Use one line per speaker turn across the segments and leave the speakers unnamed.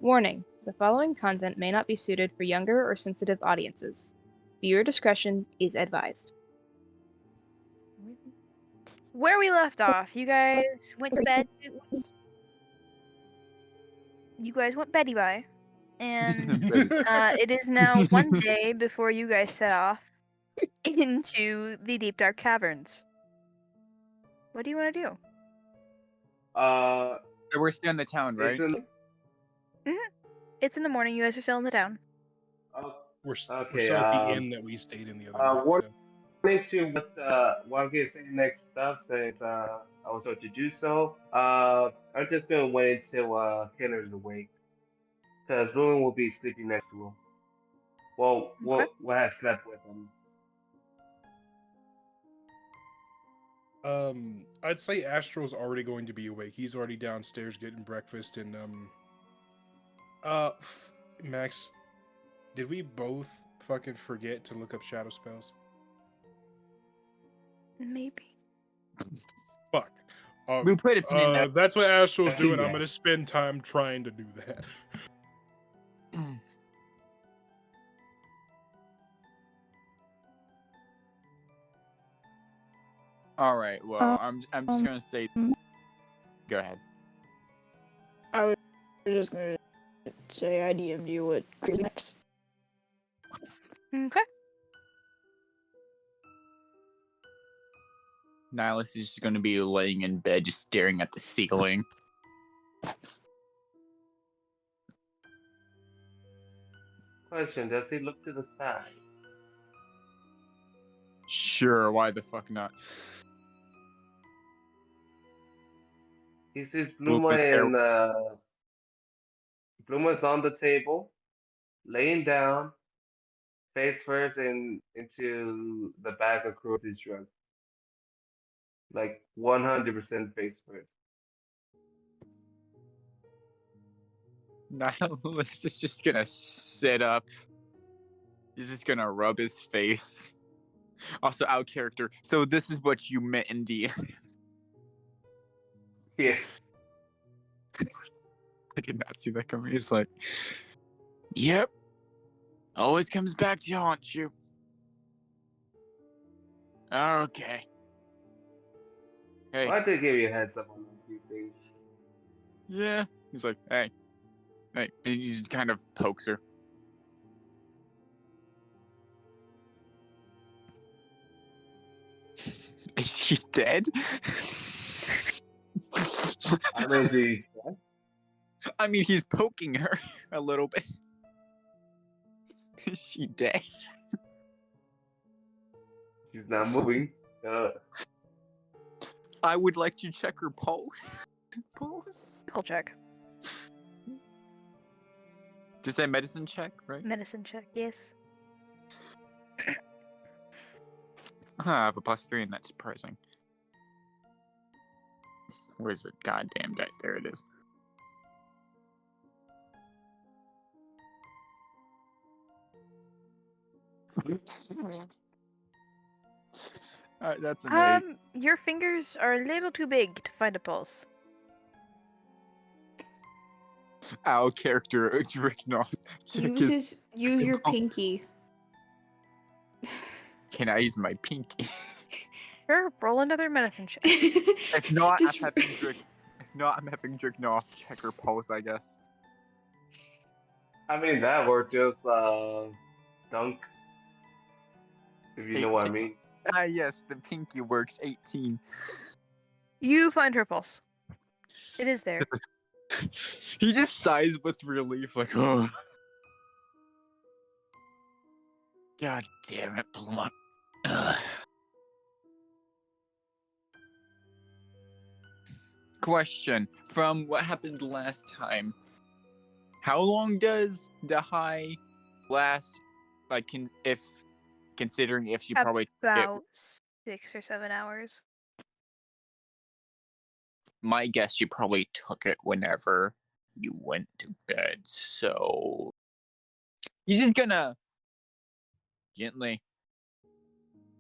Warning: the following content may not be suited for younger or sensitive audiences. Viewer discretion is advised.
Where we left off, you guys went to bed. You guys went beddy bye, and it is now one day before you guys set off into the deep dark caverns. What do you want to do?
So we're still in the town, right?
It's in the morning. You guys are still in the town.
We're still at the inn that we stayed in the other night.
What I'm gonna say next stuff since I was told to do so. I'm just gonna wait until Kenner's awake, because Ruin will be sleeping next to him. Well, we'll have slept with him.
I'd say Astral's already going to be awake. He's already downstairs getting breakfast, and Max, did we both fucking forget to look up shadow spells?
Maybe.
Fuck.
We put a pin in that.
That's what Astral's doing. I'm gonna spend time trying to do that.
All right. Well, I'm just gonna say. Go ahead.
I was just gonna say I DM'd you what Kree next.
Okay.
Nilas is just gonna be laying in bed, just staring at the ceiling.
Question: does he look to the side?
Sure. Why the fuck not?
He sees Bluma and Bluma's on the table, laying down, face first into the bag of cruelty drugs. Like 100% face first.
Nilas is just gonna sit up. He's just gonna rub his face. Also, out character. So this is what you meant in D.
Yeah.
I did not see that coming. He's like, yep. Always comes back to haunt you. Okay. Hey.
Why did I give you a heads up on a few things?
Yeah. He's like, hey. And he just kind of pokes her. Is she dead? I mean, he's poking her a little bit. Is she dead?
She's not moving.
I would like to check her pulse.
I'll check.
Just say medicine check, right?
Medicine check, yes.
I have a +3, and that's surprising. Where is it? Goddamn, there it is. Alright, that's amazing.
Your fingers are a little too big to find a pulse.
Our character, Rick North.
Use your pinky.
Can I use my pinky?
Sure, roll another medicine check.
If not, I'm having Drake North check her pulse, I guess.
I mean, that or just dunk. If you know what I mean.
Yes, the pinky works. 18.
You find her pulse. It is there.
He just sighs with relief, like, oh. God damn it, Bluma. Question: from what happened last time, how long does the high last? Like, considering if she probably
about 6 or 7 hours.
My guess, she probably took it whenever you went to bed. So he's just gonna gently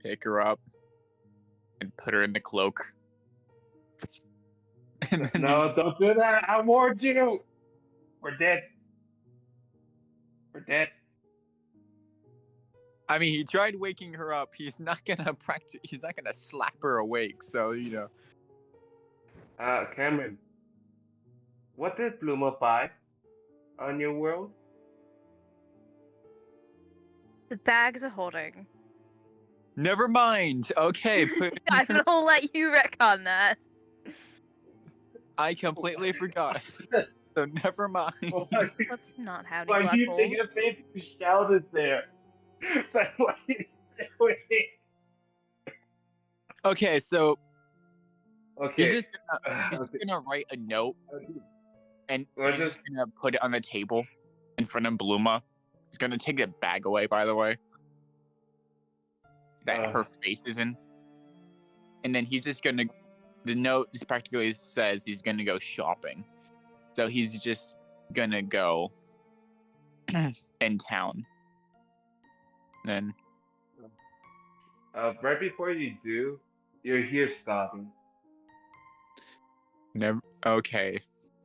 pick her up and put her in the cloak.
No, don't do that. I warned you. We're dead. We're dead.
I mean, he tried waking her up. He's not gonna practice. He's not gonna slap her awake. So
Cameron, what did Bluma buy on your world?
The bags of holding.
Never mind. Okay,
I'm gonna let you retcon that.
I completely forgot. So never mind.
Let's not have any
Why
black
do you
holes.
think your face shouted there? It's like, why do you say wait?
Okay, so
Okay.
he's just gonna write a note, and
Or
he's
just
just gonna put it on the table in front of Bluma. He's gonna take the bag away, by the way, that her face is in, and then he's just gonna. The note just practically says he's gonna go shopping, so he's just gonna go in town. Then
right before you do, you're here sobbing.
never. Okay,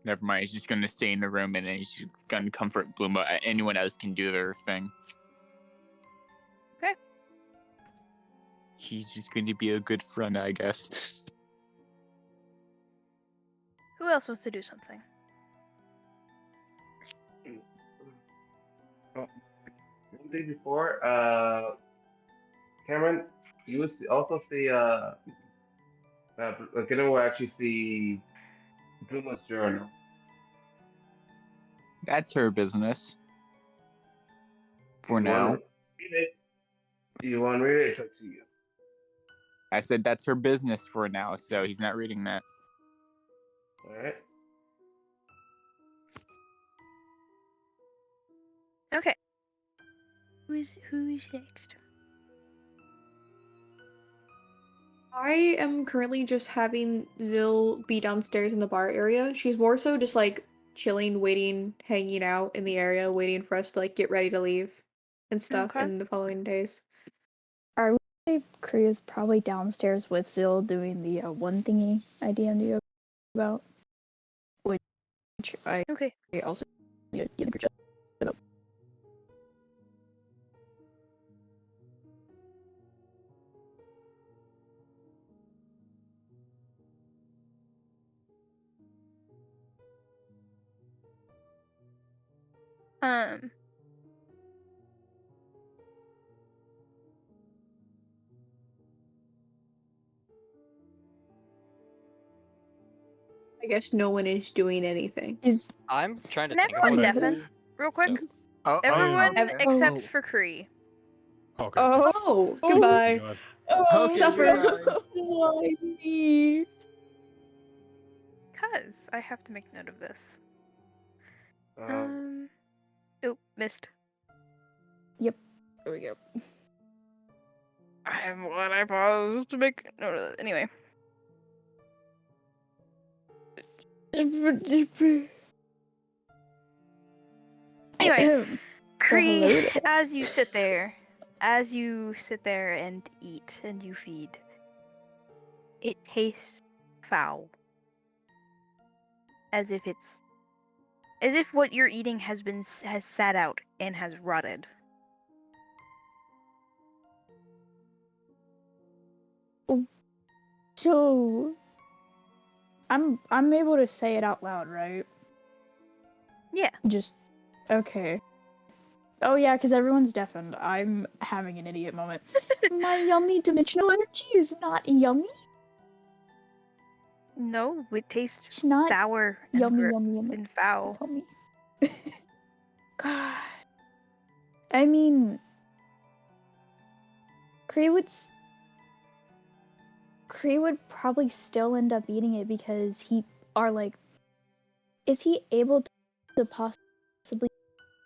never mind. He's just gonna stay in the room, and then he's just gonna comfort Bluma. Anyone else can do their thing.
Okay.
He's just gonna be a good friend, I guess.
Who else wants to do something?
One day before, Cameron, you will also see Gina will actually see Bluma's journal.
That's her business. For
You
now.
wanna read it? You want to read it? It's up to you.
I said that's her business for now, so he's not reading that.
All right.
Okay. Who's next?
I am currently just having Zill be downstairs in the bar area. She's more so just like chilling, waiting, hanging out in the area, waiting for us to like get ready to leave and stuff
Okay.
in the following days.
I would say Kree is probably downstairs with Zill doing the one thingy I DM'd you about, which I
Okay.
also need to get set up.
I guess no one is doing anything.
Is
I'm trying to
Can
think of
everyone
what to
deafen
do.
real quick?
So-
Oh,
Everyone
okay.
except
Oh.
for Kree.
Okay.
Oh,
Oh,
goodbye.
God.
oh,
Okay,
Suffer.
why me?
Cause I have to make note of this.
Um,
Oh, missed.
There we go.
I'm glad I paused to make note of that. Anyway. Anyway, Kree,
hello there.
as you sit there and eat and you feed, it tastes foul. As if what you're eating has sat out and has rotted.
So I'm able to say it out loud, right?
Yeah.
Just okay. Oh yeah, because everyone's deafened. I'm having an idiot moment. My yummy dimensional energy is not yummy.
No, it tastes
It's not
sour and,
yummy, yummy, yummy.
and foul.
Tell me. God. I mean, Kree would probably still end up eating it because is he able to possibly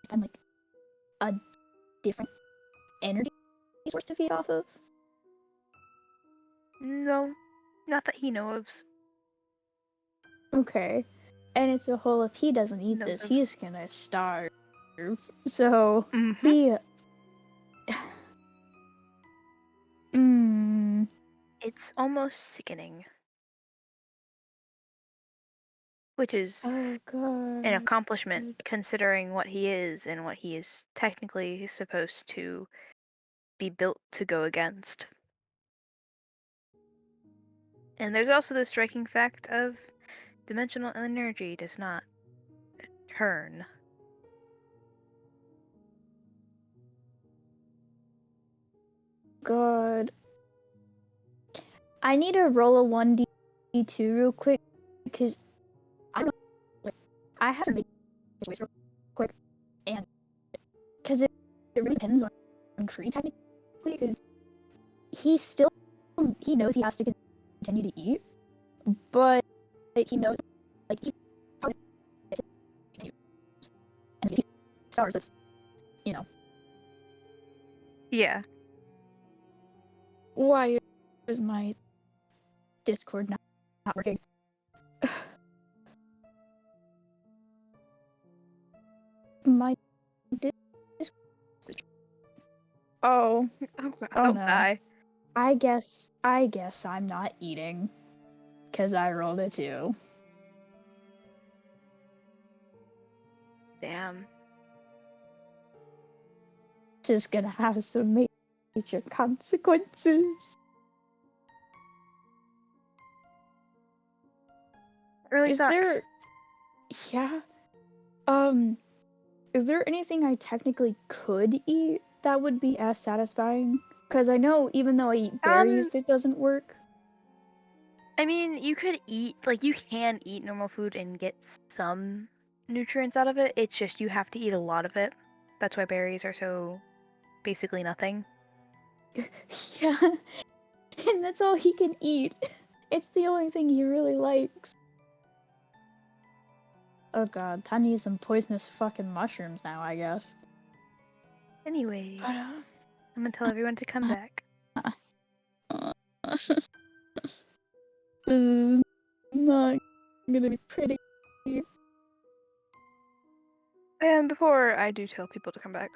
find like a different energy source to feed off of?
No, not that he knows.
Okay. And it's a whole, if he doesn't eat
Knows
this,
of.
he's gonna starve. So,
Mhm.
he... Hmm. Mm,
It's almost sickening. which is
Oh god.
an accomplishment considering what he is and what he is technically supposed to be built to go against. And there's also the striking fact of dimensional energy does not turn.
God. I need to roll a 1d2 real quick because I don't know. Like, I have to make a choice real quick, and because it really depends on Kree technically, because he knows he has to continue to eat, but he knows like he's probably and if he starts, it's
Yeah.
Why is my Discord not working? My Discord. Oh
Oh
no.
die.
I guess I'm not eating because I rolled a 2.
Damn.
This is gonna have some major consequences.
It really
Is
sucks.
there? Yeah. Is there anything I technically could eat that would be as satisfying? Because I know even though I eat berries, it doesn't work.
I mean, you could eat, like, you can eat normal food and get some nutrients out of it. It's just you have to eat a lot of it. That's why berries are so basically nothing.
Yeah. And that's all he can eat. It's the only thing he really likes. Oh god, time to eat some poisonous fucking mushrooms now, I guess.
Anyway,
But,
I'm gonna tell everyone to come back.
This is not gonna be pretty.
And before I do tell people to come back,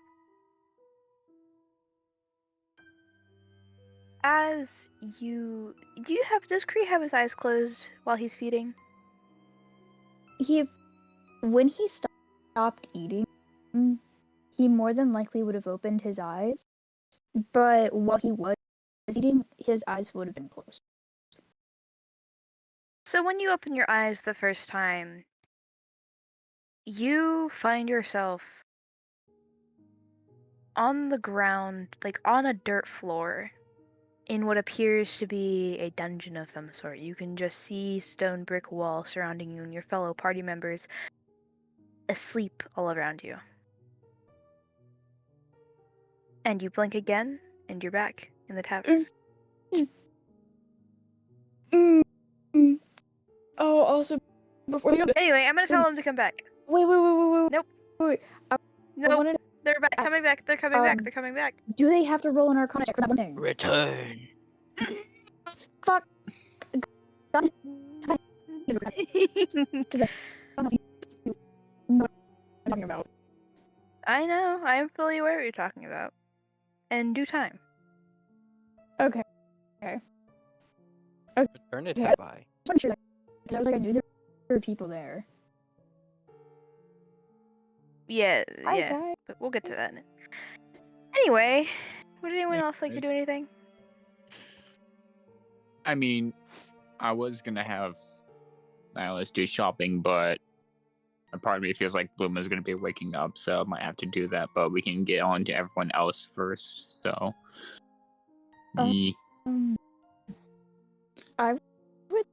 does Kree have his eyes closed while he's feeding?
When he stopped eating, he more than likely would have opened his eyes, but while he was eating, his eyes would have been closed.
So when you open your eyes the first time, you find yourself on the ground, like on a dirt floor, in what appears to be a dungeon of some sort. You can just see stone brick wall surrounding you and your fellow party members asleep all around you. And you blink again, and you're back in the tavern.
Oh, also, before you go.
Anyway, I'm gonna tell them to come back.
Wait.
Nope.
Wait.
Nope.
wanted to
They're back.
ask-
Coming back. They're coming back. They're coming back.
Do they have to roll an Arcana check for that one thing?
Return.
Fuck. God. Because I don't know if you know what I'm talking about.
I know. I'm fully aware what you're talking about. In due time.
Okay.
Return it, have I?
I was sure because I was like, I knew there were people there.
Yeah,
Hi,
yeah.
guys.
But we'll get to that. Anyway, would anyone else like to do anything?
I mean, I was gonna have Nilas do shopping, but a part of me feels like Bloom is gonna be waking up, so I might have to do that. But we can get on to everyone else first. So,
I would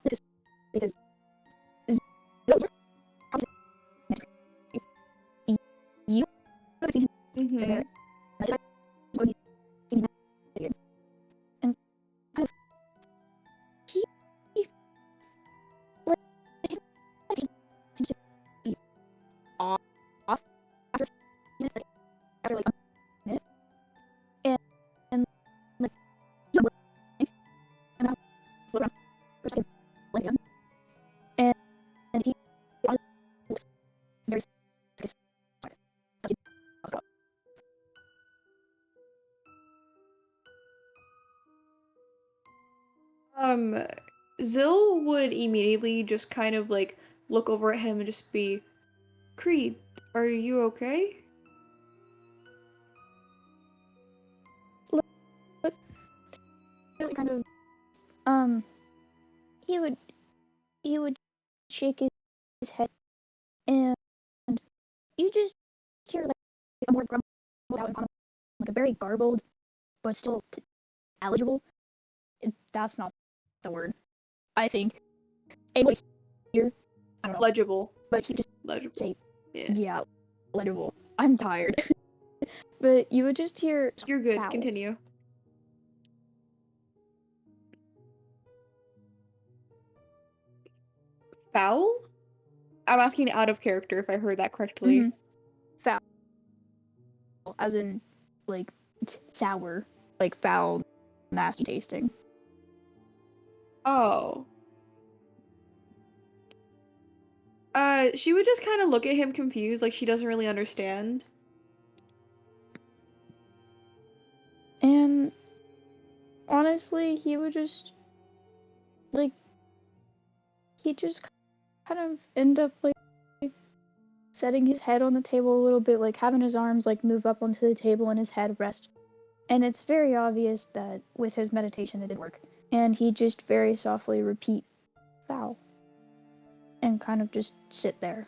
just because you
Mm-hmm.
and kind of he like his seems to be off after minutes, like after like a minute, and like he would blink, and I would look around for a second, blink again, and he looks very serious.
Zill would immediately just kind of like look over at him and just be, Kree, are you okay?
Kind of, he would shake his head, and you just hear like a more grumbled out and like a very garbled, but still eligible. That's not the word. I think. Able to hear. I don't know.
Legible.
But he just
Legible.
say,
Yeah.
legible. I'm tired. But you would just hear.
You're good.
Foul.
Continue. Foul? I'm asking out of character if I heard that correctly.
Mm-hmm. Foul. As in, like, sour. Like, foul, nasty tasting.
Oh. She would just kind of look at him confused, like she doesn't really understand.
And honestly, he would just, like, he'd just kind of end up, like, setting his head on the table a little bit, like, having his arms, like, move up onto the table and his head rest. And it's very obvious that with his meditation it did work. And he'd just very softly repeat, foul. And kind of just sit there.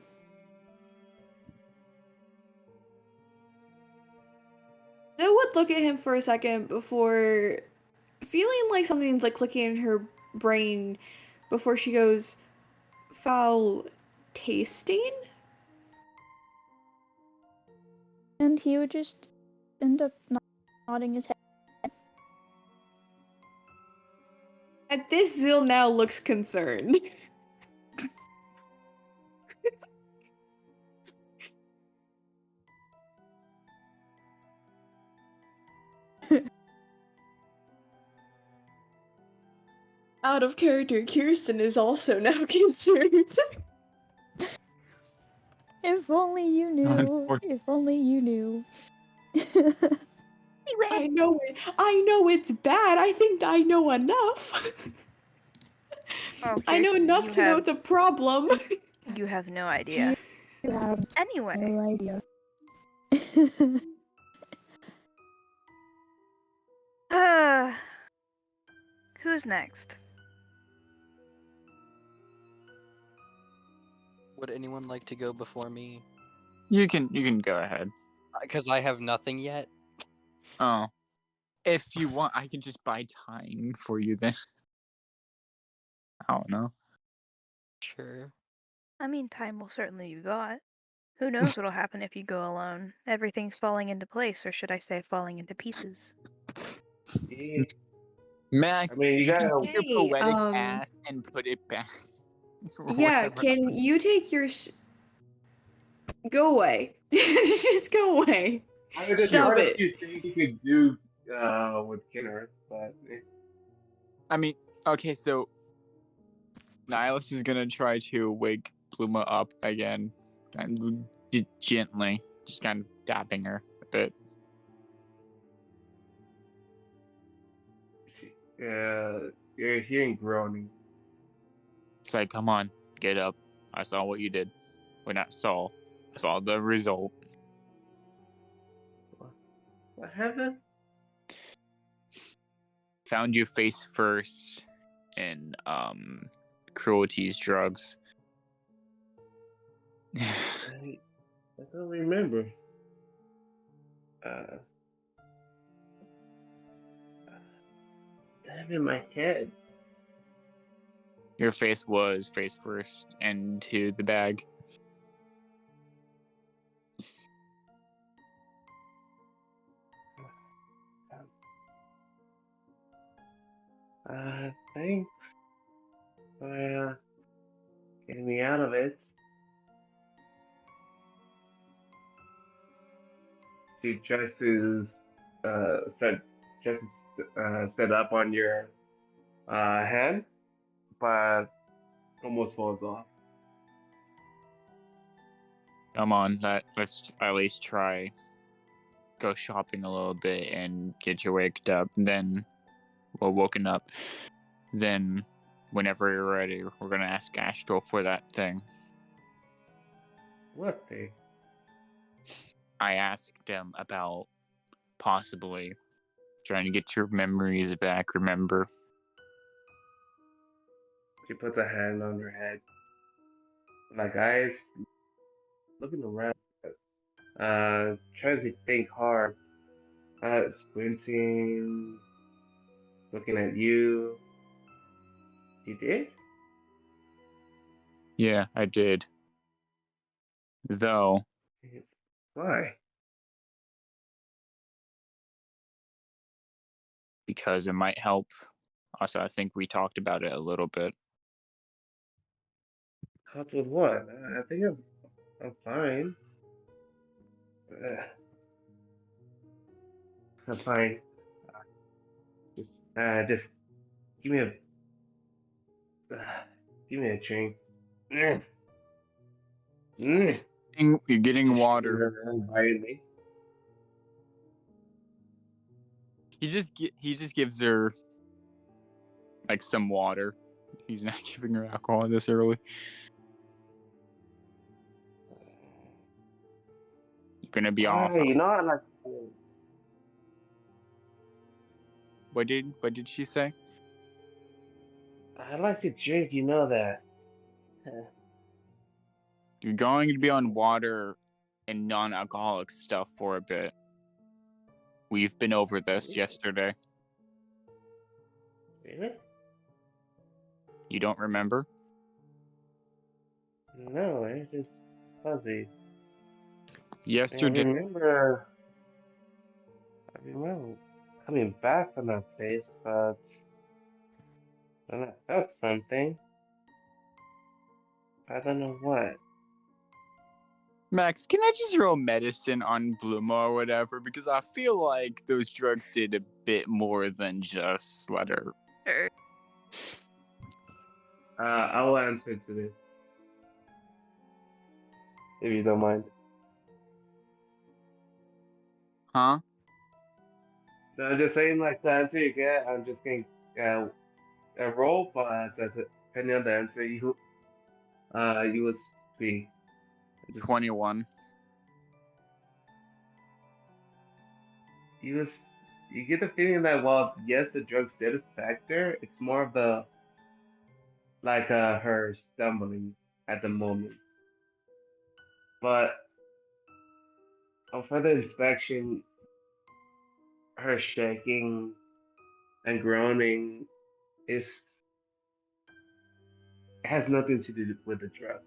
Snow would look at him for a second before feeling like something's like clicking in her brain before she goes, foul tasting?
And he would just end up nodding his head.
At this, Zil now looks concerned. Out of character, Kirsten is also now concerned.
If only you knew. If only you knew.
I know it's bad. I think I know enough.
Oh,
I know
Kirsten,
enough to know it's a problem.
You have no idea.
You have
Anyway.
no idea.
Who's next?
Would anyone like to go before me?
You can go ahead.
Because I have nothing yet.
Oh. If you want, I can just buy time for you then. I don't know.
Sure.
I mean, time will certainly be bought. Who knows what'll happen if you go alone? Everything's falling into place, or should I say falling into pieces.
Yeah.
Max,
I mean, you
can
gotta.
take your
Hey,
poetic ass and put it back. or
Yeah,
whatever.
can you take your go away. Just go away.
I mean, there's
Stop
quite a
it.
few things you could do with Kinner, but
I mean, okay, so Nilas is gonna try to wake Pluma up again, and gently, just kind of dapping her a bit.
you're hearing groaning.
It's like, come on, get up. I saw what you did. Well, not saw. I saw the result.
What happened?
Found you face first in cruelties, drugs.
I don't remember. Damn in my head.
Your face was face first into the bag.
Thanks for getting me out of it. She tries to set up on your hand, but almost falls off.
Come on, let's at least try. Go shopping a little bit and get you waked up. Then, well, woken up. Then, whenever you're ready, we're gonna ask Astral for that thing.
What thing?
I asked him about possibly trying to get your memories back, remember?
She puts a hand on her head. My guy's looking around, trying to think hard. Squinting, looking at you. You did?
Yeah, I did. Though,
Why?
because it might help. Also, I think we talked about it a little bit.
Help with what? I think I'm fine. Uh, I'm fine. Just give me uh, give me a drink. Mm. Mm.
You're getting water.
Invited me.
He just gives her like some water. He's not giving her alcohol this early. You're gonna be off.
You know, I like.
What did she say?
I like to drink. You know that.
You're going to be on water and non-alcoholic stuff for a bit. We've been over this yesterday.
Really?
You don't remember?
No, it's just fuzzy.
Yesterday.
I remember coming back from that place, but then I felt something. I don't know what.
Max, can I just roll medicine on Bluma or whatever? Because I feel like those drugs did a bit more than just let her.
Sure.
I will answer to this, if you don't mind.
Huh?
No, I'm just saying, like, the answer you get, I'm just going a roll, but depending on the answer you will see.
21.
You get the feeling that, well, yes, the drugs did affect her. It's more of the her stumbling at the moment. But on further inspection, her shaking and groaning has nothing to do with the drugs.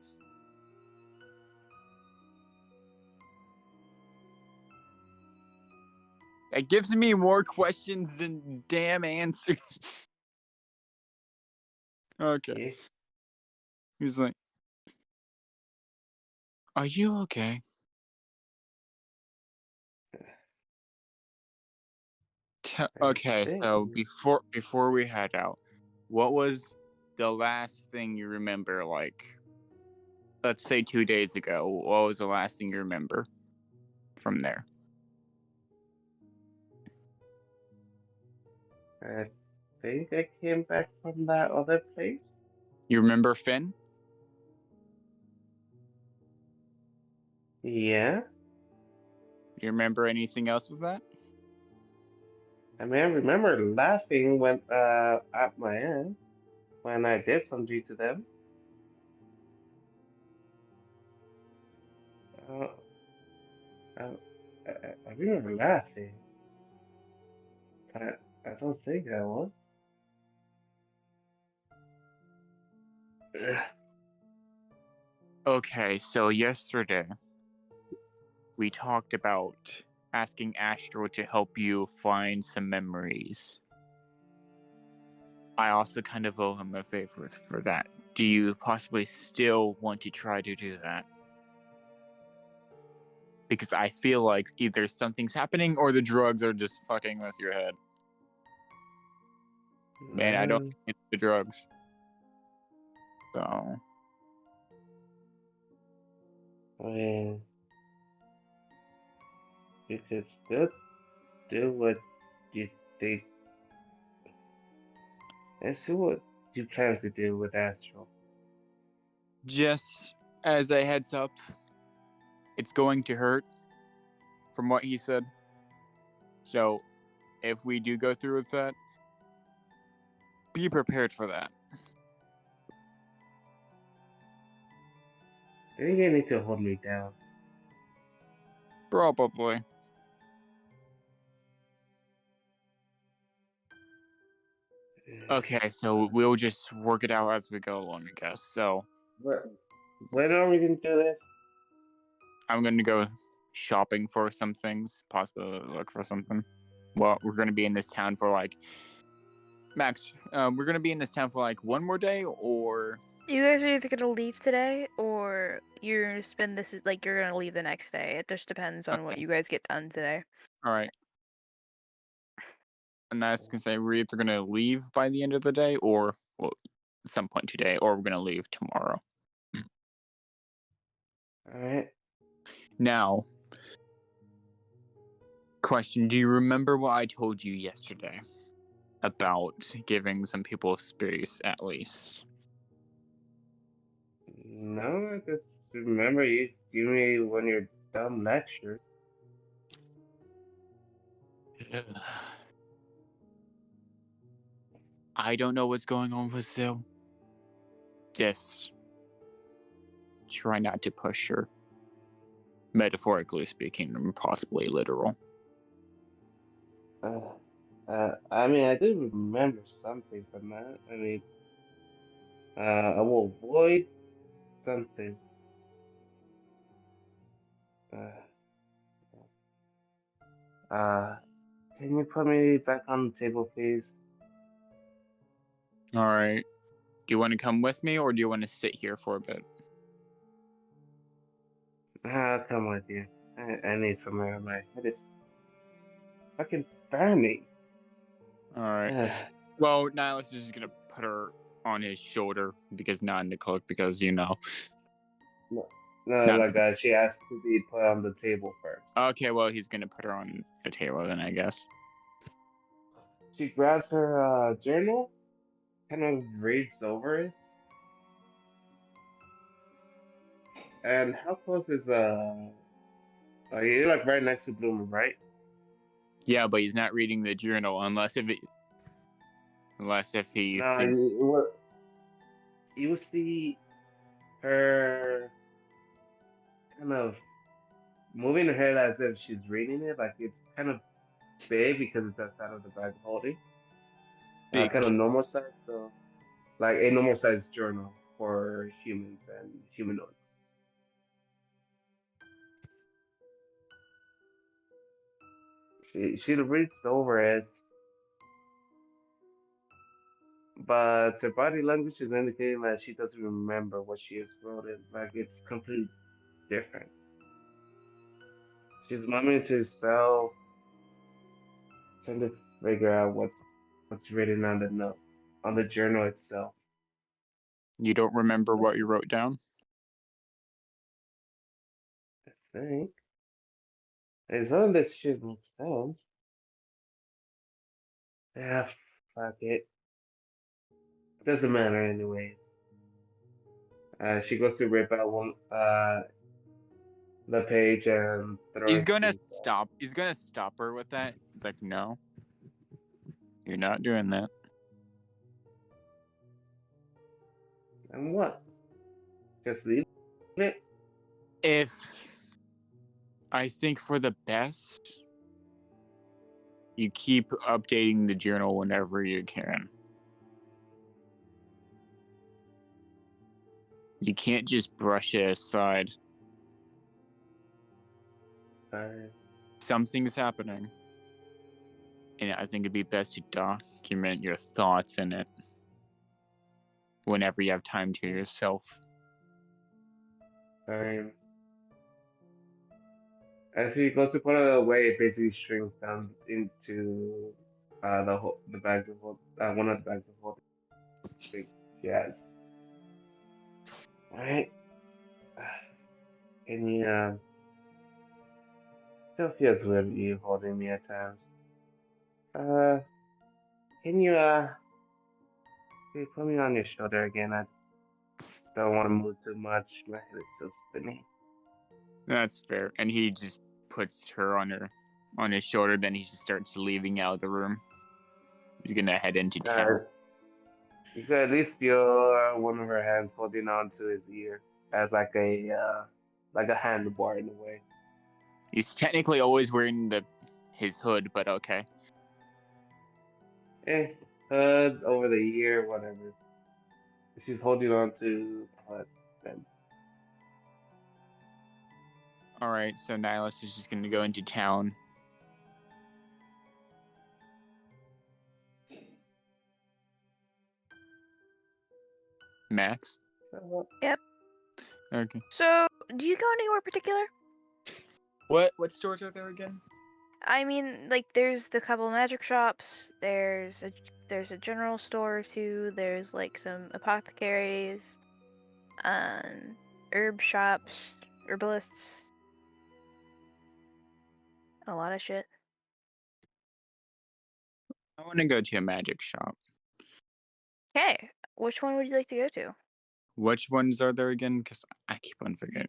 It gives me more questions than damn answers. Okay.
Yeah.
He's like, "Are you okay?" Okay, so before we head out, what was the last thing you remember? Like, let's say 2 days ago. What was the last thing you remember from there?
I think I came back from that other place.
You remember Finn?
Yeah.
Do you remember anything else with that?
I mean, I remember laughing when at my ass when I did something to them. Uh, I, I remember laughing, but I don't think I was. Ugh.
Okay, so yesterday we talked about asking Astral to help you find some memories. I also kind of owe him a favor for that. Do you possibly still want to try to do that? Because I feel like either something's happening or the drugs are just fucking with your head. Man, I don't think it's the drugs. So.
I mean, you could still do what you think. Let's see what you plan to do with Astral.
Just as a heads up, it's going to hurt, from what he said. So, if we do go through with that, be prepared for that.
I think you need to hold me down.
Probably. Okay, so we'll just work it out as we go along, I guess. So,
When are we gonna do this?
I'm going to go shopping for some things, possibly look for something. Well, we're going to be in this town for like Max. We're going to be in this town for like one more day, or
You guys are either gonna leave today, or you're gonna spend this like you're gonna leave the next day. It just depends on what
Okay.
you guys get done today.
all right. And that's going to say we're either going to leave by the end of the day, or well, at some point today, or we're going to leave tomorrow.
All right.
Now, question: do you remember what I told you yesterday about giving some people space at least?
No, I just remember you give me one of your dumb lectures.
I don't know what's going on with Zil. Just try not to push her. Metaphorically speaking, and possibly literal.
I mean, I do remember something from that. I mean, I will avoid something. Can you put me back on the table, please?
All right. Do you want to come with me, or do you want to sit here for a bit?
I'll come with you. I need somewhere on my head is fucking burning.
All right. Well, Nilas is just gonna put her on his shoulder because not in the cloak, because you know.
No, she asked to be put on the table first.
Okay, well he's gonna put her on the table then, I guess.
She grabs her journal, kind of reads over it. And how close is you're like right next to Bloomer, right?
Yeah, but he's not reading the journal unless if he
No,
thinks.
you see her kind of moving her head as if she's reading it, like it's kind of big because it's outside of the bag holding.
Big.
Kind of normal size, so like a normal size journal for humans and humanoids. She reads over it, but her body language is indicating that she doesn't remember what she has wrote it. Like it's completely different. She's mumbling to herself, trying to figure out what's written on the note, on the journal itself.
You don't remember what you wrote down?
I think. As long as this shit makes sense. Yeah, fuck it. Doesn't matter anyway. She goes to rip out the page and throw
He's
it
gonna
to
stop. He's gonna stop her with that. He's like, no, you're not doing that.
And what? Just leave it?
If I think for the best, you keep updating the journal whenever you can. You can't just brush it aside. Something's happening. And I think it'd be best to document your thoughts in it whenever you have time to yourself.
As he goes to put it away, it basically shrinks down into the bags of one of the bags of holding she has. Alright. Can you still feels weird you holding me at times. Can you put me on your shoulder again? I don't want to move too much. My head is still spinning.
That's fair. And he just puts her on his shoulder, then he just starts leaving out of the room. He's gonna head into town.
You could at least feel one of her hands holding on to his ear as like a handlebar in a way.
He's technically always wearing his hood, but okay.
Hood over the ear, whatever. She's holding on to HUD then.
Alright, so Nilas is just gonna go into town. Max?
Yep.
Okay.
So, do you go anywhere particular?
What stores are there again?
I mean, like, there's the couple of magic shops. There's a general store or two. There's like some apothecaries, herb shops, herbalists. A lot of shit.
I want to go to a magic shop.
Okay, which one would you like to go to?
Which ones are there again? Because I keep on forgetting.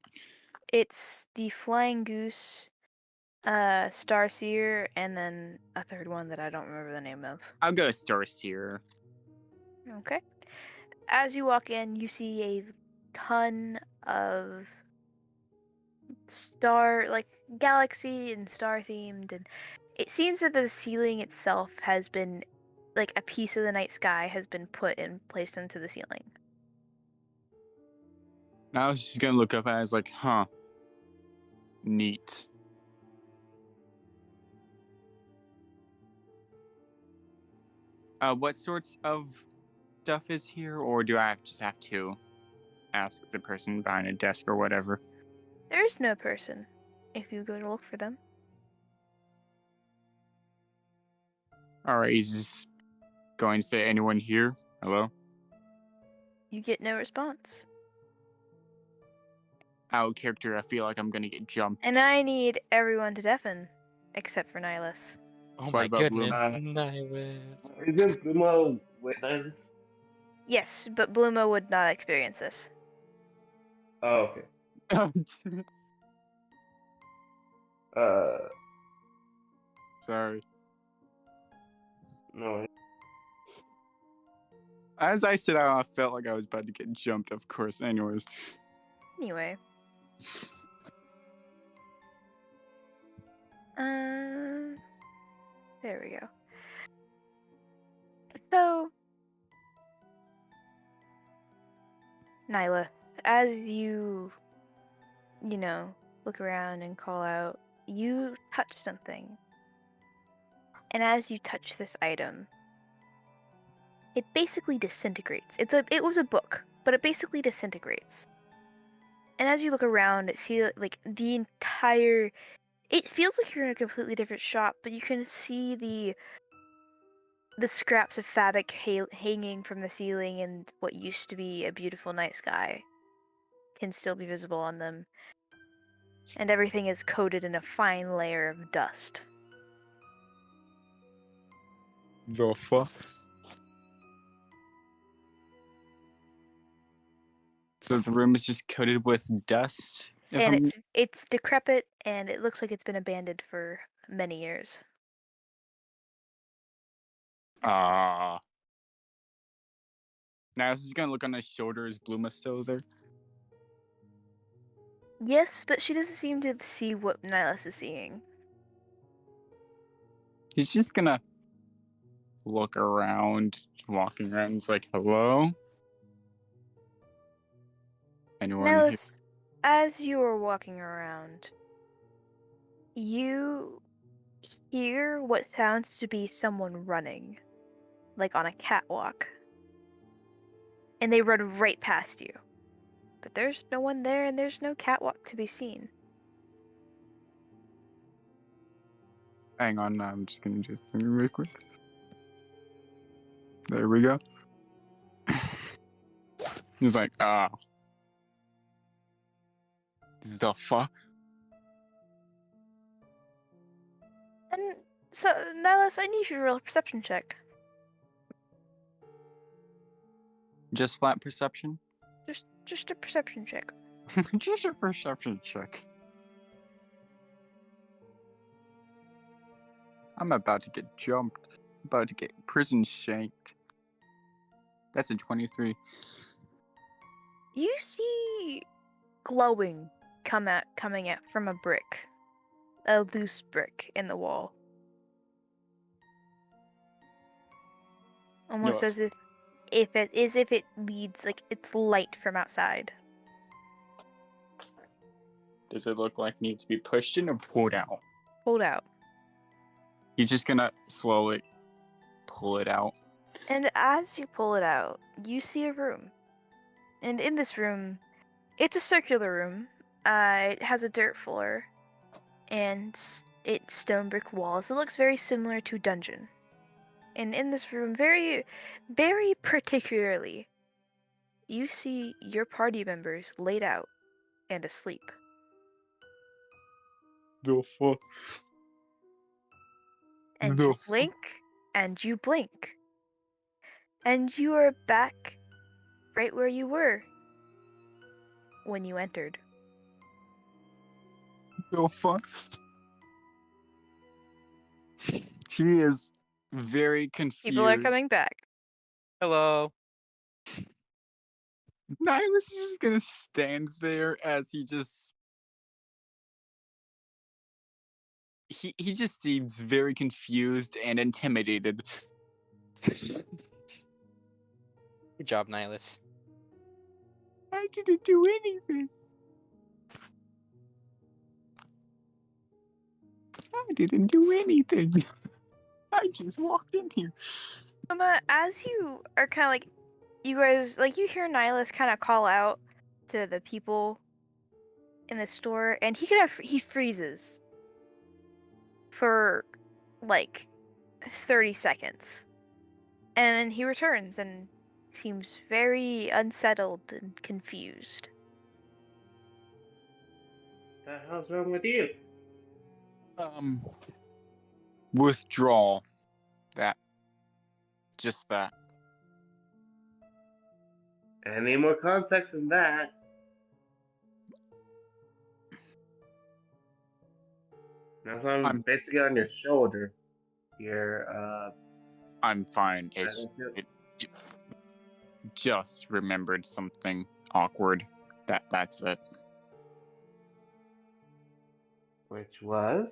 It's the Flying Goose, Starseer, and then a third one that I don't remember the name of.
I'll go Starseer.
Okay. As you walk in, you see a ton of galaxy and star themed, and it seems that the ceiling itself has been, like, a piece of the night sky has been put and placed into the ceiling.
I was just gonna look up and I was like, huh. Neat. What sorts of stuff is here, or do I just have to ask the person behind a desk or whatever?
There's no person if you go to look for them.
Alright, he's just going to say, anyone here? Hello?
You get no response.
Out of character, I feel like I'm gonna get jumped.
And I need everyone to deafen, except for Nilas.
Oh
What
my
about
goodness,
Bloom?
Nilas.
Isn't Bluma with us?
Yes, but Bluma would not experience this.
Oh, okay.
Sorry.
No.
As I said, I felt like I was about to get jumped, of course. Anyways.
Anyway. There we go. So, Nyla, as you look around and call out, you touch something. And as you touch this item, it basically disintegrates. It was a book, but it basically disintegrates. And as you look around, it feels like it feels like you're in a completely different shop, but you can see the scraps of fabric hanging from the ceiling, and what used to be a beautiful night sky can still be visible on them. And everything is coated in a fine layer of dust.
The fuck? So the room is just coated with dust?
And it's decrepit, and it looks like it's been abandoned for many years.
Now this is gonna look on his shoulder. Is Bluma still there?
Yes, but she doesn't seem to see what Nilas is seeing.
He's just gonna look around, walking around. It's like, hello? Anyone here?
Nilas, as you are walking around, you hear what sounds to be someone running, like on a catwalk. And they run right past you. But there's no one there, and there's no catwalk to be seen.
Hang on, I'm just gonna think real quick. There we go. He's like, the fuck?
And so, Nilas, I need you to roll a perception check.
Just flat perception?
Just a perception check.
Just a perception check. I'm about to get jumped. About to get prison shanked. That's a 23.
You see glowing coming out from a brick. A loose brick in the wall. Almost
No.
as if it leads, like it's light from outside.
Does it look like it needs to be pushed in or pulled out?
Pulled out.
He's just gonna slowly pull it out.
And as you pull it out, you see a room. And in this room, it's a circular room. It has a dirt floor, and it's stone brick walls. It looks very similar to a dungeon. And in this room, very, very particularly, you see your party members laid out and asleep.
The fuck?
And
No.
you blink, and you blink. And you are back right where you were when you entered.
The fuck? She is very confused.
People are coming back.
Hello.
Nilas is just gonna stand there as he just... He just seems very confused and intimidated.
Good job, Nilas.
I didn't do anything. I didn't do anything. I just walked in here.
As you are kind of like, you guys, like, you hear Nilas kind of call out to the people in the store, and he freezes for like 30 seconds. And then he returns and seems very unsettled and confused.
What the hell's wrong with you?
Withdrawal. That. Just that.
Any more context than that? That's why I'm basically on your shoulder here.
I'm fine. It just remembered something awkward. That's it.
Which was?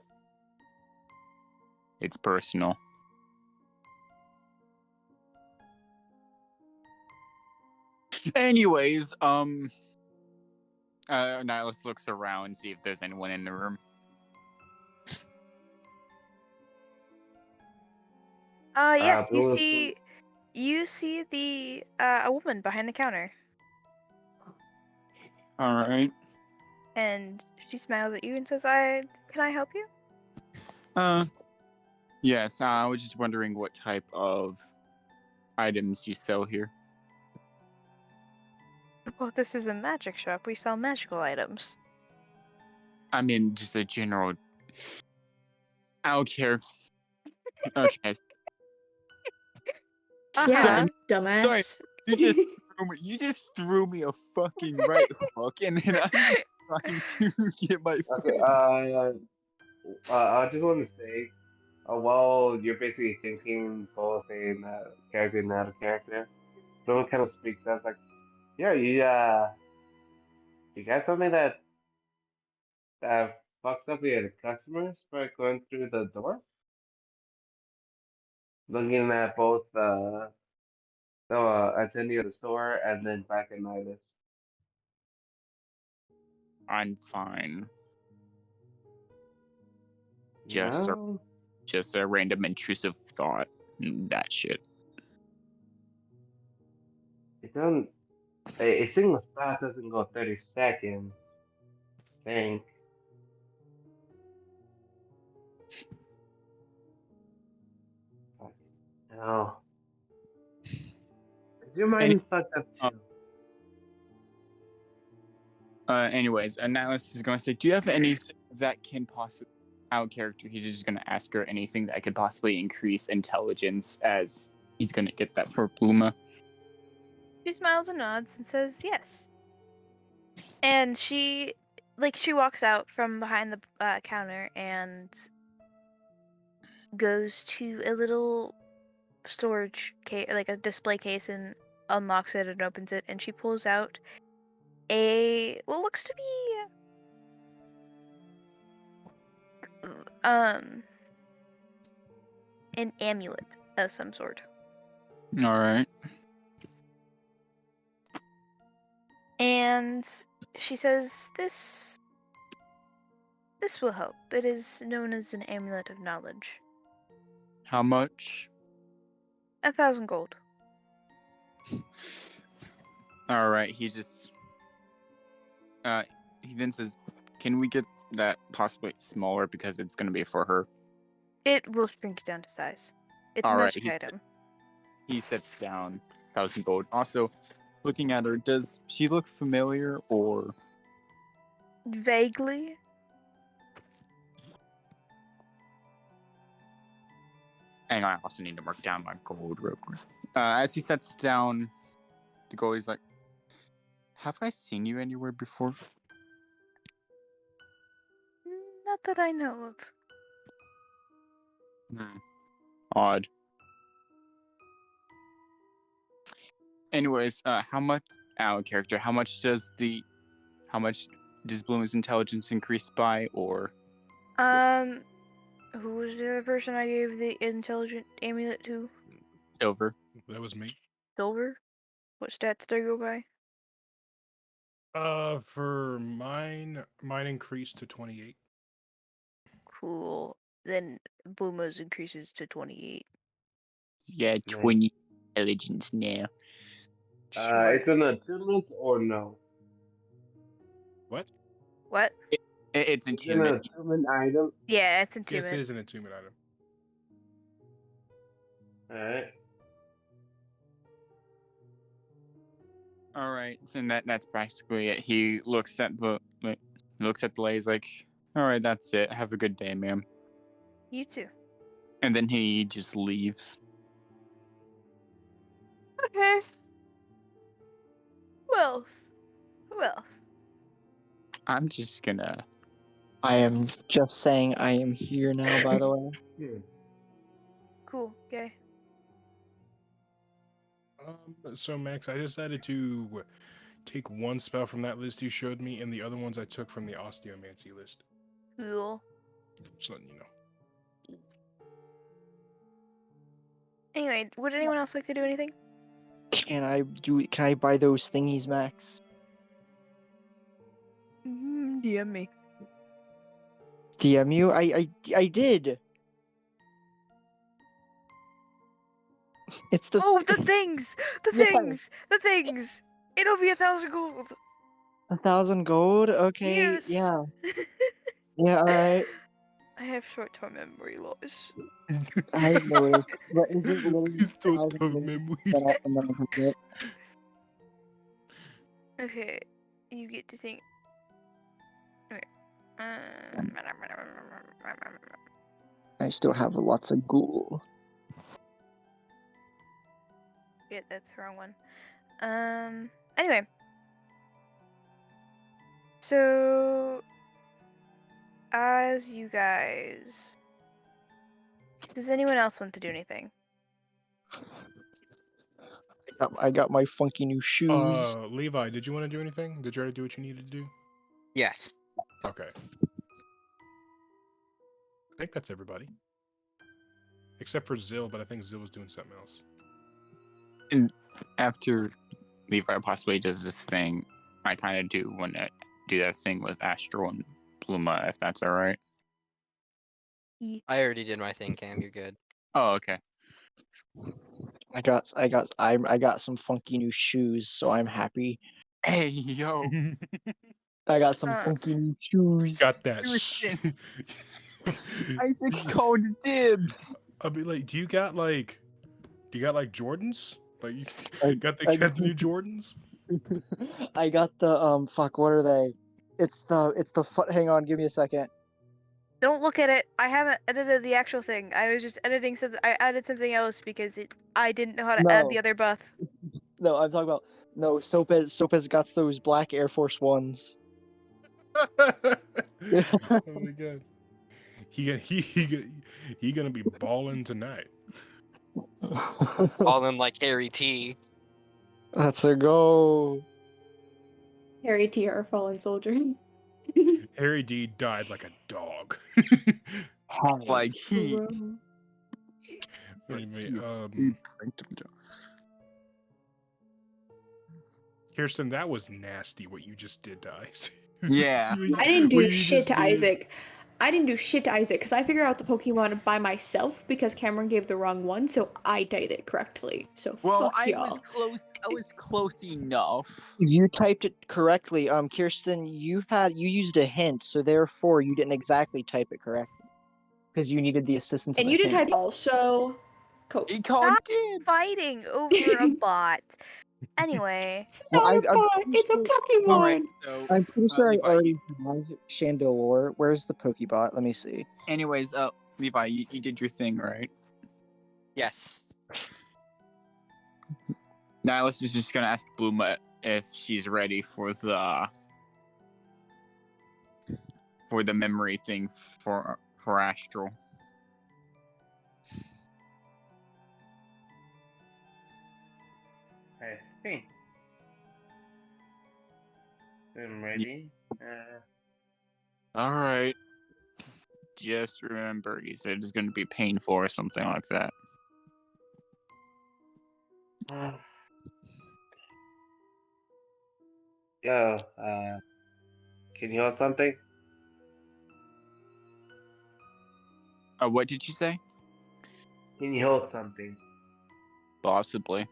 It's personal. Anyways, Nilas looks around and see if there's anyone in the room.
Yes,
Blue
you see the a woman behind the counter,
All right.
and she smiles at you and says, "Can I help you?"
Yes. I was just wondering what type of items you sell here.
Well, this is a magic shop. We sell magical items.
I mean, just a general. I don't care. Okay.
Yeah, dumbass.
You just threw me a fucking right hook, and then I'm just trying to get my.
Okay. I just want to say, while you're basically thinking both in character and out of character, someone kind of speaks up like, "Yeah, you got something that fucks up the customers by going through the door." Looking at both attending of the store and then back at Nilas.
I'm fine.
No,
Just a random intrusive thought. That shit.
a single spot doesn't go 30 seconds. I think. No. Your mind fucked up too.
Anyways, Nilas is going to say, do you have anything that can possibly... Out of character, he's just going to ask her anything that could possibly increase intelligence, as he's going to get that for Bluma.
She smiles and nods and says yes. And she walks out from behind the counter, and goes to a little storage case, like a display case, and unlocks it and opens it, and she pulls out what looks to be an amulet of some sort.
All right.
And she says, This will help. It is known as an amulet of knowledge.
How much?
1,000 gold.
All right. He just. He then says, "Can we get that possibly smaller because it's going to be for her?"
It will shrink down to size. It's a
All right,
magic item.
He sets down 1,000 gold. Also, looking at her, does she look familiar or?
Vaguely.
Hang on, I also need to mark down my gold real quick. As he sets down the gold, he's like, "Have I seen you anywhere before?"
Not that I know of.
Odd. Anyways, how much out of character? How much does Bloom's intelligence increase by, or?
Who was the other person I gave the intelligent amulet to?
Silver.
That was me.
Silver? What stats do I go by?
For mine increased to 28.
Cool. Then Blooma's increases to 28.
Yeah, 20 intelligence now.
It's an attunement or no?
What?
What?
It's
It's an
attunement.
attunement item.
Yeah, it's
Yes,
attunement.
it is an attunement item.
Alright.
All right, so that's practically it. He looks at the lay. He's like, "All right, that's it. Have a good day, ma'am."
You too.
And then he just leaves.
Okay. Who else?
I'm just gonna.
I am just saying I am here now, by the way.
Cool. Okay.
So Max, I decided to take one spell from that list you showed me, and the other ones I took from the osteomancy list.
Cool.
Just letting you know.
Anyway, would anyone else like to do anything?
Can I buy those thingies, Max?
DM me.
DM you? I did. It's the
Oh, the things! The
Yeah.
things! It'll be 1,000 gold.
1,000 gold? Okay,
Yes.
yeah. Yeah, alright.
I have short-term memory loss.
I know. What is it? Literally
He's so
1,000
dumb,
gold
man.
that I can never forget.
Okay, you get to think. Okay.
I still have lots of ghoul.
Shit, that's the wrong one. Anyway. So, as you guys... Does anyone else want to do anything?
I got my funky new shoes.
Levi, did you want to do anything? Did you already do what you needed to do?
Yes.
Okay. I think that's everybody. Except for Zill, but I think Zill was doing something else.
And after Levi possibly does this thing, I kind of do want to do that thing with Astral and Bluma, if that's all right.
I already did my thing, Cam. You're good.
Oh, okay.
I got some funky new shoes, so I'm happy.
Hey, yo.
I got some funky new shoes.
Got that.
Isaac called dibs.
I'll be like, do you got like Jordans? Like you
I
got the new Jordans?
I got the fuck, what are they? It's the foot. Hang on, give me a second.
Don't look at it. I haven't edited the actual thing. I was just editing something. I added something else because I didn't know how to add
No.
the other buff.
No, I'm talking about Soap's got those black Air Force Ones.
Oh my god. he gonna be balling tonight.
Falling like Harry T.
Let's go.
Harry T, our fallen soldier.
Harry D died like a dog.
Like he
Anyway,
pranked him.
Kirsten, that was nasty what you just did to Isaac.
Yeah.
I didn't
What
do
you
shit
just
to
did.
Isaac. I didn't do shit to Isaac because I figured out the Pokemon by myself because Cameron gave the wrong one, so I did it correctly. So
Well,
fuck
I
y'all.
was close. I was close enough.
You typed it correctly. Kirsten, you used a hint, so therefore you didn't exactly type it correctly. Because you needed the assistance of
And
a
you did
hint.
type also. Cool.
He called
Stop
dibs.
fighting over a bot. Anyway,
It's
Well,
not a
I'm
bot.
pretty
It's a
sure-
Pokemon.
All right. So,
I'm pretty sure I
Levi,
already have Chandelure. Where's the Pokebot? Let me see.
anyways, Levi, you did your thing, right?
Yes.
Nilas is just gonna ask Bluma if she's ready for the memory thing for Astral.
I think I'm ready.
All right. Just remember, he said it's gonna be painful or something like that.
Yo, can you hold something?
What did you say?
Can you hold something?
Possibly.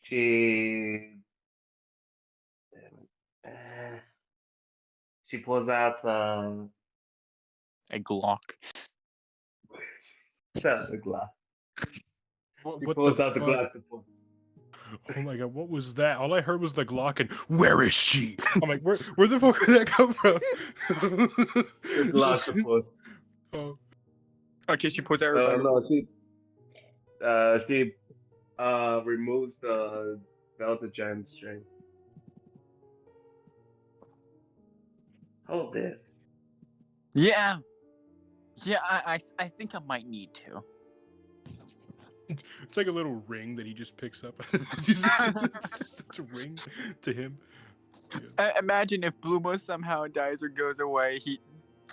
She pulls out
A Glock.
the glass. She
What
pulls
the
out the
fuck?
glass.
Oh my god, what was that? All I heard was the Glock and where is she? I'm like, where the fuck did that come from?
The glass.
Oh.
Okay, she puts out her
No, she removes the Delta Giant string. Hold this.
Yeah. Yeah, I think I might need to.
It's like a little ring that he just picks up. it's a ring to him. Yeah.
Imagine if Bluma somehow dies or goes away.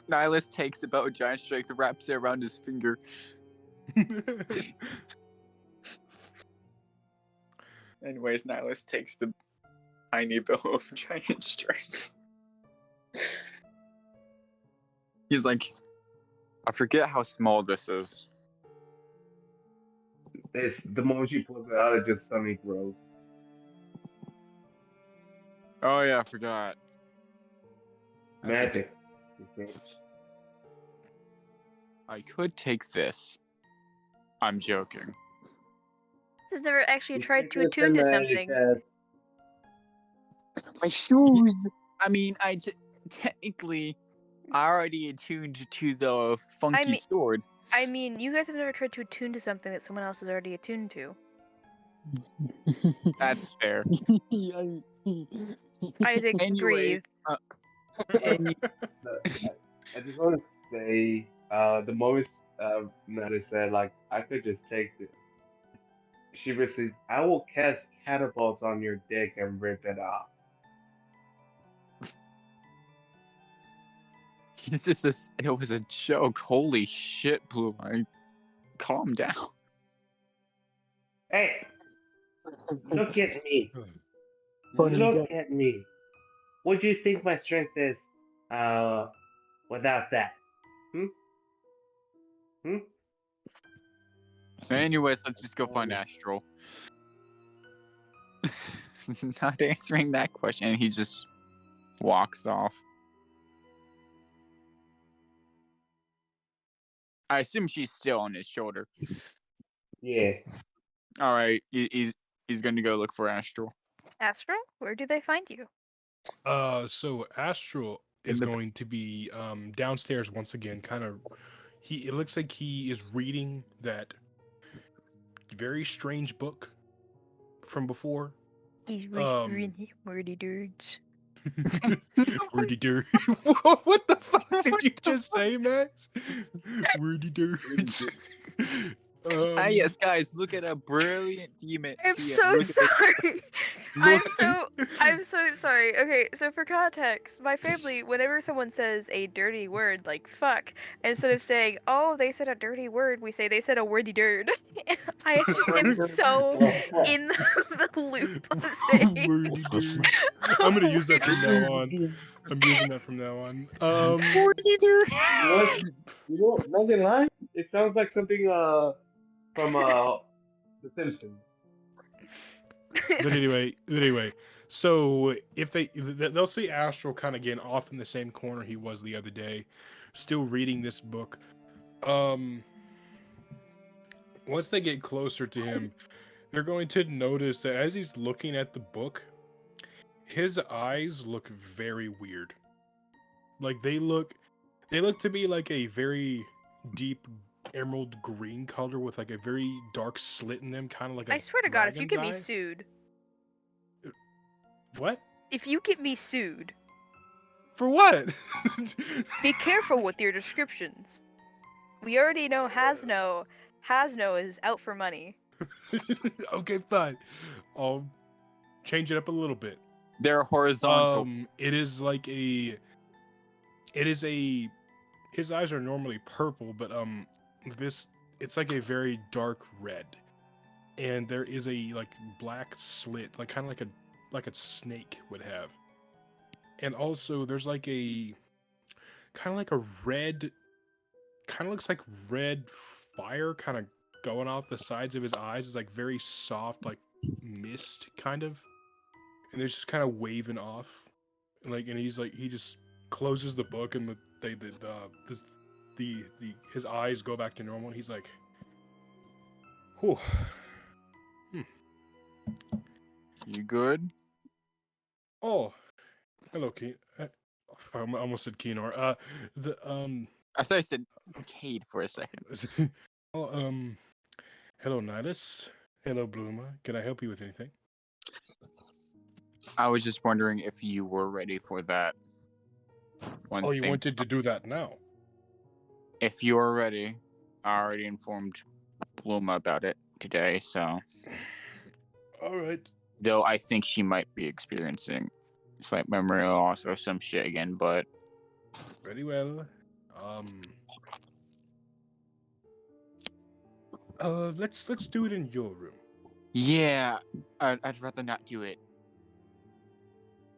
Nilas takes about giant strength, wraps it around his finger. Anyways, Nilas takes the tiny bow of giant strength. He's like, I forget how small this is.
It's the moment she pulls it out, it just suddenly grows.
Oh yeah, I forgot.
Magic.
I could take this. I'm joking.
I've never actually
You
tried to
take this
attune to
and
something.
My shoes!
I mean, technically, I already attuned to the funky sword.
I mean, you guys have never tried to attune to something that someone else is already attuned to.
That's fair.
Isaac,
Anyways,
breathe.
I just want to say, the moment Natalie said, like, I could just take this. She received, I will cast catapults on your dick and rip it off.
He's just it was a joke. Holy shit, Blue. Calm down.
Hey, look at me.
Funny
Look at me. What do you think my strength is without that?
Anyways, let's just go find Astral. Not answering that question, and he just walks off. I assume she's still on his shoulder.
Yeah.
All right, he's going to go look for Astral.
Astral, where do they find you?
So Astral is going to be downstairs once again. It looks like he is reading that very strange book from before.
He's whispering wordy dudes.
Wordy dirt. What the fuck did you just say, Max? Wordy dirt.
Yes, guys, look at a brilliant demon.
I'm so
Look at this.
sorry. I'm so sorry. Okay, so for context, my family, whenever someone says a dirty word like fuck, instead of saying, oh, they said a dirty word, we say they said a wordy dirt. I just am so in the loop of saying.
Wordy dirt. I'm gonna use that from now on. I'm using that from now on.
Wordy dirt.
You know, not gonna lie, it sounds like something from The Simpsons.
But anyway, so if they'll see Astral kind of getting off in the same corner he was the other day, still reading this book. Once they get closer to him, they're going to notice that as he's looking at the book, his eyes look very weird. Like they look to be like a very deep emerald green color with like a very dark slit in them, kind of like
I swear to God, if you get me
eye.
sued.
What?
If you get me sued.
For what?
Be careful with your descriptions. We already know Hasno is out for money.
Okay, fine. I'll change it up a little bit.
They're horizontal.
His eyes are normally purple, but it's like a very dark red. And there is a like black slit, like kind of like a snake would have. And also there's like a kind of like a red, kind of looks like red fire kind of going off the sides of his eyes. It's like very soft, like mist kind of. And it's just kind of waving off. Like, and he's like, he just closes the book and his eyes go back to normal. And he's like, whew.
You good?
Oh, hello, Keen. I almost said Keenor.
I thought I said Cade for a second.
Oh, hello, Nilas. Hello, Bluma. Can I help you with anything?
I was just wondering if you were ready for that one thing.
You wanted to do that now?
If you are ready, I already informed Bluma about it today, so...
All right.
Though I think she might be experiencing slight memory loss or some shit again, but...
Very well. Let's do it in your room.
Yeah, I'd rather not do it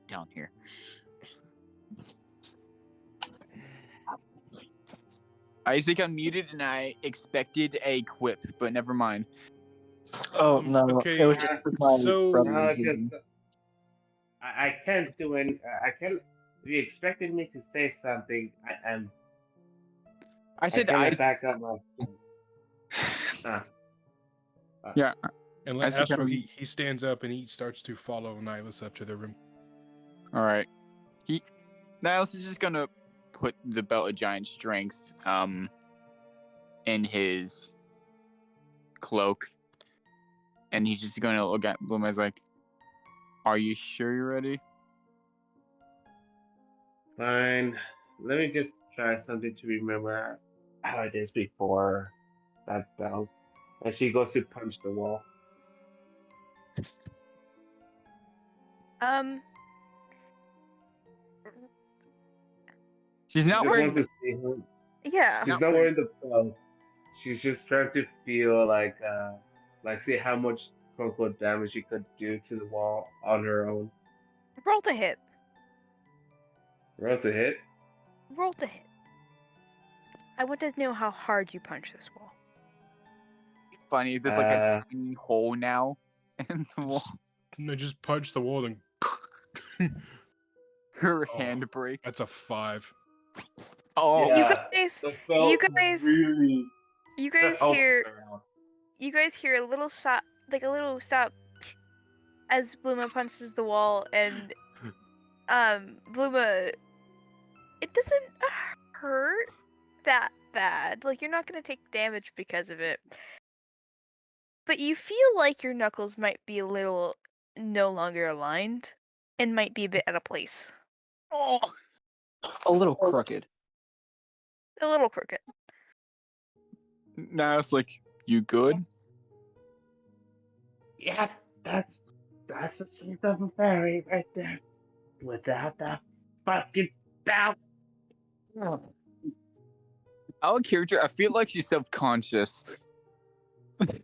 down here. Isaac unmuted and I expected a quip, but never mind.
Oh no!
Okay,
It was just my
so-
brother.
I can't do it. I can't. You expected me to say something.
I said
I
Isaac.
back up my.
Yeah.
And
Isaac
Astral,
can-
he stands up and he starts to follow Nilas up to their room.
All right. Niles is just gonna put the belt of giant strength in his cloak, and he's just gonna look at Bloom as like, "Are you sure you're ready?"
Fine. Let me just try something to remember how it is before that belt. And she goes to punch the wall.
She's not
Just
wearing.
wants to see her.
Yeah.
She's not wearing the belt. She's just trying to feel like see how much quote unquote damage she could do to the wall on her own.
Roll to hit.
Roll to hit.
Roll to hit. I want to know how hard you punch this wall.
Funny, there's like a tiny hole now in the wall.
And they just punch the wall and
Her hand breaks.
that's a 5.
Oh,
Yeah,
You
the belt really
you guys
helps
hear
her out.
a little stop, as Bluma punches the wall, and Bluma, it doesn't hurt that bad. Like, you're not gonna take damage because of it, but you feel like your knuckles might be a little no longer aligned and might be a bit out of place.
Oh,
A little crooked.
A little crooked.
now it's like, you good?
Yeah, that's the strength of a fairy right there. Without that fucking belt.
Our character, I feel like she's self-conscious. like,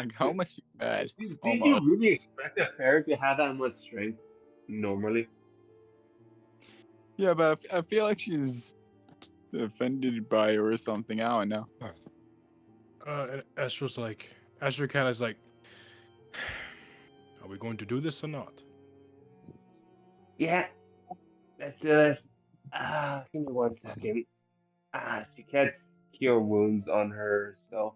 I almost feel bad.
Did you
Almost.
really expect a fairy to have that much strength normally?
Yeah, but I feel like she's offended by it or something. I don't know.
And Astral kind of is like, are we going to do this or not?
Yeah, let's do this. Give me 1 second. She can't cure wounds on herself.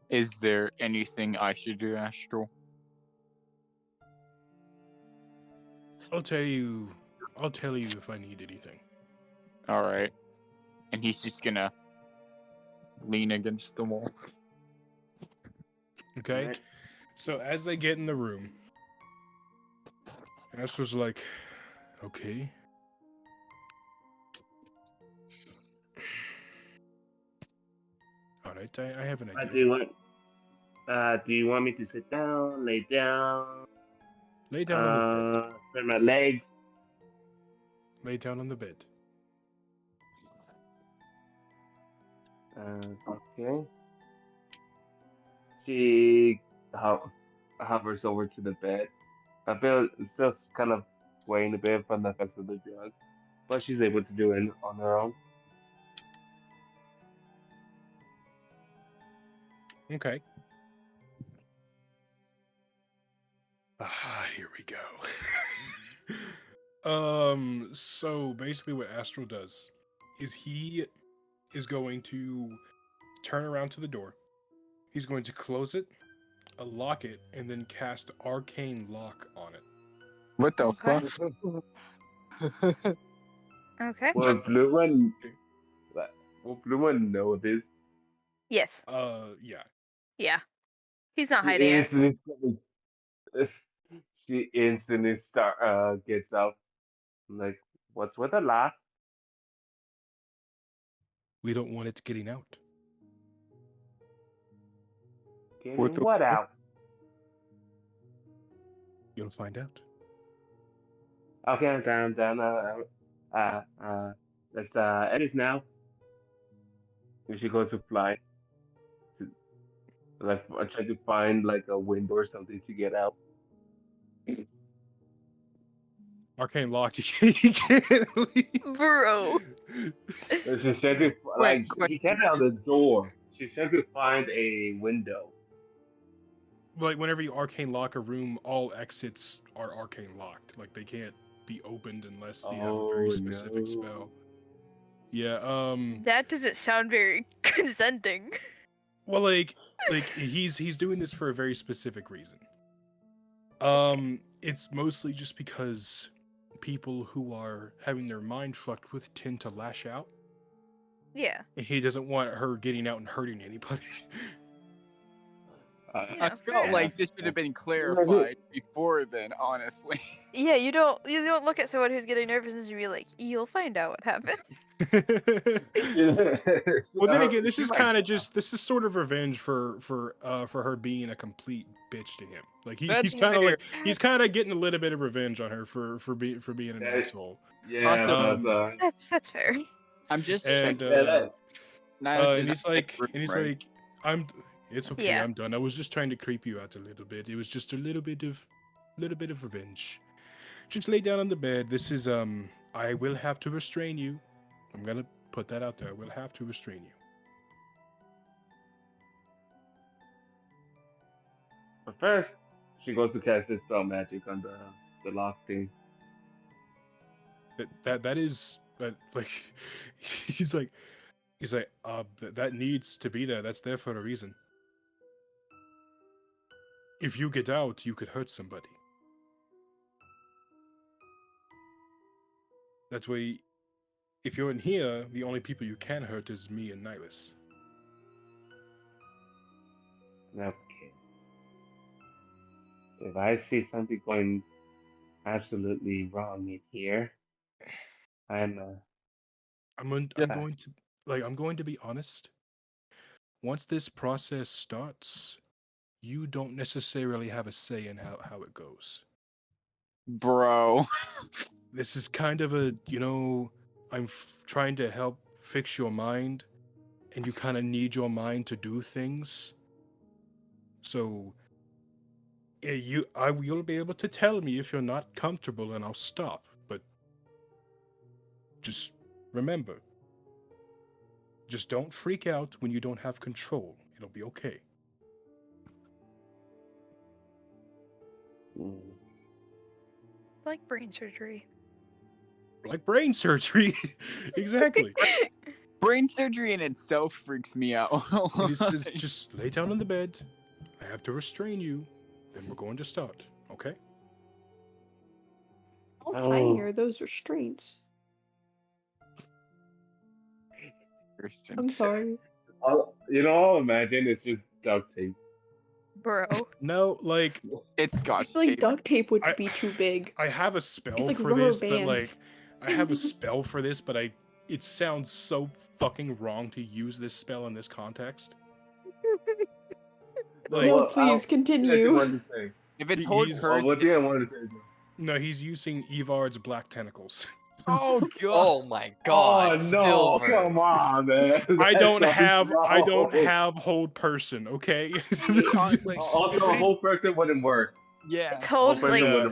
Is there anything I should do, Astral?
I'll tell you if I need anything.
All right. And he's just gonna lean against the wall.
Okay.
Right.
So as they get in the room, Astral's like, okay. All right, I have an idea.
Do you want me to sit down, lay down,
Lay down on the bed.
spread my legs?
Lay down on the bed.
Okay. She hovers over to the bed. I feel it's still kind of swaying a bit from the effects of the drug, but she's able to do it on her own.
Okay. Here we go. So basically what Astral does is he is going to turn around to the door. He's going to close it, lock it, and then cast Arcane Lock on it.
What the
Okay.
fuck?
Okay.
Will Blue One know this?
Yes.
Yeah.
Yeah. He's not
She
hiding it.
instantly gets up. I'm like, what's with the lock?
We don't want it getting out.
Getting
What the
what
fuck?
out?
You'll find out.
Okay, I'm down. Let's end this now. We should go to fly. Like, I try to find like a window or something to get out.
Arcane Lock, you can't leave.
Bro.
She's trying to he can't get out the door. She's trying to find a window.
Like, whenever you Arcane Lock a room, all exits are Arcane Locked. Like, they can't be opened unless you have a very specific spell. Yeah,
That doesn't sound very consenting.
well, like he's doing this for a very specific reason. It's mostly just because people who are having their mind fucked with tend to lash out,
Yeah.
and he doesn't want her getting out and hurting anybody.
I felt like this should have been clarified before then, honestly.
Yeah, you don't look at someone who's getting nervous and you be like, you'll find out what happens.
Well, then again, this is sort of revenge for her being a complete bitch to him. Like he's kind of getting a little bit of revenge on her for being an asshole.
Yeah,
That's fair.
I'm just
and
Nilas
he's like, it's okay,
Yeah.
I'm done. I was just trying to creep you out a little bit. It was just a little bit of revenge. Just lay down on the bed. This is I will have to restrain you. I'm gonna put that out there. I will have to restrain you.
But first, she goes to cast this spell magic on the lock thing.
That is like he's like that needs to be there. That's there for a reason. If you get out, you could hurt somebody. That way, if you're in here, the only people you can hurt is me and Nilas.
Okay. If I see something going absolutely wrong in here, I'm
I'm
Yeah.
going to be honest. Once this process starts, you don't necessarily have a say in how it goes.
Bro.
This is kind of a, I'm trying to help fix your mind, and you kind of need your mind to do things. So, you'll be able to tell me if you're not comfortable, and I'll stop. But just remember, just don't freak out when you don't have control. It'll be okay.
Like brain surgery.
Like brain surgery. Exactly.
Brain surgery in itself freaks me out.
This is just lay down on the bed. I have to restrain you. Then we're going to start. Okay?
How
Oh.
tiny are those restraints?
Kirsten.
I'm sorry.
I'll imagine it's just duct tape.
Bro.
No, like
It's
I
scotch
feel like
tape.
duct tape would
I-
be too big.
I have a spell
It's like
for
rubber
this, but
bands.
I have a spell for this, but it sounds so fucking wrong to use this spell in this context. Like,
No,
Well,
please
I
continue.
want to say.
If it's
He-
hold
he's-
hers.
What do you want to say?
no, he's using Evard's black tentacles.
Oh god.
Oh my god.
Oh no!
Silver.
Come on, man.
I don't
That's
have
no.
hold person, okay?
Also, a whole person wouldn't work.
Yeah.
Totally.
Yeah,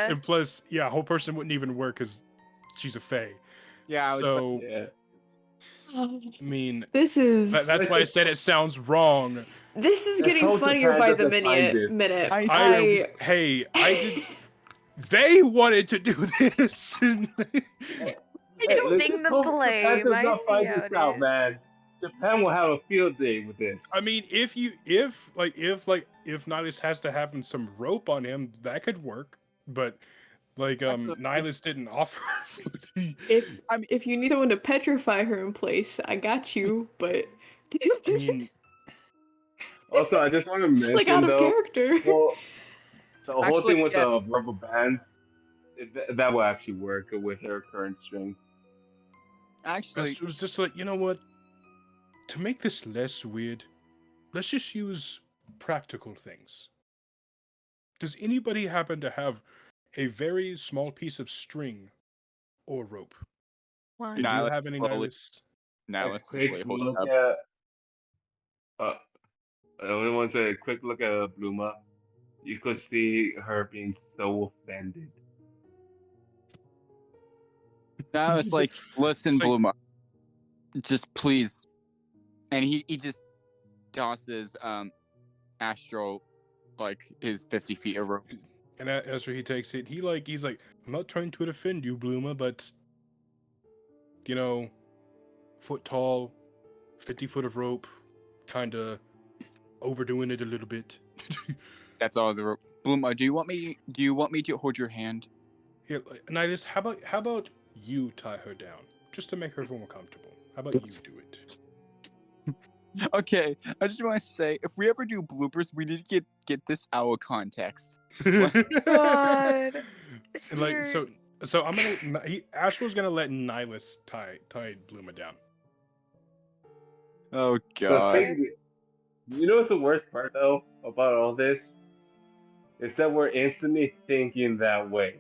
and plus, yeah, whole person wouldn't even work because she's a fae.
Yeah. I was about to
So,
say-
Yeah.
I mean,
This is
that's why I said it sounds wrong.
this is
Let's
getting
hope the
funnier
time
by the
doesn't find
minute.
it.
Minute.
I
I did. They wanted to do this.
Taking the
let's hope
blame,
Japan does
I
not
see
find
how
this
it
out,
is.
man. Japan will have a field day with this.
I mean, if Nilas has to have some rope on him, that could work. But Nilas didn't offer.
If you need someone to petrify her in place, I got you. But
I mean,
Also, I just want to mention
like out of
though,
character.
well, the whole
Actually,
thing with
yeah.
the rubber bands, that will actually work with her current strength.
Actually,
it was just like, you know what? To make this less weird, let's just use practical things. Does anybody happen to have a very small piece of string or rope?
One.
Did you
Nilas
have any,
slowly-
Nilas?
now
A
it's
quick
slowly holding
look
up.
at. I only want to say a quick look at Bluma. You could see her being so offended.
Now it's like, listen,
it's like-
Bluma, just please. And he just tosses Astral like his 50 feet of rope.
And after he takes it, he's like, I'm not trying to offend you, Bluma, but foot tall, 50 foot of rope, kinda overdoing it a little bit.
That's all the rope. Bluma, do you want me to hold your hand?
Here, Nilas, how about you tie her down, just to make her feel more comfortable? How about you do it?
Okay, I just want to say, if we ever do bloopers, we need to get this out of context.
God.
And so I'm gonna. Astral's gonna let Nilas tie Bluma down.
Oh
The
god.
thing, you know what's the worst part though about all this? Is that we're instantly thinking that way.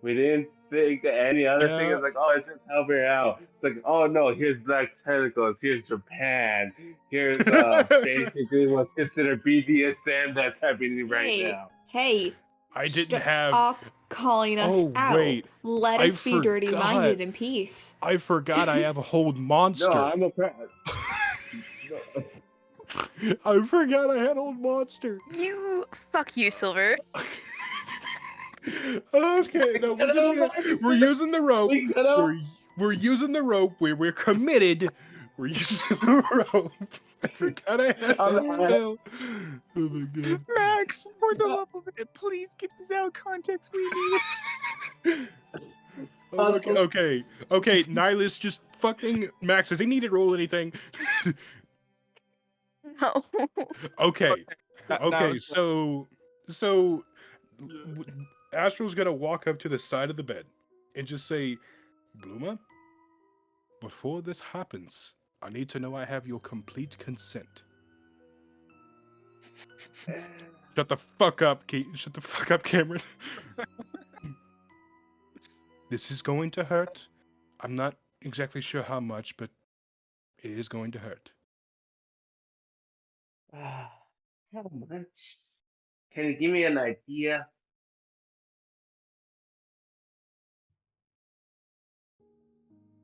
We didn't think any other thing.
Yeah.
It's like, oh, it's just helping her out. It's like, oh no, here's black tentacles, here's Japan, here's basically what's considered BDSM that's happening right now.
Hey,
I didn't have.
Stop calling us
Oh,
out.
wait.
Let
I
us be dirty-minded
forgot.
in peace.
I forgot I have a hold monster.
No, I'm a
I forgot I had old monster.
Fuck you, Silver.
Okay, no, we're using the rope.
We gotta-
We're using the rope. We're committed. We're using the rope. I forgot I had that spell. Oh my god.
Max, for the love of it, please get this out of context. We need
Okay. Nilas, just fucking Max. Does he need to roll anything?
No.
Okay.
Now
Okay,
it's-
so Astral's gonna walk up to the side of the bed and just say, Bluma, before this happens, I need to know I have your complete consent. Shut the fuck up, Shut the fuck up, Cameron. This is going to hurt. I'm not exactly sure how much, but it is going to hurt.
How much? Can you give me an idea?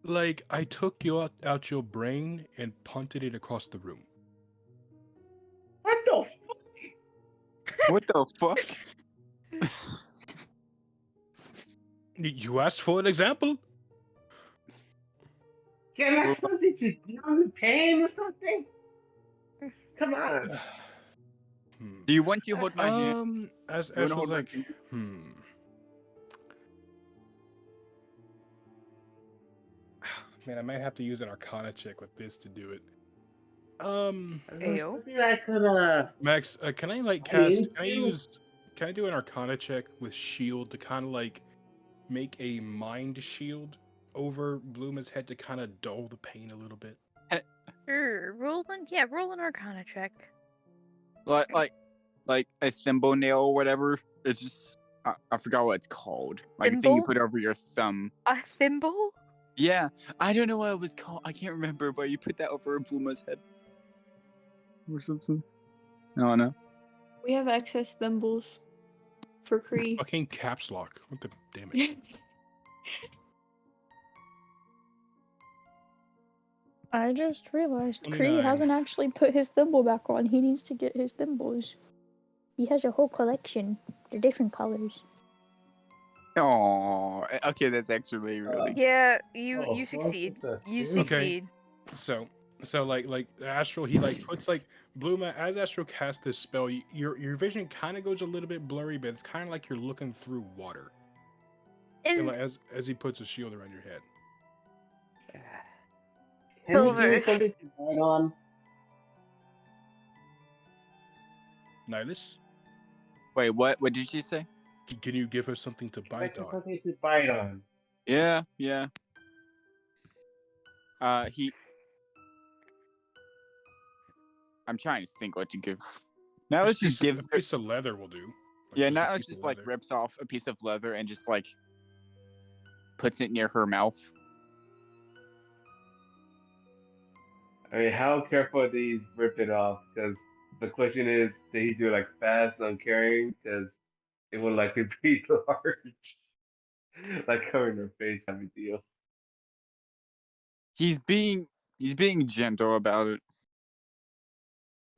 Like, I took out your brain and punted it across the room.
What the fuck?
What the fuck?
You asked for an example?
Can I something to numb the pain or something? Come on.
Do you want to hold my hand?
As
You wanna
Ash was
hold my
like,
hand?
Man, I might have to use an Arcana check with this to do it.
Ayo.
Something I could
Max, can I like
I
cast?
mean,
Can I do an Arcana check with Shield to kind of like make a mind shield over Bluma's head to kind of dull the pain a little bit?
Sure. Roll an Arcana check.
Like a thimble nail or whatever. It's just I forgot what it's called. Like a thing you
Thimble?
put over your thumb.
A thimble?
Yeah, I don't know what it was called. I can't remember, but you put that over Bluma's head or something. I don't know.
We have excess thimbles for Kree.
Fucking caps lock. What the damn it?
I just realized
29.
Kree hasn't actually put his thimble back on. He needs to get his thimbles. He has a whole collection. They're different colors.
Oh, okay, that's actually really.
Yeah,
Oh,
you
what
succeed.
the
You
fuck?
succeed.
So like Astral, he like puts like Bluma as Astral casts this spell. Your vision kind of goes a little bit blurry, but it's kind of like you're looking through water. And
And
like, as he puts a shield around your head.
Can you
Silver.
do something to write on?
Nilas,
Wait, what? What did you say?
can you give her something to bite on?
Something to bite on.
Yeah. I'm trying to think what to give. Now let's just give.
A piece of leather will do. Like,
Yeah,
just a
now
piece
it's
of
just like
leather.
rips off a piece of leather and just like puts it near her mouth.
I mean, how careful do you rip it off? Because the question is, did he do it like fast on carrying? Because it would likely be large. Like covering her face type of deal.
He's being gentle about it.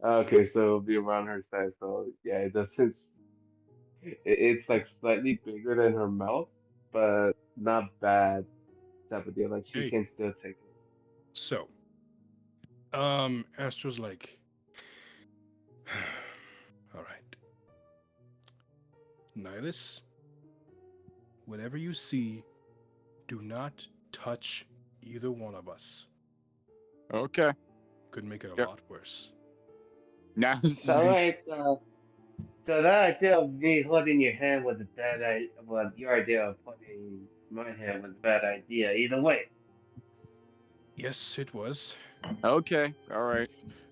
Okay, so it'll be around her size. So yeah, it doesn't. It's like slightly bigger than her mouth, but not bad type of deal. Like she
Hey.
can still take it.
So, Astral's like, all right, Nilas, whatever you see, do not touch either one of us.
Okay.
Could make it a
Yep.
lot worse.
Now it's just-
Alright, so that idea of me holding your hand was a bad idea. Well, your idea of holding my hand was a bad idea. Either way.
Yes, it was.
okay. All right.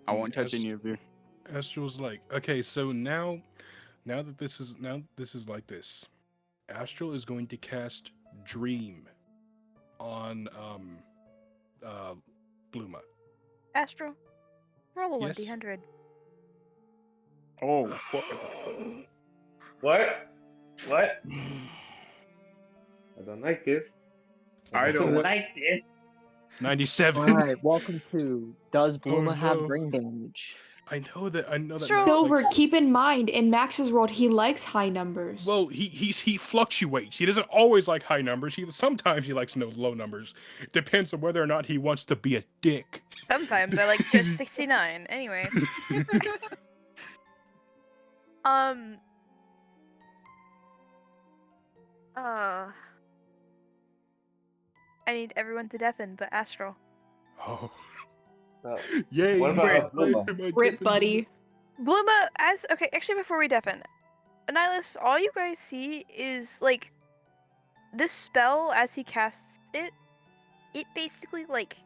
I won't touch
Yes.
any of you.
Astral's like, okay, so now that this is like this, Astral is going to cast Dream on Bluma.
Astral, roll a
Yes.
1d100.
Oh, fuck.
What? What? I don't like this.
I don't want-
like this.
97.
All right, welcome to Does Bluma have
no.
brain damage?
I know that.
Stroke.
Max
Silver,
likes-
keep in mind, in Max's world, he likes high numbers.
Well, he fluctuates. He doesn't always like high numbers. Sometimes he likes low numbers. It depends on whether or not he wants to be a dick.
Sometimes I like just 69. Anyway. I need everyone to deafen, but Astral.
Oh.
So,
Yay!
what about Bluma?
Rip, buddy.
Bluma, okay, actually, before we deafen, Nilas, all you guys see is like this spell as he casts it. It basically like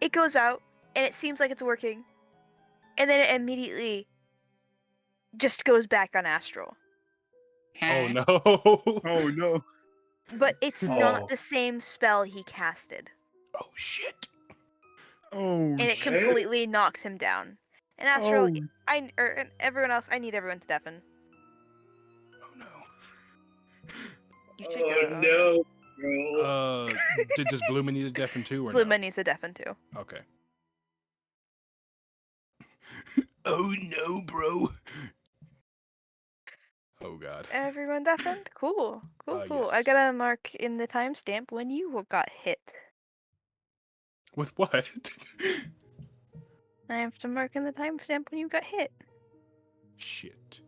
it goes out and it seems like it's working, and then it immediately just goes back on Astral.
Oh no!
Oh no.
But it's
Oh.
not the same spell he casted,
Oh shit!
Oh
and it
shit.
completely knocks him down. And Astral,
Oh.
and everyone else, I need everyone to deafen.
Oh no!
You should
Oh
go.
no, bro.
Does Bluma need a deafen too, or
Bluma
no?
needs to deafen too.
Okay. Oh no, bro! Oh god.
Everyone deafened? Cool. Cool. I
Yes.
gotta mark in the timestamp when you got hit.
With what?
I have to mark in the timestamp when you got hit.
Shit.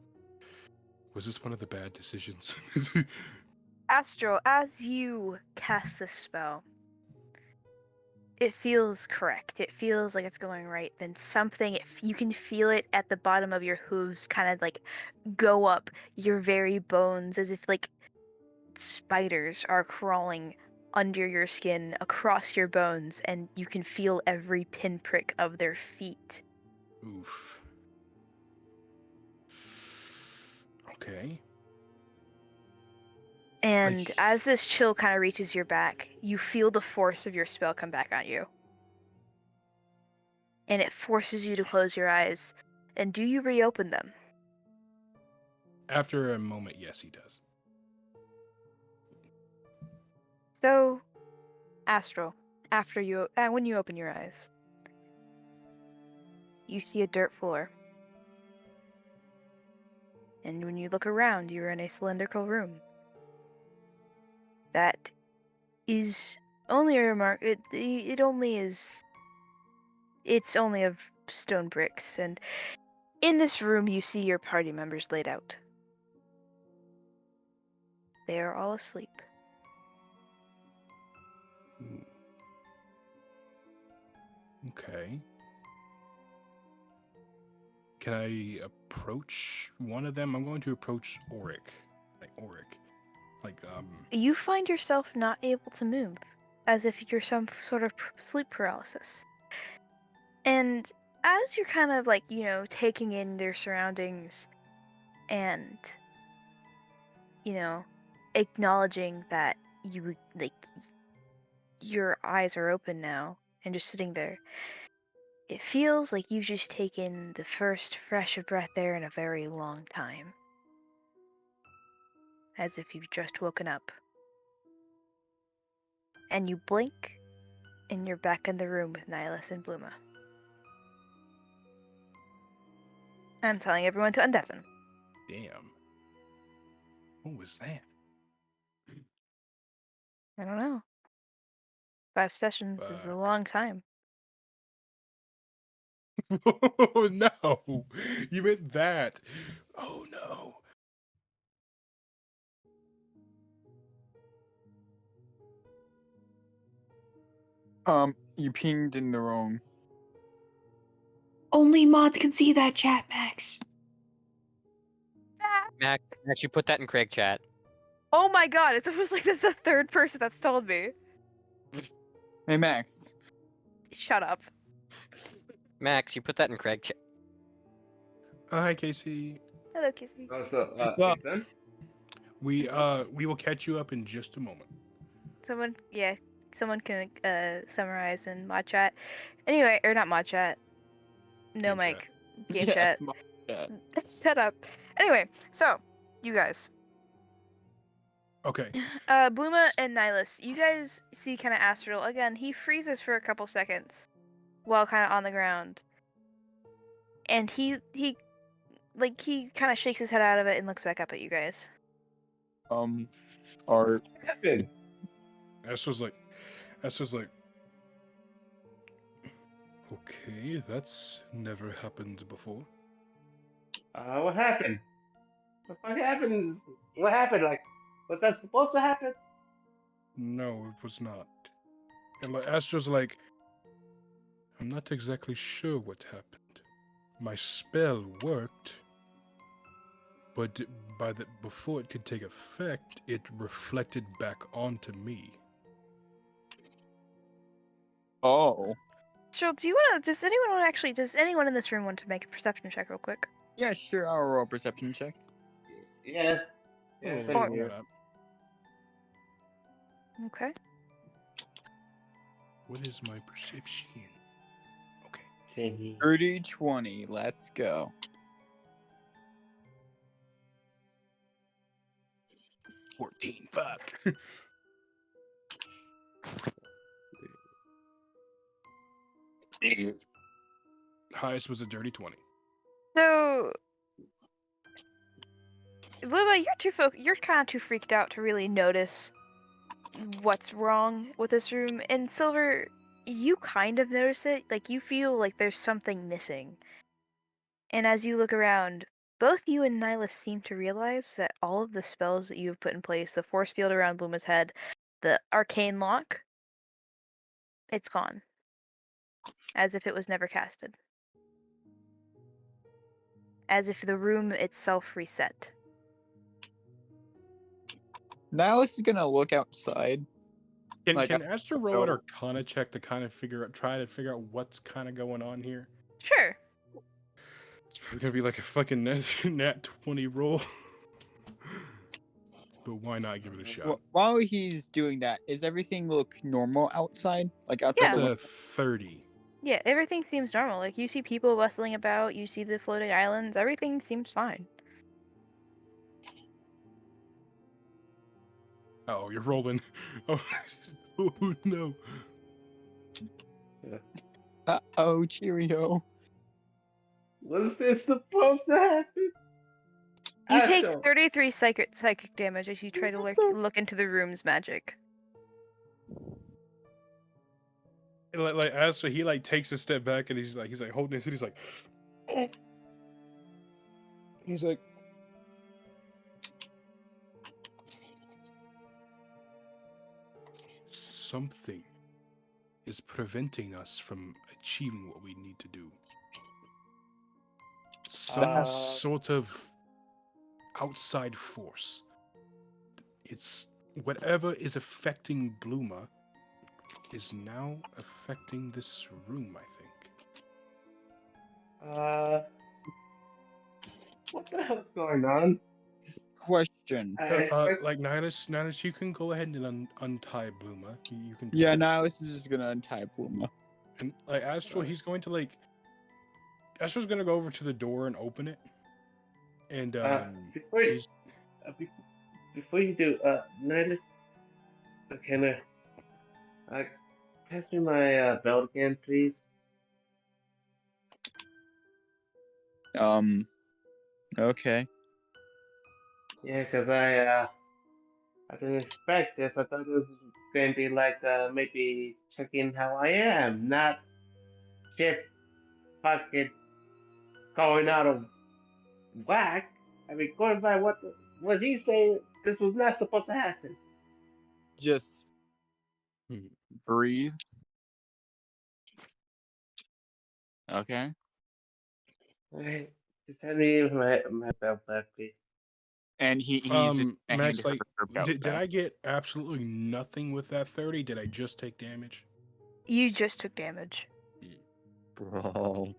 Was this one of the bad decisions?
Astral, as you cast this spell, it feels correct. It feels like it's going right. Then something, you can feel it at the bottom of your hooves kind of like go up your very bones as if like spiders are crawling under your skin, across your bones, and you can feel every pinprick of their feet.
Oof. Okay.
And
Like-
as this chill kind of reaches your back, you feel the force of your spell come back on you. And it forces you to close your eyes. And do you reopen them?
After a moment, yes, he does.
So, Astral, after you, when you open your eyes, you see a dirt floor. And when you look around, you're in a cylindrical room. That is only a remark. It only is. It's only of stone bricks, and in this room you see your party members laid out. They are all asleep.
Okay. Can I approach one of them? I'm going to approach Auric.
You find yourself not able to move, as if you're some sort of sleep paralysis. And as you're kind of like, taking in their surroundings and, acknowledging that your eyes are open now and just sitting there, it feels like you've just taken the first fresh breath air in a very long time. As if you've just woken up. And you blink, and you're back in the room with Nilas and Bluma. I'm telling everyone to undeafen.
Damn. What was that?
I don't know. 5 sessions is a
Fuck.
long time.
Oh no! You meant that. Oh no.
You pinged in the wrong.
Only mods can see that chat, Max.
Max, you put that in Craig chat.
Oh my god, it's almost like that's the third person that's told me.
Hey Max.
Shut up.
Max, you put that in Craig chat.
Hi, Casey.
Hello, Kissy.
Also,
Well-
Ethan?
We will catch you up in just a moment.
Someone can summarize in mod chat. Anyway, or not mod chat. No
Game
mic. Game
Yes,
chat.
my chat.
Shut up. Anyway, so, you guys.
Okay.
Bluma and Nilas, you guys see kind of Astral. Again, he freezes for a couple seconds while kind of on the ground. And he kind of shakes his head out of it and looks back up at you guys.
Are
What happened?
Esther's like, okay, that's never happened before.
What happened? What the fuck happened? What happened? Like, was that supposed to happen?
No, it was not. And like, Esther's like, I'm not exactly sure what happened. My spell worked, but before it could take effect, it reflected back onto me.
Oh.
So, do you want to? Does anyone in this room want to make a perception check real quick?
Yeah, sure. I'll roll a perception check.
Yes.
Oh,
Yes,
why
I'm here.
not?
Okay.
What is my perception? Okay.
Chingy.
30-20. Let's go.
Fuck. Highest was a dirty 20.
So, Luba, you're kind of too freaked out to really notice what's wrong with this room. And Silver, you kind of notice it. Like, you feel like there's something missing. And as you look around, both you and Nilas seem to realize that all of the spells that you have put in place, the force field around Blooma's head, the arcane lock, it's gone. As if it was never casted. As if the room itself reset.
Nilas is gonna look outside.
Can Astral roll an Arcana check to kind of try to figure out what's kind of going on here?
Sure.
It's probably gonna be like a fucking nat 20 roll. But why not give it a shot?
Well, while he's doing that, is everything look normal outside? Like outside?
That's
Yeah.
a 30.
Yeah, everything seems normal. Like, you see people bustling about, you see the floating islands, everything seems fine.
Oh, you're rolling. Oh, oh no.
Uh-oh, cheerio.
Was this supposed to happen?
You take
Astral.
33 psychic damage as you try to look into the room's magic.
Like Astral, he like takes a step back and he's like holding his head. He's like, oh. He's like, something is preventing us from achieving what we need to do. Some sort of outside force. It's whatever is affecting Bluma is now affecting this room, I think.
What the hell's going on?
Question.
Like Nilas, you can go ahead and untie Bluma. You can.
Yeah, Nilas is just gonna untie Bluma.
And like Astral, he's going to Astral's gonna go over to the door and open it. And
before you do, Nilas, can I pass me my belt again, please?
Okay.
Yeah, because I didn't expect this. I thought it was going to be like maybe checking how I am, not shit fucking going out of whack. I mean, going by what he saying, this was not supposed to happen.
Just breathe. Okay.
Alright, just hand me my belt back, please.
And he's
Max, like, did I get absolutely nothing with that 30? Did I just take damage?
You just took damage.
Bro.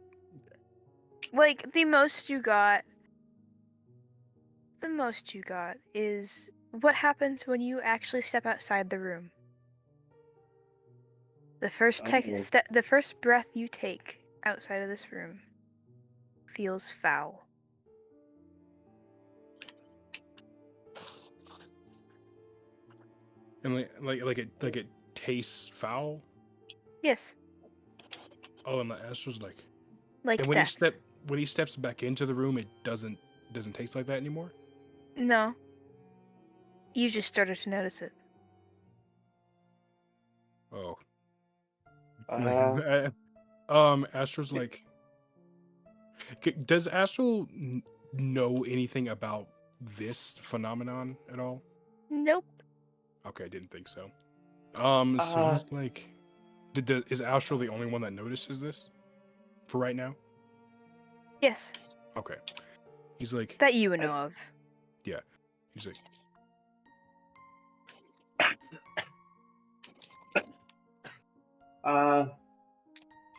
Like, the most you got is what happens when you actually step outside the room. The first the first breath you take outside of this room feels foul.
And like it tastes foul.
Yes.
Oh, and the Astral's like
Like
and
death.
when he steps back into the room, it doesn't taste like that anymore.
No. You just started to notice it.
Oh. Astral's like, does Astral know anything about this phenomenon at all?
Nope.
Okay, I didn't think so. So he's like, Is Astral the only one that notices this? For right now?
Yes,
Okay. He's like,
that you would know of.
yeah. He's like,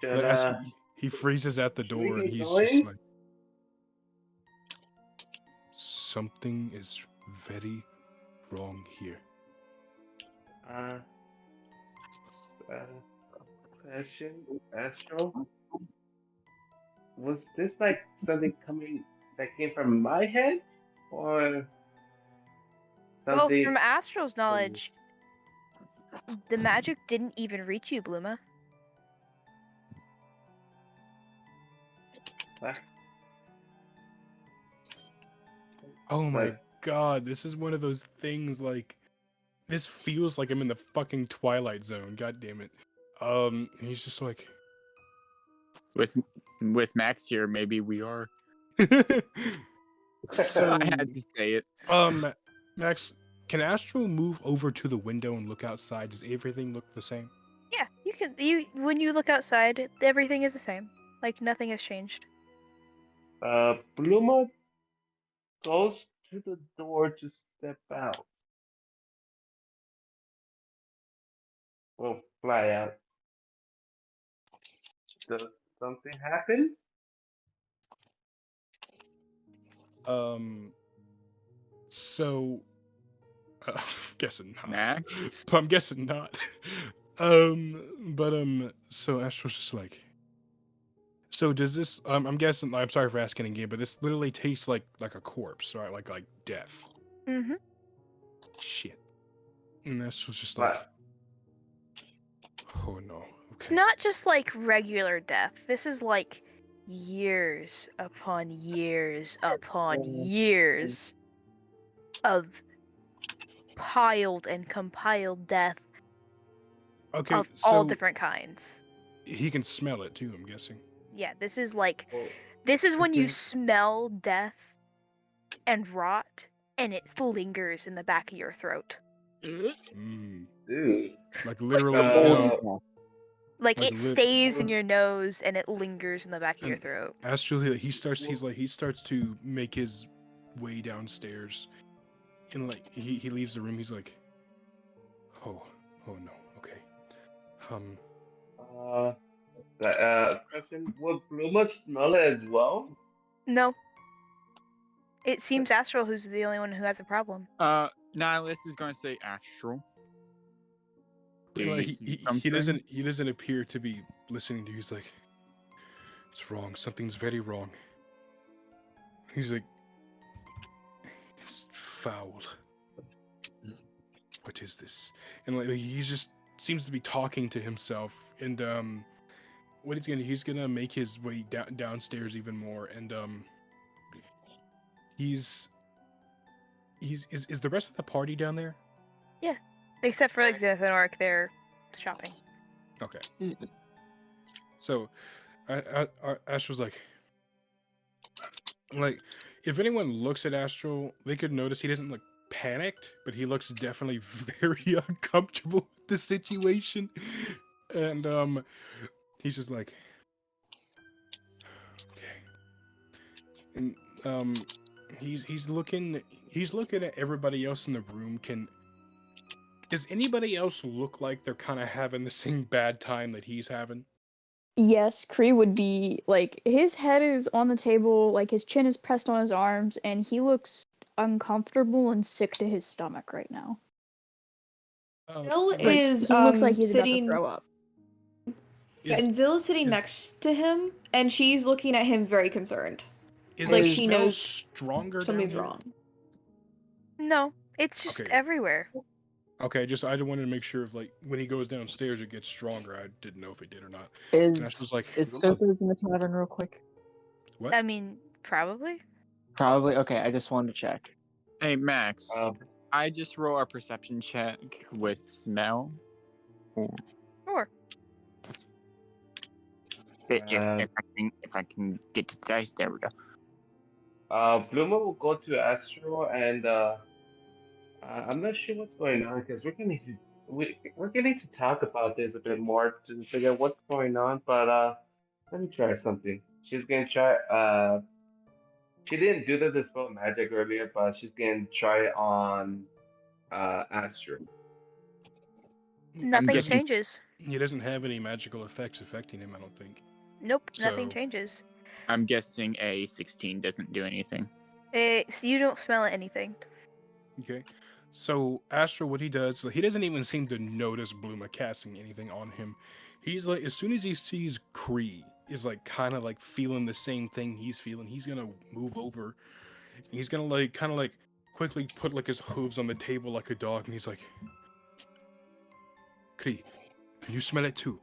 Should
as he freezes at the
should we
door and
get
he's
going?
just like, something is very wrong here.
Question, Astro. Was this like something coming that came from my head, or
Well,
something?
from Astral's knowledge, the magic didn't even reach you, Bluma.
Oh my
But-
god, this is one of those things like this feels like I'm in the fucking Twilight Zone, god damn it. And he's just like
With Max here, maybe we are.
So
I had to say it.
Max, can Astral move over to the window and look outside? Does everything look the same?
Yeah, you can. When you look outside, everything is the same. Like nothing has changed.
Bluma goes to the door to step out. Well, fly out. Does something happen?
So guessing not.
Max?
But I'm guessing not. So Astral's just like, so does this I'm guessing, I'm sorry for asking again, but this literally tastes like a corpse, right? Like death.
Mm-hmm.
Shit. And Astral's just like, oh no.
It's
Okay.
not just like regular death. This is like years upon years upon years of piled and compiled death
Okay,
of
so
all different kinds.
he can smell it too, I'm guessing.
Yeah, this is like
Oh,
this is when you
Okay.
smell death and rot and it lingers in the back of your throat.
dude.
Like literally
Like
Like
it
lit-
stays in your nose and it lingers in the back of your
And-
throat.
Astral, he starts to make his way downstairs, and like he leaves the room. He's like, oh no, okay,
Question: would Bluma smell it as well?
No. It seems Astral who's the only one who has a problem.
Nilas is going to say Astral. Do you
like,
see
he
something?
doesn't appear to be listening to you. He's like, it's wrong. Something's very wrong. He's like, it's foul. What is this? And like he's just seems to be talking to himself. And what he's gonna make his way downstairs even more. And is the rest of the party down there?
Except for Xanth and Orc, they're shopping.
Okay. So, Ash was like, if anyone looks at Astral, they could notice he doesn't look panicked, but he looks definitely very uncomfortable with the situation. And he's just like, okay. And he's looking at everybody else in the room. Does anybody else look like they're kind of having the same bad time that he's having?
Yes, Kree would be like his head is on the table, like his chin is pressed on his arms, and he looks uncomfortable and sick to his stomach right now.
Zill
Like,
is
he looks like he's
sitting.
about to throw up.
Yeah, and Zill is sitting
is-
next to him, and she's looking at him very concerned.
Is
like
the
she
smell
knows
stronger.
Something's
down here?
wrong.
No, it's just
Okay.
everywhere.
Okay, I wanted to make sure if like when he goes downstairs it gets stronger. I didn't know if it did or not. And Ash was like,
Is Sophie's in the tavern real quick?
what?
I mean, probably.
Probably. Okay, I just wanted to check.
Hey, Max.
Um,
I just roll a perception check with smell.
Sure.
If I can get to the dice, there we go.
Bluma will go to Astral, and I'm not sure what's going on because we're gonna need to we're getting to talk about this a bit more to figure out what's going on. But let me try something. She's gonna try. She didn't do the dispel magic earlier, but she's gonna try it on Astral.
Nothing
guessing-
changes.
He doesn't have any magical effects affecting him, I don't think.
Nope, nothing
So-
changes.
I'm guessing a 16 doesn't do anything.
So you don't smell anything.
Okay. So Astral, what he does, he doesn't even seem to notice Bluma casting anything on him. He's like, as soon as he sees Kree is like kind of like feeling the same thing he's feeling, he's gonna move over. He's gonna like kind of like quickly put like his hooves on the table like a dog, and he's like, Kree, can you smell it too?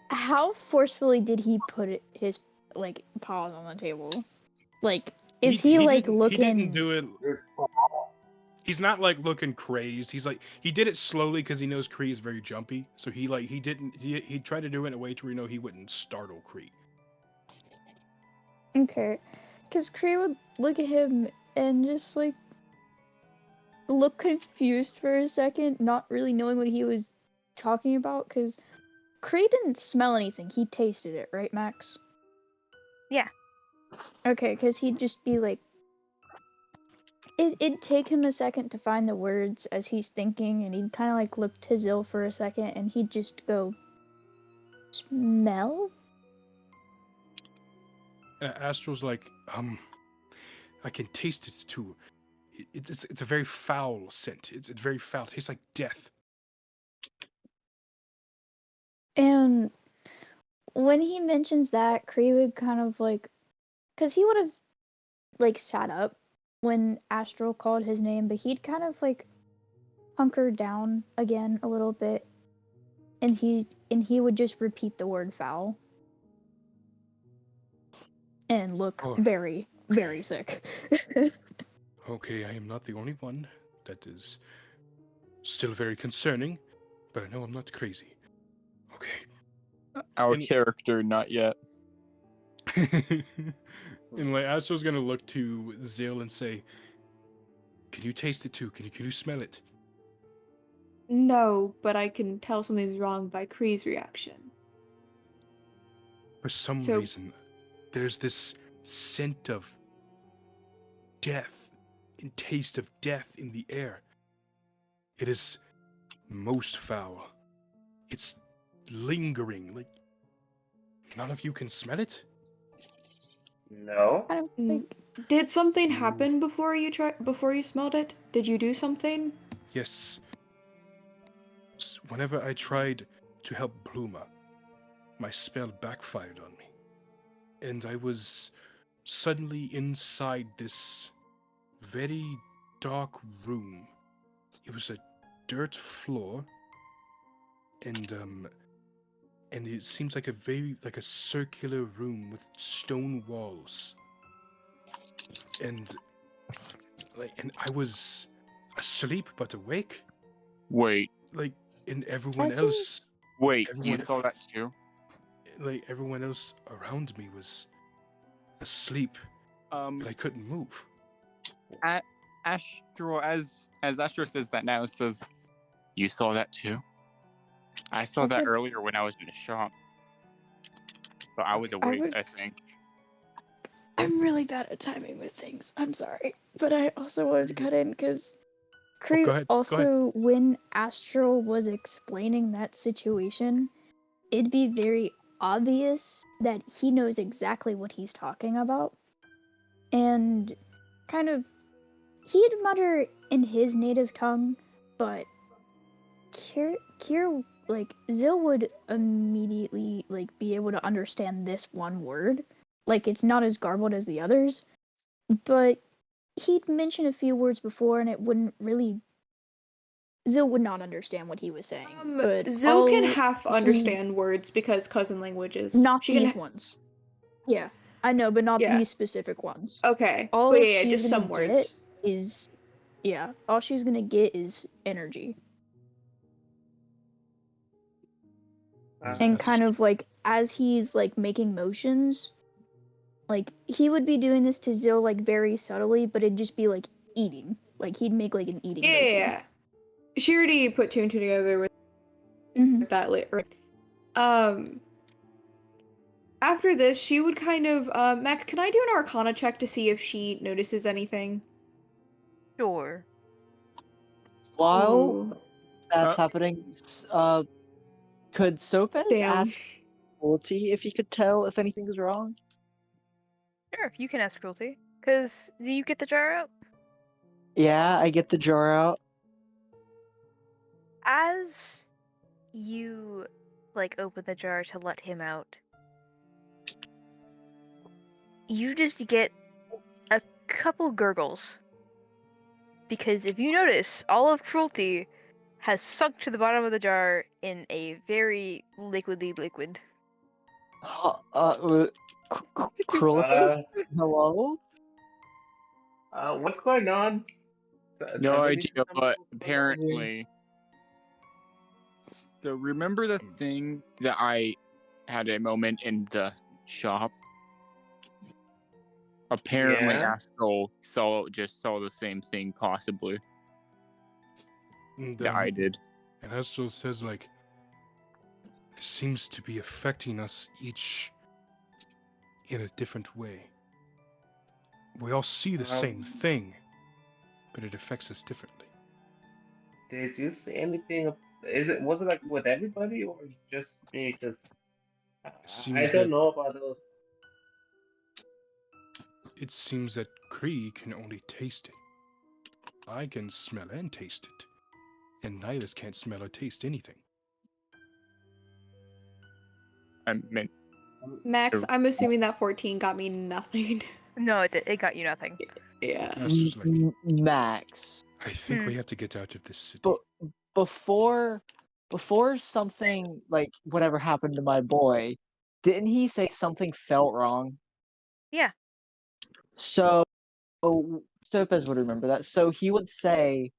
How forcefully did he put his like paws on the table? Like, is he like
didn't-
looking?
He didn't do it. He's not like looking crazed. He's like he did it slowly because he knows Kree is very jumpy. So he tried to do it in a way to where he wouldn't startle Kree.
Okay, because Kree would look at him and just like look confused for a second, not really knowing what he was talking about. Because Kree didn't smell anything; he tasted it, right, Max?
Yeah.
Okay, because he'd just be like, it'd take him a second to find the words as he's thinking, and he'd kind of like look to Zill for a second, and he'd just go, smell?
And Astral's like, I can taste it too. It's a very foul scent. It's very foul. It tastes like death.
And when he mentions that, Kree would kind of like, because he would have like sat up when Astral called his name, but he'd kind of like hunkered down again a little bit, and he would just repeat the word foul and look
Oh.
very, very sick.
Okay, I am not the only one. That is still very concerning, but I know I'm not crazy. Okay.
Our
And-
character, not yet.
And like Astral's gonna look to Zill and say, "Can you taste it too? Can you smell it?"
No, but I can tell something's wrong by Kree's reaction.
For some
So-
reason, there's this scent of death and taste of death in the air. It is most foul. It's lingering. Like none of you can smell it.
No.
Kind of
Mm.
like,
Did something happen before you smelled it? Did you do something?
Yes. Whenever I tried to help Bluma, my spell backfired on me. And I was suddenly inside this very dark room. It was a dirt floor, and it seems like a circular room with stone walls. And I was asleep but awake.
Wait,
Like, and everyone
As you-
else,
wait, you
Everyone-
saw that too?
like everyone else around me was asleep, but I couldn't move.
Astral, as Astral says that now, says, you saw that too? I saw that
Okay.
earlier when I was in the shop. But I was awake,
would-
I think.
I'm really bad at timing with things. I'm sorry, but I also wanted to cut in because Kree
go ahead, go
also, when Astral was explaining that situation, it'd be very obvious that he knows exactly what he's talking about, and kind of he'd mutter in his native tongue, but Kier like Zill would immediately like be able to understand this one word. Like, it's not as garbled as the others, but he'd mentioned a few words before, and it wouldn't really. Zill would not understand what he was saying. But
Zill can
all
half understand words because cousin languages.
not
She can
these ones. Yeah, I know, but not
Yeah.
these specific ones.
Okay.
All
But yeah,
she's
just
gonna
some words.
get is, yeah, all she's gonna get is energy. And kind of like as he's like making motions, like he would be doing this to Zill like very subtly, but it'd just be like eating. Like he'd make like an eating motion.
Yeah. She already put two and two together with
Mhm.
that later. After this, she would kind of Max, can I do an Arcana check to see if she notices anything?
Sure.
While
Ooh,
that's happening, could Sopes
damn.
ask Cruelty if he could tell if anything's wrong?
Sure, you can ask Cruelty. Cause do you get the jar out?
Yeah, I get the jar out.
As you open the jar to let him out, you just get a couple gurgles. Because if you notice, all of Cruelty has sunk to the bottom of the jar in a very liquidy liquid.
Cruelty? Hello?
What's going on?
No
Somebody-
idea, but
something-
apparently. So remember the thing that I had a moment in the shop? Apparently,
Yeah.
Astral saw the same thing, possibly
And,
that I did.
And Astral says, like, this seems to be affecting us each in a different way. We all see the same thing, but it affects us differently.
Did you see anything? Was it like with everybody or just me? Because I
seems
don't
that-
know about those.
It seems that Kree can only taste it. I can smell and taste it. And Nilas can't smell or taste anything.
I meant
Max, I'm assuming that 14 got me nothing.
No, it got you nothing.
Yeah.
Astra's like,
Max.
I think we have to get out of this city.
But before something like whatever happened to my boy, didn't he say something felt wrong?
Yeah.
So Sopes would remember that. So he would say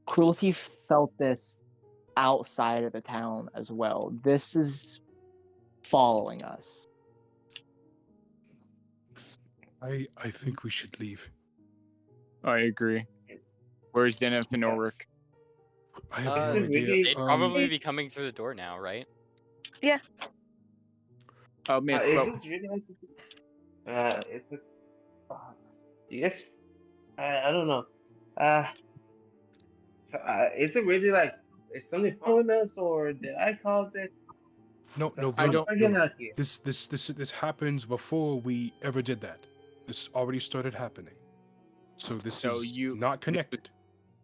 Cruelty felt this outside of the town as well. This is following us.
I think we should leave.
I agree. Where's Zenith and Ulrich?
I have no
Really?
idea.
They'd probably be coming through the door now, right?
Oh, miss,
Is
but
it really like? Is it? Yes. I don't know. Is it really like? Is something following us, or did I cause it?
No,
I
bro.
don't-
Get
no.
out here.
This happens before we ever did that. This already started happening. So this
So
is
you-
not connected.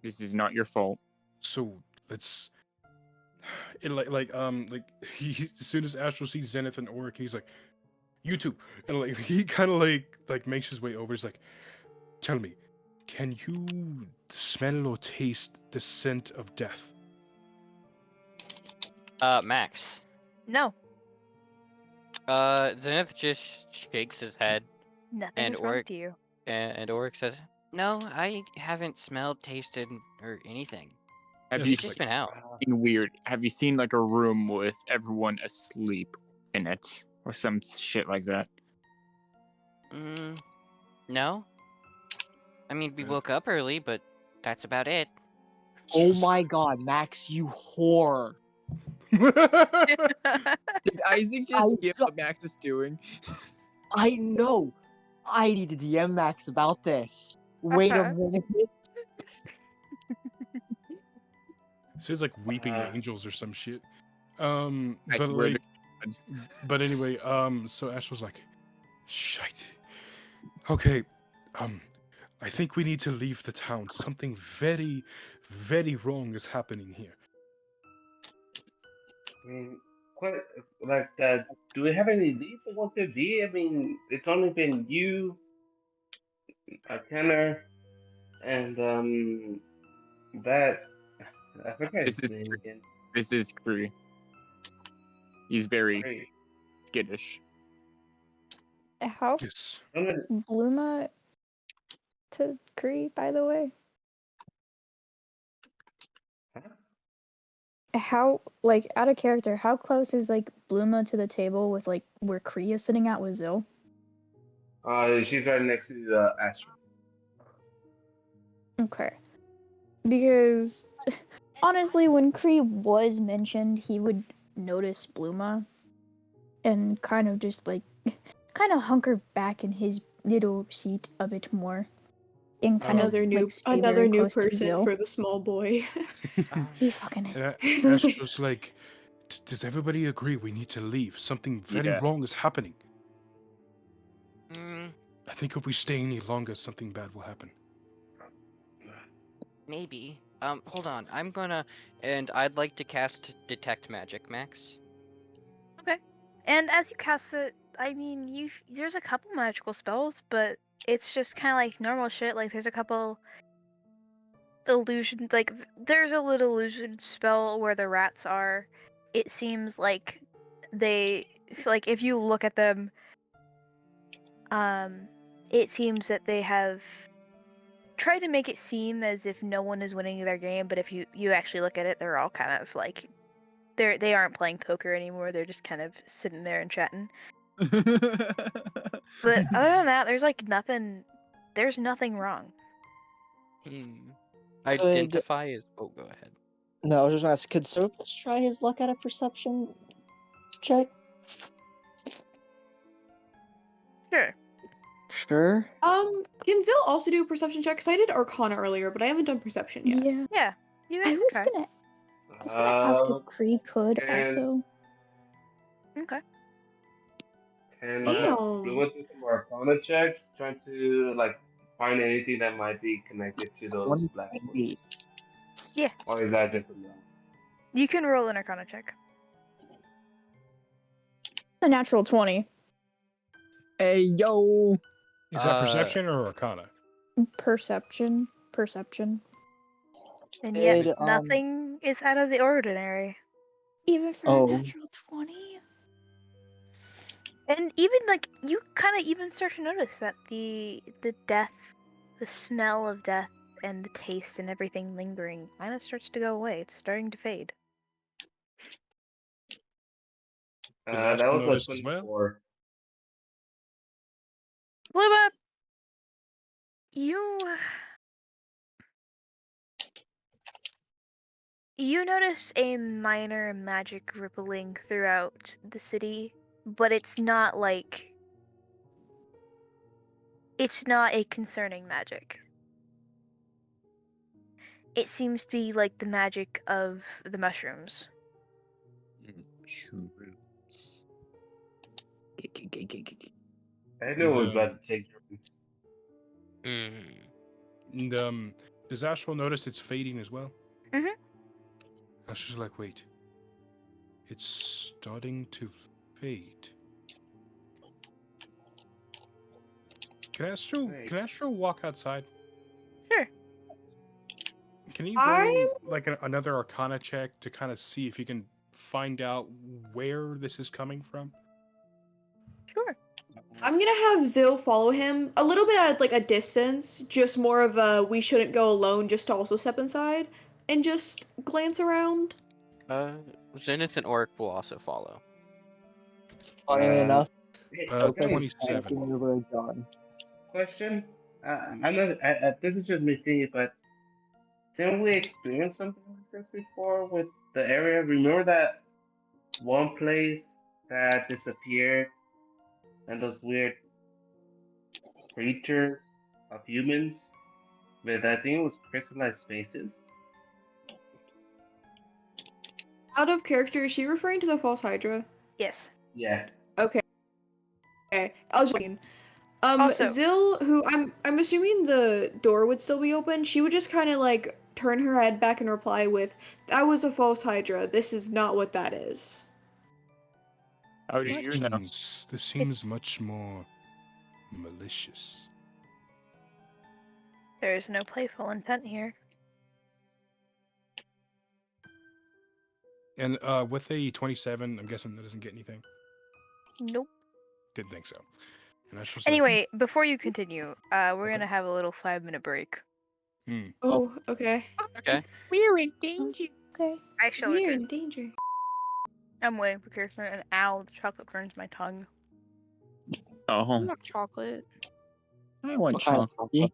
this is not your fault.
So let's. It he, as soon as Astral sees Zenith and Oric, he's like, "You two," and like he kind of like makes his way over. He's like, "Tell me, can you smell or taste the scent of death?"
Max.
No,
Zenith just shakes his head,
nothing
And
is wrong
Oric-
to you.
and Oric says, "No, I haven't smelled, tasted, or anything.
Have
Yes,
you
It's just been out."
seen weird? Have you seen like a room with everyone asleep in it, or some shit like that?
No. I mean, we woke up early, but that's about it.
It's
Oh
just-
my god, Max, you whore.
Did Isaac
I
just get
got-
what Max is doing?
I know. I need to DM Max about this. Wait a minute.
So it's like weeping angels or some shit.
I
But
swear to
like,
God.
but anyway, so Ash was like, "Shite. Okay, I think we need to leave the town. Something very, very wrong is happening here."
I mean, quite like do we have any leads of what could be? I mean, it's only been you, a Kenner, and that I forget
This
his
is
name again.
This is Kree. He's very
Great.
skittish.
How
Yes.
Bluma to Kree, by the way?
Huh?
How, like, out of character, how close is, like, Bluma to the table with, like, where Kree is sitting at with Zil?
She's right next to Astral.
Okay. Because honestly, when Kree was mentioned, he would notice Bluma and kind of just like kind of hunker back in his little seat a bit more and kind of like stay very
new
close to
person
Zil.
for the small boy.
He fucking
And Astral's like, does everybody agree we need to leave? Something very wrong is happening. I think if we stay any longer, something bad will happen.
Maybe. Hold on. And I'd like to cast Detect Magic, Max.
Okay. And as you cast it, I mean, there's a couple magical spells, but it's just kind of like normal shit. Like there's a couple illusion, like there's a little illusion spell where the rats are. It seems like like if you look at them, it seems that they have tried to make it seem as if no one is winning their game, but if you actually look at it, they're all kind of like they aren't playing poker anymore. They're just kind of sitting there and chatting. But other than that, there's nothing wrong.
Identify as... Oh, go ahead.
No, I was just gonna ask, could Sophus try his luck at a perception check?
Sure.
Sure.
Can Zil also do a perception check? Because I did Arcana earlier, but I haven't done perception yet.
Yeah.
You
I
guys
was
can try.
gonna ask if Kree could also.
Okay.
Can
Damn.
Bluma do some Arcana checks, trying to like find anything that might be connected to those black holes?
Yeah.
Or is that just a no?
You can roll an Arcana check.
A natural 20.
Hey, yo!
Is that perception or Arcana?
Perception.
And yet, nothing is out of the ordinary.
Even for a natural 20?
And even, like, you kind of even start to notice that the death, the smell of death, and the taste and everything lingering kind of starts to go away. It's starting to fade.
That was a 24.
Bluma, you notice a minor magic rippling throughout the city, but it's not a concerning magic. It seems to be like the magic of the mushrooms.
Mushrooms.
I knew it was about to take
And does Astral notice it's fading as well?
Mm-hmm.
Astral's like, wait. It's starting to fade. Can Astral walk outside?
Sure.
Can you roll like another Arcana check to kind of see if you can find out where this is coming from?
Sure.
I'm gonna have Zil follow him a little bit at like a distance, just more of a we shouldn't go alone, just to also step inside and just glance around.
Zenith and Oric will also follow.
Funny enough,
27.
Question? I'm not. This is just me thinking, but didn't we experience something like this before with the area? Remember that one place that disappeared and those weird creatures of humans with, I think it was crystallized faces?
Out of character, is she referring to the false Hydra?
Yes.
Yeah.
Okay. I was joking.
Also,
Zil, who I'm assuming the door would still be open, she would just kind of like turn her head back and reply with, "That was a false Hydra. This is not what that is."
How do you know?
This seems much more malicious.
There's no playful intent here.
And with a 27, I'm guessing that doesn't get anything.
Nope.
Didn't think so. And that's just
Anyway, before you continue, we're gonna have a little 5-minute break.
Oh, okay.
Okay.
We're in danger.
Okay.
Actually,
We're in danger.
I'm waiting for Kirsten, and ow, the chocolate burns my tongue.
Oh,
want chocolate.
I want
What kind of
chocolate.
chocolate?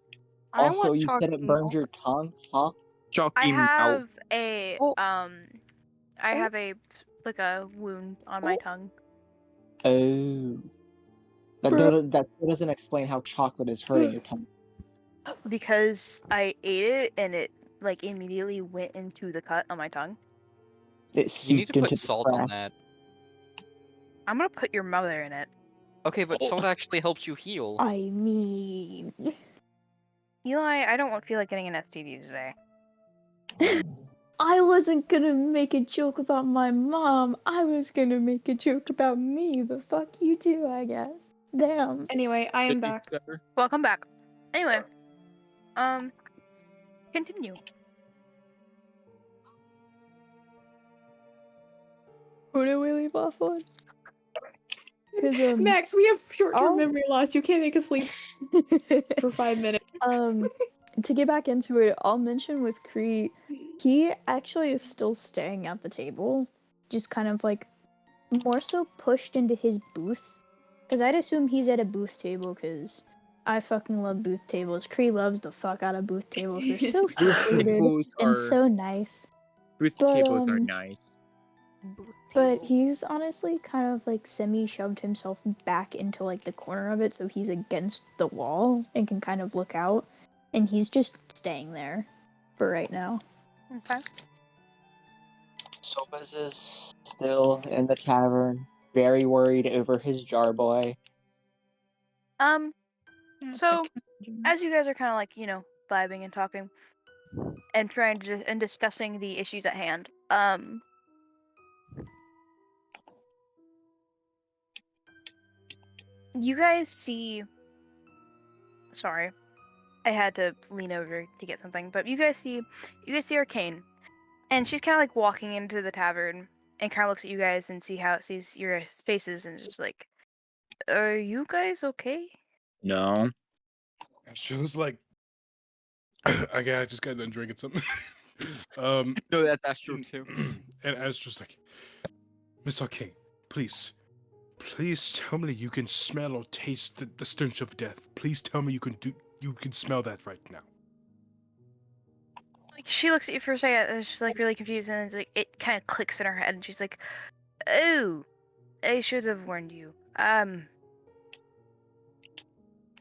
I
Also,
want
you said
chocolate
it burned your
milk.
tongue, huh?
Chalk
I
him out.
have a
Oh.
I have a wound on my tongue.
Oh. That still doesn't explain how chocolate is hurting your tongue.
Because I ate it and it like immediately went into the cut on my tongue.
It
You need to
seeped into
put
the
salt on
crack.
that.
I'm gonna put your mother in it.
Okay, but salt actually helps you heal.
I mean,
Eli, I don't feel like getting an STD today.
I wasn't gonna make a joke about my mom. I was gonna make a joke about me, but fuck you too, I guess. Damn.
Anyway, I am back.
Welcome back. Anyway, continue.
Who do we leave off on? Because
Max, we have short-term
Oh.
memory loss. You can't make us sleep for 5 minutes.
To get back into it, I'll mention with Kree, he actually is still staying at the table, just kind of like more so pushed into his booth. Because I'd assume he's at a booth table, because I fucking love booth tables. Kree loves the fuck out of booth tables. They're so secluded and so nice.
Booth
But,
tables are nice.
But he's honestly kind of like shoved himself back into like the corner of it, so he's against the wall and can kind of look out. And he's just staying there for right now.
Okay.
Sopas is still in the tavern, very worried over his jar boy.
So as you guys are kind of like, vibing and talking and trying to and discussing the issues at hand, you guys see. Sorry, I had to lean over to get something, but you guys see Arcane, and she's kind of like walking into the tavern and kind of looks at you guys and sees your faces and just like, are you guys okay?
No.
And she was like, I just got done drinking something.
No, that's Astral too.
And Astral's like, Miss Arcane, please tell me you can smell or taste the stench of death. Please tell me you can smell that right now.
Like, she looks at you for a second and she's like really confused, and it's like it kind of clicks in her head and she's like, oh, I should have warned you.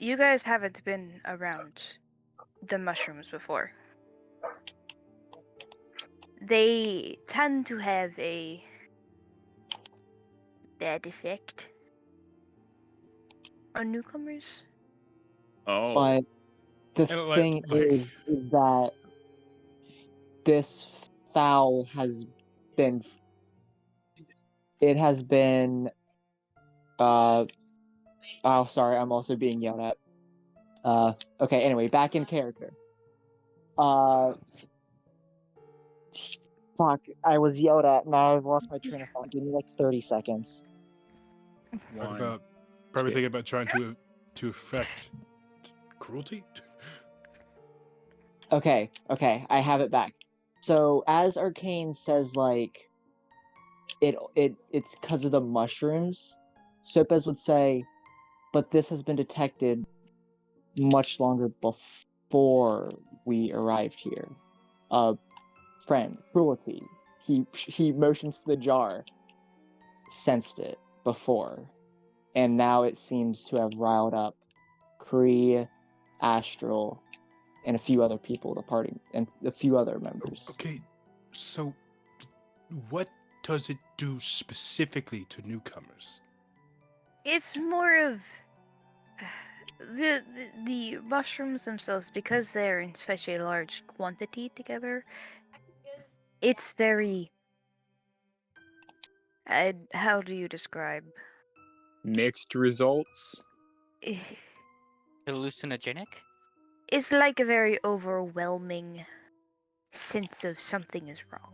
You guys haven't been around the mushrooms before. They tend to have a bad effect on newcomers.
Oh.
But the
And,
thing is that this foul has been. It has been. Oh, sorry, I'm also being yelled at. Okay, anyway, back in character. Fuck, I was yelled at, now I've lost my train of thought. Give me like 30 seconds.
Probably thinking about trying to affect cruelty.
Okay, I have it back. So as Arcane says, like, it's because of the mushrooms, Sopes would say, but this has been detected much longer before we arrived here. Friend, cruelty. He motions to the jar, sensed it before, and now it seems to have riled up Kree, Astral, and a few other people, the party, and a few other members.
Okay, so what does it do specifically to newcomers?
It's more of the mushrooms themselves, because they're in such a large quantity together. It's very. How do you describe?
Mixed results.
Hallucinogenic?
It's like a very overwhelming sense of something is wrong.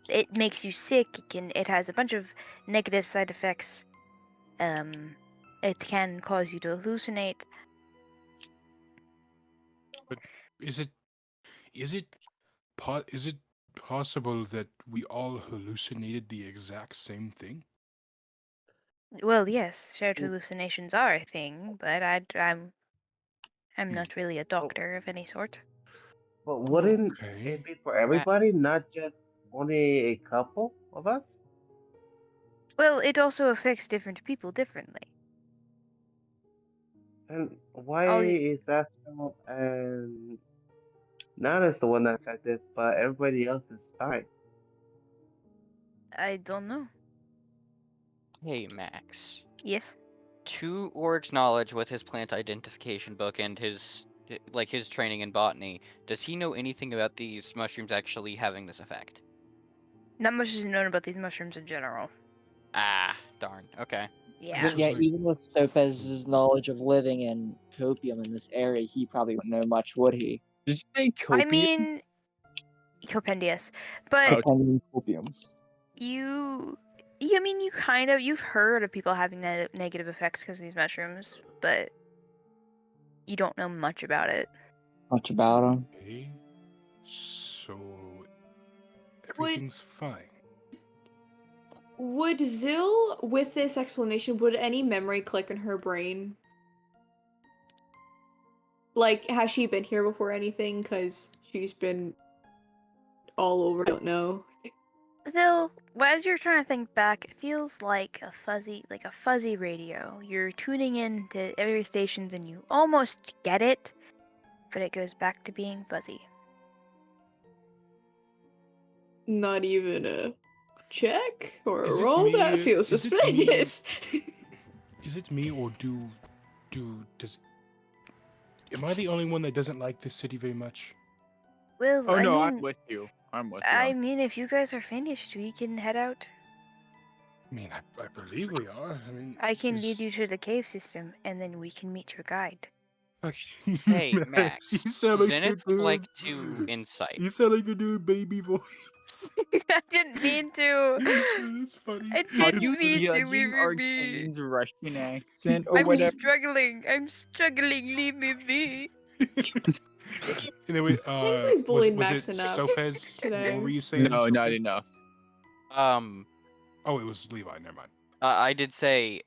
It makes you sick. It has a bunch of negative side effects. It can cause you to hallucinate.
But is it possible that we all hallucinated the exact same thing?
Well, yes, shared hallucinations are a thing, but I'm not really a doctor of any sort.
But wouldn't
Okay.
it be for everybody, not just only a couple of us?
Well, it also affects different people differently.
And why
Oh,
is Astral and Nilas the one that's affected, but everybody else is fine?
I don't know.
Hey, Max.
Yes.
To Org's knowledge with his plant identification book and his training in botany, does he know anything about these mushrooms actually having this effect?
Not much is known about these mushrooms in general.
Ah, darn. Okay.
Yeah.
This is
Yeah,
like-
even with Sopez's knowledge of living in copium in this area, he probably wouldn't know much, would he?
Did you say copium?
I mean, compendious, but
Oh,
Depending on copium.
you've heard of people having negative effects because of these mushrooms, but you don't know much about it.
Much about him.
Okay. So everything's fine.
Would Zil, with this explanation, would any memory click in her brain? Like, has she been here before anything? Because she's been all over, I don't know.
So, as you're trying to think back, it feels like a fuzzy radio. You're tuning in to every stations and you almost get it, but it goes back to being fuzzy.
Not even a check or a
Is it
roll?
me?
That feels
Is it me?
suspicious.
Is it me or does am I the only one that doesn't like this city very much?
Well,
oh no, I'm
mean,
with you. I'm with you.
I mean, if you guys are finished, we can head out.
I mean, I believe we are. I mean,
I can
is-
lead you to the cave system, and then we can meet your guide.
Okay.
Hey, Max.
You sound like
Zenith
you're
would like
doing-
to insight.
You sound like you're doing baby voice.
I didn't mean to.
That's funny.
I
Are
didn't
you
mean to,
judging
leave me be.
Arcane's Russian accent or
I'm
whatever?
struggling. I'm struggling. Leave me be.
Anyway,
we
was
bullied
it
Max enough
Sopez?
today.
What were you saying?
No, not
Sopez?
enough.
Oh, it was Levi. Never mind.
I did say,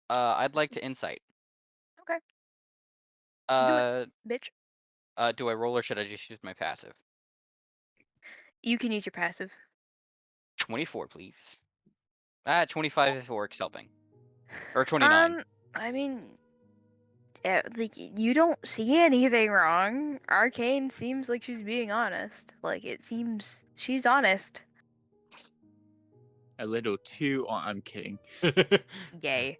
I'd like to insight.
Okay. Bitch.
Do I roll or should I just use my passive?
You can use your passive.
24, please. 25 if Orc's helping. Or 29.
I mean, you don't see anything wrong. Arcane seems like she's being honest. Like, it seems she's honest.
A little too. Oh, I'm kidding.
Yay.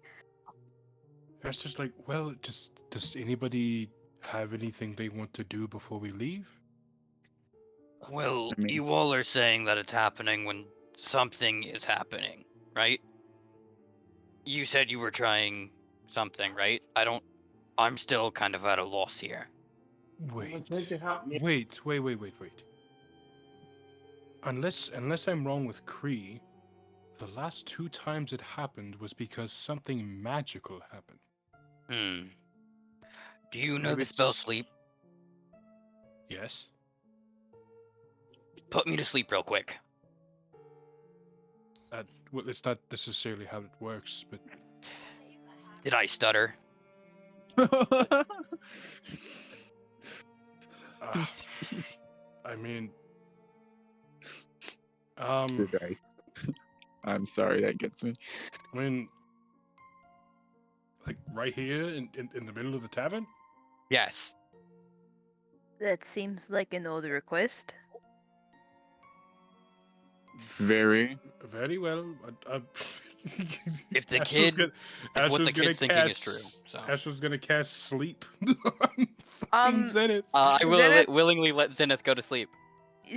That's just like, well, does anybody have anything they want to do before we leave?
Well,
I mean-
you all are saying that it's happening when something is happening, right? You said you were trying something, right? I'm still kind of at a loss here.
Wait.
Trying to help me.
Wait. Unless I'm wrong with Kree, the last 2 times it happened was because something magical happened.
Do you know
Maybe
the spell
it's-
sleep?
Yes?
Put me to sleep real quick.
Well, it's not necessarily how it works, but
Did I stutter?
I mean,
Christ. I'm sorry, that gets me.
I mean, like right here in the middle of the tavern?
Yes.
That seems like an old request.
Very.
Very well.
If the
Ash was
kid-
gonna-
if
Ash
what the
was gonna
kid's thinking is
cast-
true, so.
Ash was gonna cast sleep on fucking Zenith.
I will
Zenith-
willingly let Zenith go to sleep.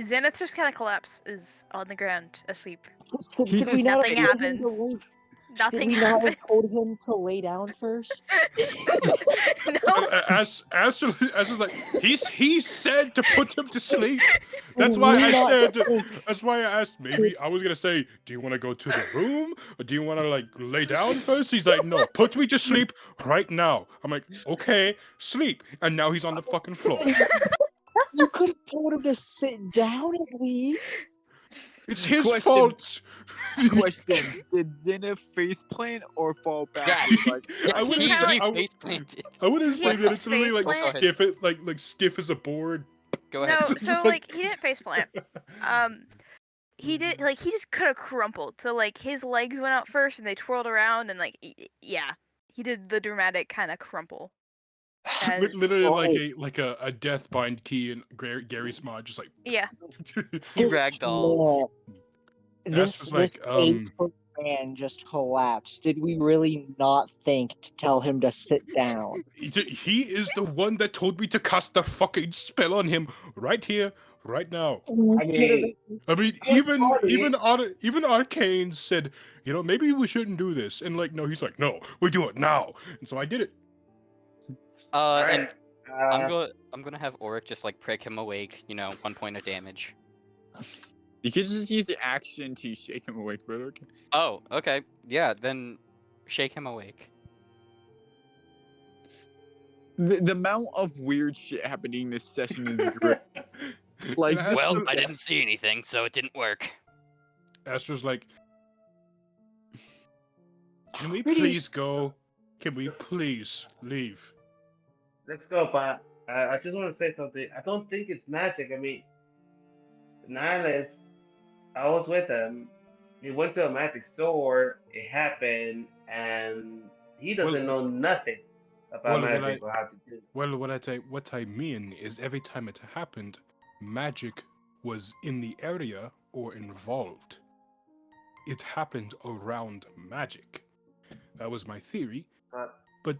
Zenith just kind of collapses on the ground, asleep.
Did
just-
we not
Nothing
have told him to
happens.
lay-
Nothing
Did we not
happens.
have told him to lay down first?
No.
Ash was like, he said to put him to sleep. That's why
Did we
I
not
said.
think-
That's why I asked. Maybe I was gonna say, do you want to go to the room or do you want to like lay down first? He's like, no, put me to sleep right now. I'm like, okay, sleep. And now he's on the fucking floor.
You could have told him to sit down at least.
It's his
Question.
fault.
Question: did Zenith face plant or fall back?
Yeah.
Like,
I wouldn't
He
say.
face planted.
I wouldn't say that it's literally like
Faceplant?
stiff. Like stiff as a board.
Go
No,
ahead.
so like he didn't faceplant. He did he just could have crumpled. So like his legs went out first and they twirled around and like yeah, he did the dramatic kind of crumple. As,
Literally
Right.
like a death bind key in Gary's mod, just like
yeah.
He
This
ragdolled.
man,
Ash
this
was like,
8-foot man just collapsed. Did we really not think to tell him to sit down?
he is the one that told me to cast the fucking spell on him right here, right now.
I mean,
I mean, even Arcane said, maybe we shouldn't do this, and like, no, he's like, no, we do it now, and so I did it.
And
alright.
I'm gonna have Auric just like prick him awake. 1 point of damage.
You could just use the action to shake him awake, but okay.
Oh, okay. Yeah, then shake him awake.
The amount of weird shit happening this session is great. Like,
And
this
Well,
is-
I didn't see anything, so it didn't work.
Astra's like, can we
Pretty-
please go? Can we please leave?
Let's go, but I just want to say something. I don't think it's magic. I mean, Nilas, I was with him. He went to a magic store. It happened, and he doesn't know nothing about
well,
magic or how to do it.
Well, what I mean is every time it happened, magic was in the area or involved. It happened around magic. That was my theory. But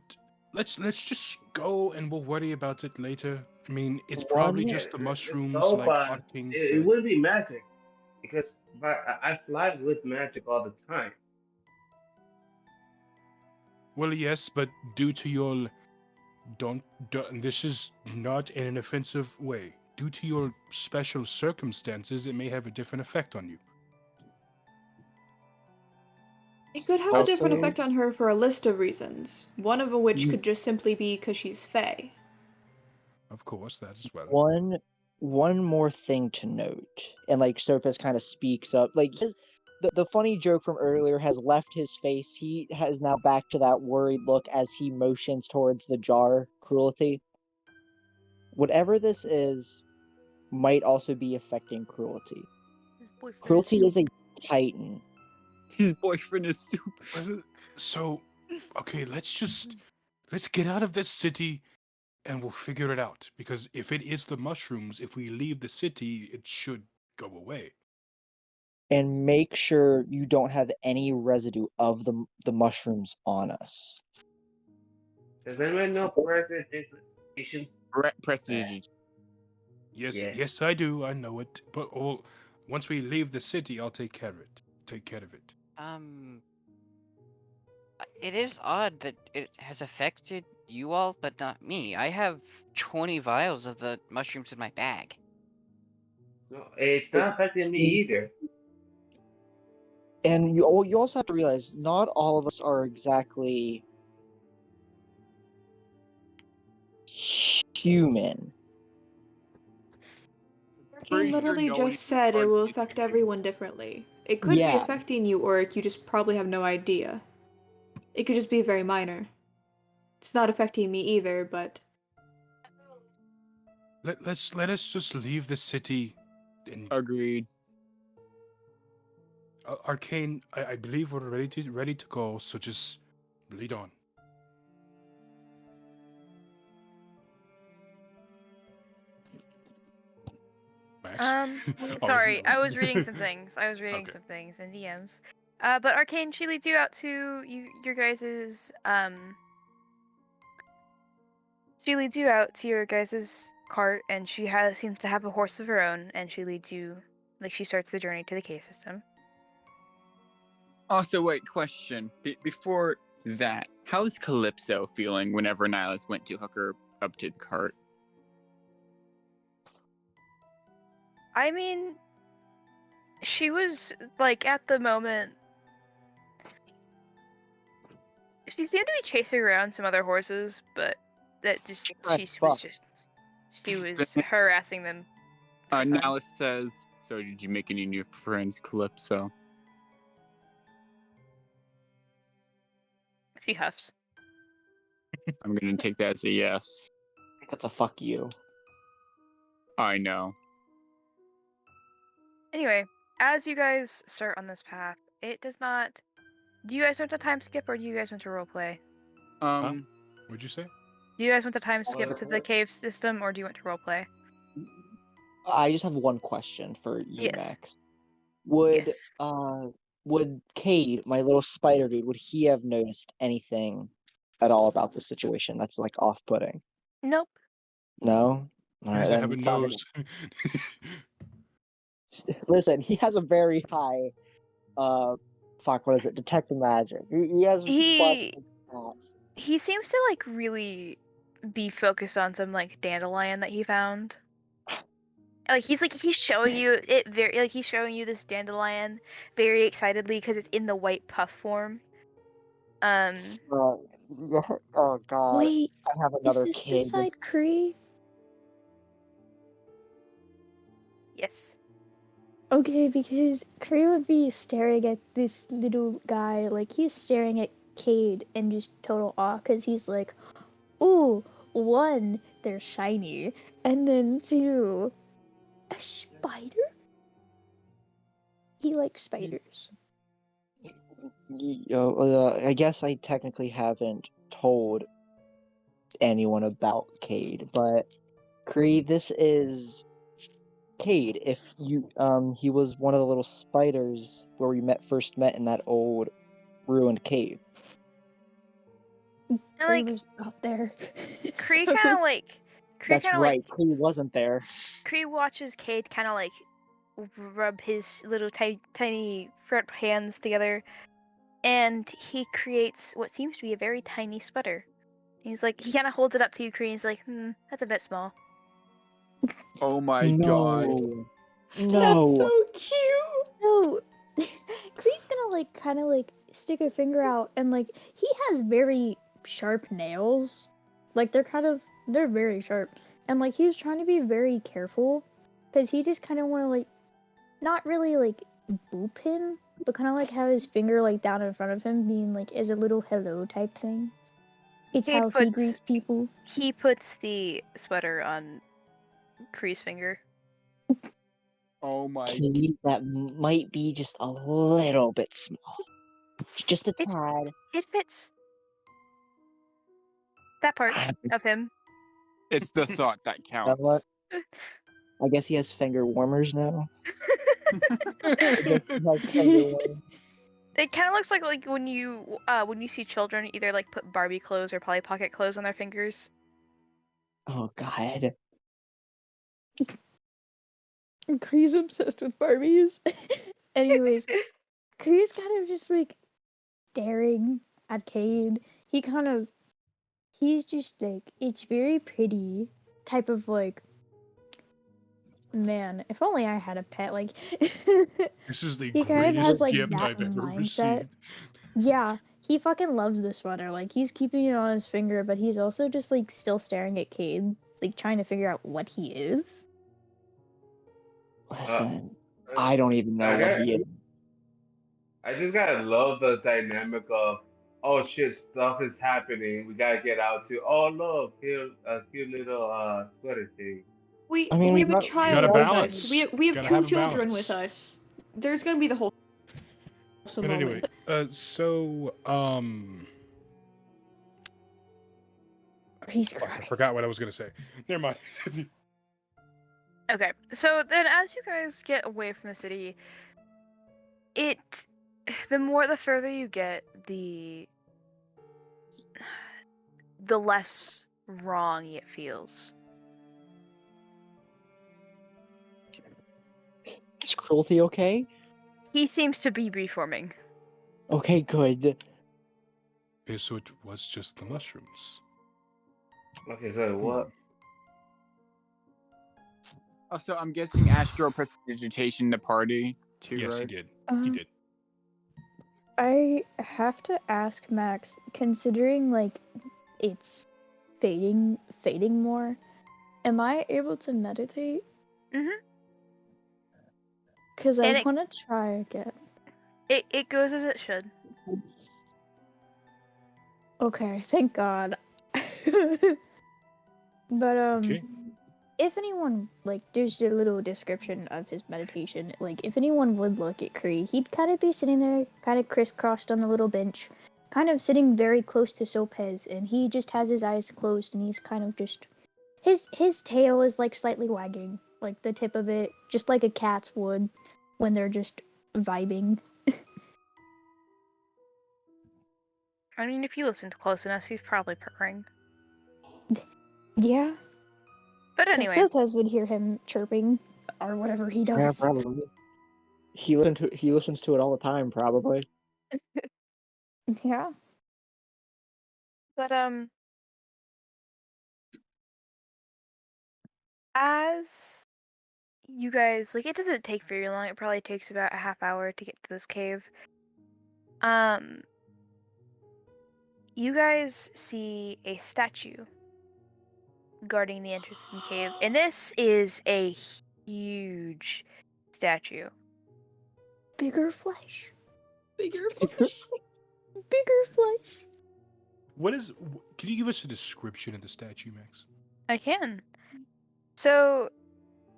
let's just go and we'll worry about it later. I mean, it's probably
One-
just the
Let's
mushrooms,
go,
like
but
Arcane
it
said.
wouldn't be magic because I fly with magic all the time.
Well, yes, but due to your this is not in an offensive way. Due to your special circumstances, it may have a different effect on you.
It could have a different
Also-
effect on her for a list of reasons. One of which
Mm.
could just simply be because she's Fae.
Of course, that as well.
One more thing to note, and like Surface kind of speaks up. Like the funny joke from earlier has left his face. He has now back to that worried look as he motions towards the jar. Cruelty. Whatever this is, might also be affecting Cruelty.
His boyfriend
Cruelty is a Titan.
his boyfriend is super.
Well, so, okay, let's get out of this city and we'll figure it out. Because if it is the mushrooms, if we leave the city, it should go away.
And make sure you don't have any residue of the mushrooms on us.
Does anyone know presentation?
Prestige.
Yes,
Yeah.
yes, I do. I know it. But once we leave the city, I'll take care of it.
It is odd that it has affected you all, but not me. I have 20 vials of the mushrooms in my bag.
No, it's not affecting me either.
And you also have to realize not all of us are exactly human.
He literally just said it will affect everyone differently. It could be
Yeah.
affecting you, or you just probably have no idea. It could just be very minor. It's not affecting me either, but
Let us just leave the city. And
Agreed.
Arcane, I believe we're ready to go. So just lead on. Max? Oh,
Sorry,
no.
I was reading some things.
Okay.
Some things in DMs. But Arcane, she leads you out to your guys's She leads you out to your guys's cart, and she seems to have a horse of her own, and she leads you, like she starts the journey to the cave system.
Also, wait, question. Before that, how's Calypso feeling whenever Nilas went to hook her up to the cart?
I mean, she was like at the moment. She seemed to be chasing around some other horses, but that just she was harassing them. for fun.
Nilas says, so did you make any new friends, Calypso?
She huffs.
I'm gonna take that as a yes.
That's a fuck you.
I know.
Anyway, as you guys start on this path, it does not. Do you guys want to time skip or do you guys want to roleplay?
What'd you say?
Do you guys want to time skip to the cave system or do you want to roleplay?
I just have one question for you,
Yes.
Max. Would
Yes.
would Cade, my little spider dude, would he have noticed anything at all about the situation that's like off-putting?
Nope.
No?
He
Alright,
doesn't
then
have a
fuck
nose.
it. Listen, he has a very high fuck, what is it? Detecting magic. He has
He-
busted stats.
He seems to like really be focused on some like dandelion that he found. Like he's showing you it very like he's showing you this dandelion very excitedly because it's in the white puff form.
Yeah, oh god.
Wait,
I have
is
another
this
kid.
beside Kree?
Yes.
Okay, because Kree would be staring at this little guy, like he's staring at Cade in just total awe, because he's like, ooh, one, they're shiny, and then two, a spider? He likes spiders.
I guess I technically haven't told anyone about Cade, but Kree, this is Cade. If you he was one of the little spiders where we first met in that old ruined cave.
And,
Kree
like,
was not there.
Kree
So-
kind of like
That's right, Kree wasn't there.
Kree watches Cade kind of like rub his little tiny front hands together, and he creates what seems to be a very tiny sputter. He's like, he kind of holds it up to you, Kree, and he's like, that's a bit small.
Oh my god.
No.
That's so cute.
So, Kree's gonna like kind of like stick a finger out, and like he has very sharp nails. Like they're very sharp, and like he's trying to be very careful, because he just kind of want to like, not really like boop him, but kind of like have his finger like down in front of him, being like as a little hello type thing. It's
He
how he
puts-
greets people.
He puts the sweater on Kree's finger.
Oh my.
Cade, that might be just a little bit small. Just a tad.
It fits. That part of him.
It's the thought that
You know what?
counts.
I guess he has finger warmers now. I guess he has finger warmers.
It kind of looks like when you see children either like put Barbie clothes or Polly Pocket clothes on their fingers.
Oh god.
And Kree's obsessed with Barbies. Anyways, Kree's kind of just like staring at Cade. He's just like, it's very pretty type of like, man, if only I had a pet. Like,
This is the
he kind of has
greatest
like
gift
that
I've ever
mindset.
received.
Yeah, he fucking loves the sweater. Like, he's keeping it on his finger, but he's also just like still staring at Cade, like trying to figure out what he is.
Listen, I don't even know what he is.
I just gotta love the dynamic of, oh shit, stuff is happening. We gotta get out to, oh look, here a cute little sweater thing.
We
I mean,
we
we
have a
got-
child
gotta
with
balance.
us. We have
Gotta
two
have a
children
balance.
with us. There's gonna be the whole.
But anyway, so
He's
fuck, I
crying.
forgot what I was gonna say. Never mind.
Okay, so then as you guys get away from the city, the further you get, the less wrong it feels.
Is Cruelty okay?
He seems to be reforming.
Okay, good.
Okay, so it was just the mushrooms.
Okay, so what?
Also, I'm guessing Astral prestidigitation the party too,
Yes,
right?
he did. He
Um,
did.
I have to ask Max, considering like it's fading more, am I able to meditate?
Mhm.
Because
And
I
it-
want to try again.
It goes as it should.
Okay, thank God. But
Okay.
if anyone, like, there's a little description of his meditation. Like, if anyone would look at Kree, he'd kind of be sitting there, kind of crisscrossed on the little bench, kind of sitting very close to Sopez, and he just has his eyes closed, and he's kind of just, his tail is, like, slightly wagging, like, the tip of it, just like a cat's would when they're just vibing.
I mean, if you listened close enough, he's probably purring.
Yeah.
But
Because
anyway,
Sopez would hear him chirping, or whatever he does.
Yeah, probably. He listens to it all the time, probably.
Yeah.
but as you guys, like, it doesn't take very long. It probably takes about a half hour to get to this cave. You guys see a statue guarding the entrance to the cave, and this is a huge statue.
Bigger flesh.
Bigger flesh.
Bigger flesh.
Can you give us a description of the statue, Max?
I can. So,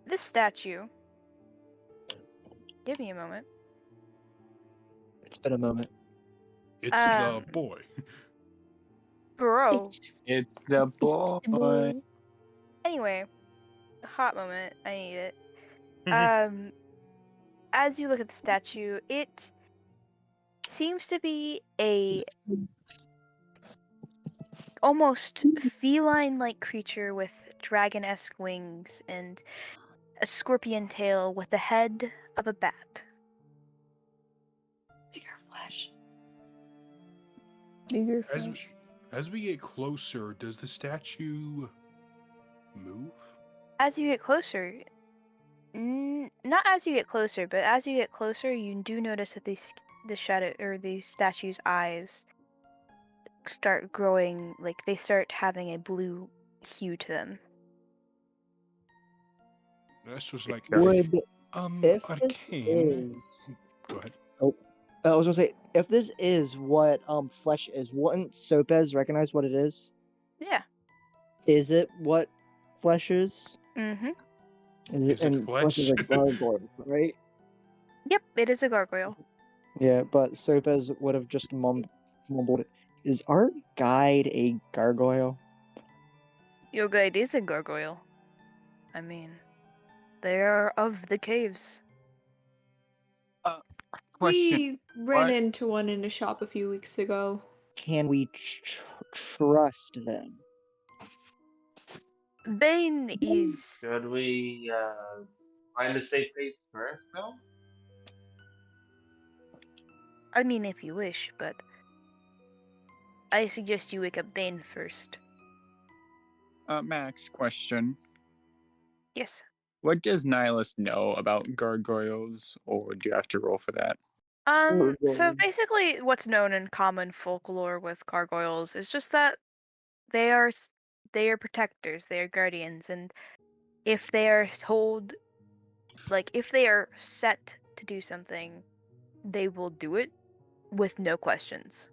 this statue. Give me a moment.
It's been a moment.
It's the
Um,
boy.
Bro.
It's the
It's the boy.
Anyway, hot moment. I need it. As you look at the statue, it seems to be a almost feline-like creature with dragon-esque wings and a scorpion tail with the head of a bat.
Bigger flesh.
Bigger
As-
flesh.
As we get closer, does the statue move?
As you get closer, not as you get closer, but as you get closer, you do notice that the shadow or the statue's eyes start growing, like they start having a blue hue to them.
That's just like
Would if this
arcane.
is,
Go ahead.
I was gonna say, if this is what flesh is, wouldn't Sopez recognize what it is?
Yeah.
Is it what flesh is?
Mm-hmm.
Is it,
Is it
and flesh is a
flesh?
gargoyle, right?
Yep, it is a gargoyle.
Yeah, but Sopez would have just mumbled it. Is our guide a gargoyle?
Your guide is a gargoyle. I mean, they are of the caves.
We
Question.
ran
What?
into one in a shop a few weeks ago.
Can we trust them?
Bane is.
Should we find a safe place first, though?
I mean, if you wish, but I suggest you wake up Bane first.
Max, question.
Yes.
What does Nilas know about gargoyles, or do you have to roll for that?
So basically, what's known in common folklore with gargoyles is just that they are protectors, they are guardians, and if they are told, like, if they are set to do something, they will do it with no questions.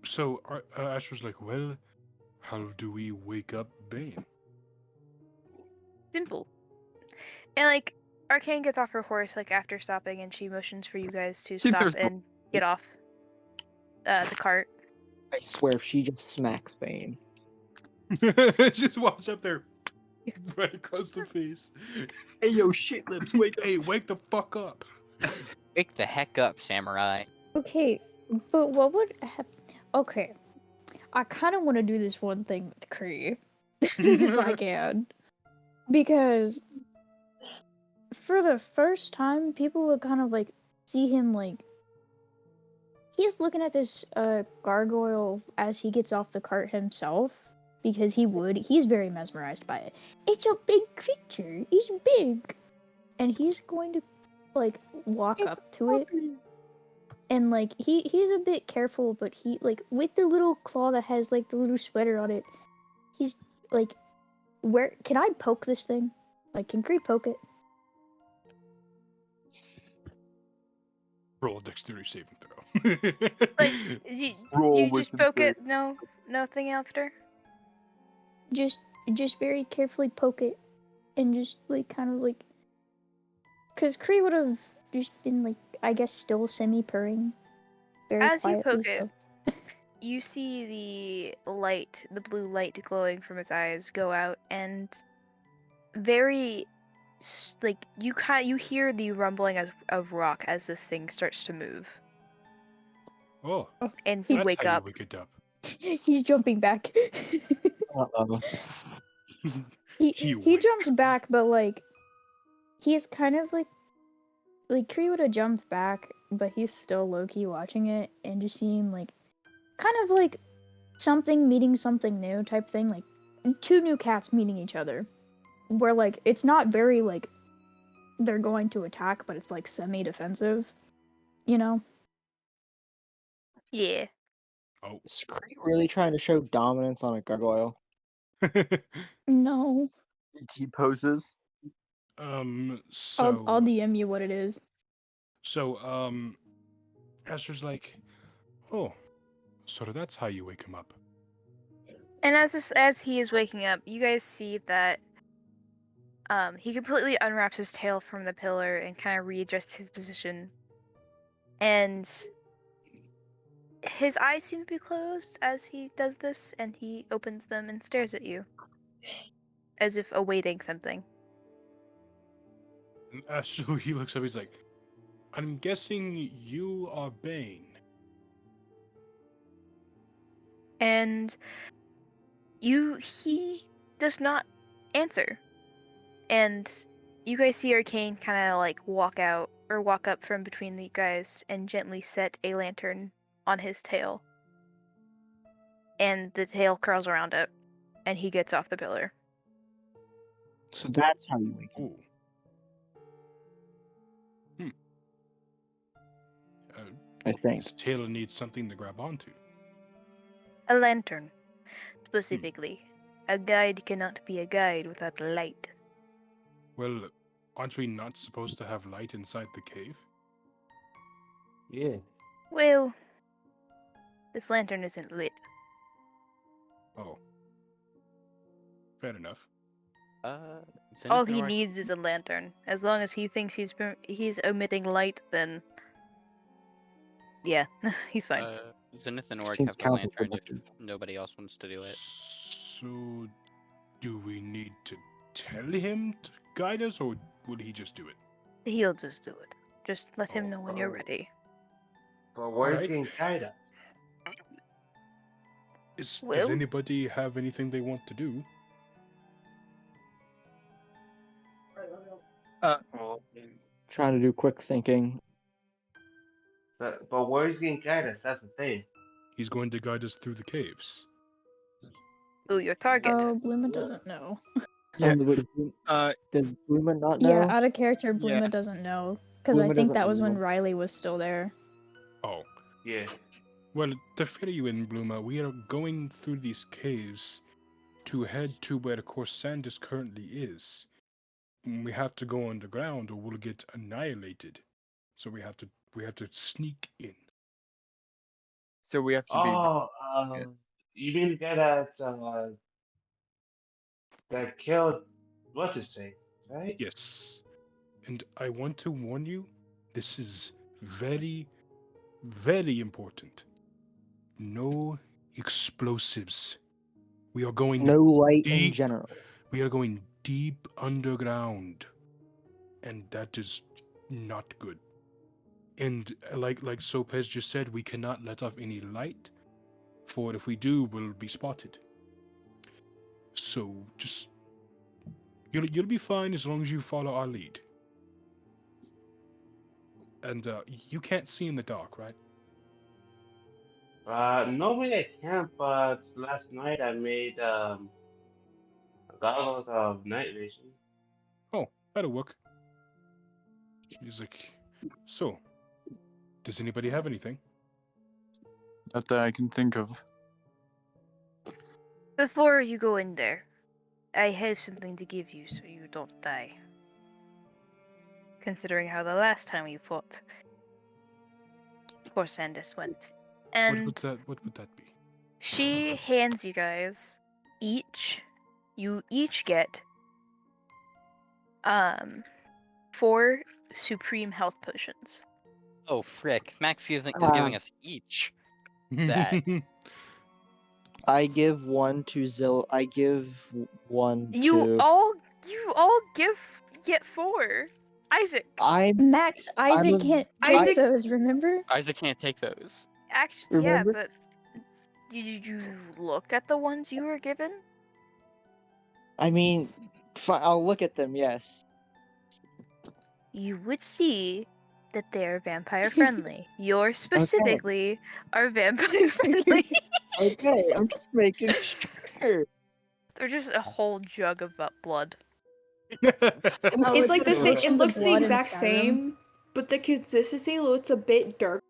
So Ash was like, well, how do we wake up Bane?
Simple. And, like, Arcane gets off her horse, like, after stopping, and she motions for you guys to
See,
stop
there's no-
and get off the cart.
I swear, if she just smacks Bane.
Just walks up there right across the face.
Hey, yo, shit lips, wake up.
Hey, wake the fuck up.
Wake the heck up, samurai.
Okay, but what would happen? Okay, I kind of want to do this one thing with Kree, if I can, because for the first time, people would kind of like see him like he's looking at this gargoyle as he gets off the cart himself, because he's very mesmerized by it. It's a big creature. It's big, and he's going to like walk up to it. And, like, he's a bit careful, but he, like, with the little claw that has, like, the little sweater on it, he's, like, can I poke this thing? Like, can Kree poke it?
Roll a dexterity saving throw.
Like, you
Roll
just
wisdom
poke
save.
it, nothing after?
just very carefully poke it, and just like kind of like, cause Kree would have just been like, I guess, still semi-purring, very
As you
quietly.
poke it,
So
you see the light, the blue light glowing from his eyes go out, and very like you hear the rumbling of rock as this thing starts to move,
Oh,
and you
that's
wake
how
up.
you wake it up.
he's jumping back.
Uh-oh.
he
You
he
wake
jumps
up.
back, but like he's kind of like Kree would have jumped back, but he's still low key watching it and just seeing like kind of like something meeting something new type thing, like two new cats meeting each other, where like it's not very like they're going to attack, but it's like semi-defensive, you know?
Yeah.
Oh.
Is Kree really trying to show dominance on a gargoyle?
No,
T poses.
So
I'll DM you what it is.
Esther's like, oh, so that's how you wake him up.
And as he is waking up, you guys see that he completely unwraps his tail from the pillar and kind of readjusts his position. And his eyes seem to be closed as he does this, and he opens them and stares at you, as if awaiting something.
And Esther, he looks up, he's like, I'm guessing you are Bane.
And he does not answer. And you guys see Arcane kind of like walk up from between the guys and gently set a lantern on his tail. And the tail curls around it, and he gets off the pillar.
So that's how you wake him.
Ooh.
I think.
His tail needs something to grab onto.
A lantern, specifically. A guide cannot be a guide without light.
Well, aren't we not supposed to have light inside the cave?
Yeah.
Well, this lantern isn't lit.
Oh. Fair enough.
Is
All
anything
he
where I-
needs is a lantern. As long as he thinks he's emitting light, then yeah, he's fine.
Is anything where I
Seems
have a lantern if
counterproductive.
nobody else wants to do it?
So, do we need to tell him to guide us, or would he just do it?
He'll just do it. Just let him know when you're
Oh.
ready.
But where's
Alright.
getting guide us?
Does
Well-
anybody have anything they want to do?
Trying to do quick thinking.
But where's getting guide us? That's the thing.
He's going to guide us through the caves.
Ooh, your target.
Oh, Bluma doesn't know.
Yeah.
Does Bluma not know?
Yeah, out of character, Bluma
Yeah.
doesn't know. Because I
Bluma
think
doesn't
that was when
know.
Riley was still there.
Oh.
Yeah.
Well, to fill you in, Bluma, we are going through these caves to head to where the Corsandus currently is. We have to go underground or we'll get annihilated. So we have to sneak in.
So we have to be.
Oh,
Yeah.
you mean the guy that killed what's his face, right?
Yes. And I want to warn you, this is very, very important. No explosives. We are going
No light in
deep.
general.
We are going deep underground. And that is not good. And like Sopez just said, we cannot let off any light, for if we do, we'll be spotted. So just you'll be fine as long as you follow our lead. And you can't see in the dark, right?
Normally I can't, but last night I made goggles of night vision.
Oh, that'll work. He's like, so, does anybody have anything?
Not that I can think of.
Before you go in there, I have something to give you so you don't die. Considering how the last time we fought, Corsandus went. And
What would that be?
she hands you guys each you each get 4 supreme health potions.
Oh frick! Max is giving us each that.
I give one to Zil. I give one
You
to.
all get 4. Isaac.
Max, Isaac
a-
can't
Isaac-
take those, remember?
Isaac can't take those.
Actually, yeah,
Remember?
but did you look at the ones you were given?
I mean, I'll look at them. Yes.
You would see that they're vampire friendly. Yours specifically are vampire friendly.
Okay, I'm just making sure.
They're just a whole jug of blood.
Oh,
It's like the same. It
potions of
looks the
blood in
exact
Skyrim.
same, but the consistency looks a bit darker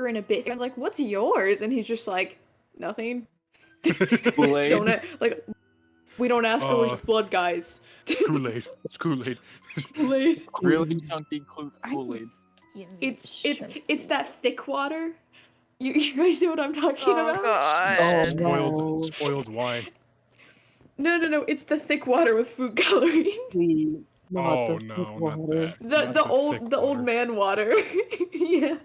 and a bit. I'm like, what's yours? And he's just like, nothing.
Kool-Aid.
Don't like. We don't ask for which blood, guys.
Kool-Aid. It's Kool-Aid.
Kool-Aid.
Really chunky Kool-Aid.
It's that thick water. You guys know what I'm talking about?
God.
no.
Spoiled wine.
No. It's the thick water with food coloring.
Please, not
Oh
the
no,
thick
not
water.
that.
The
Not thick
old
water.
man water. Yeah.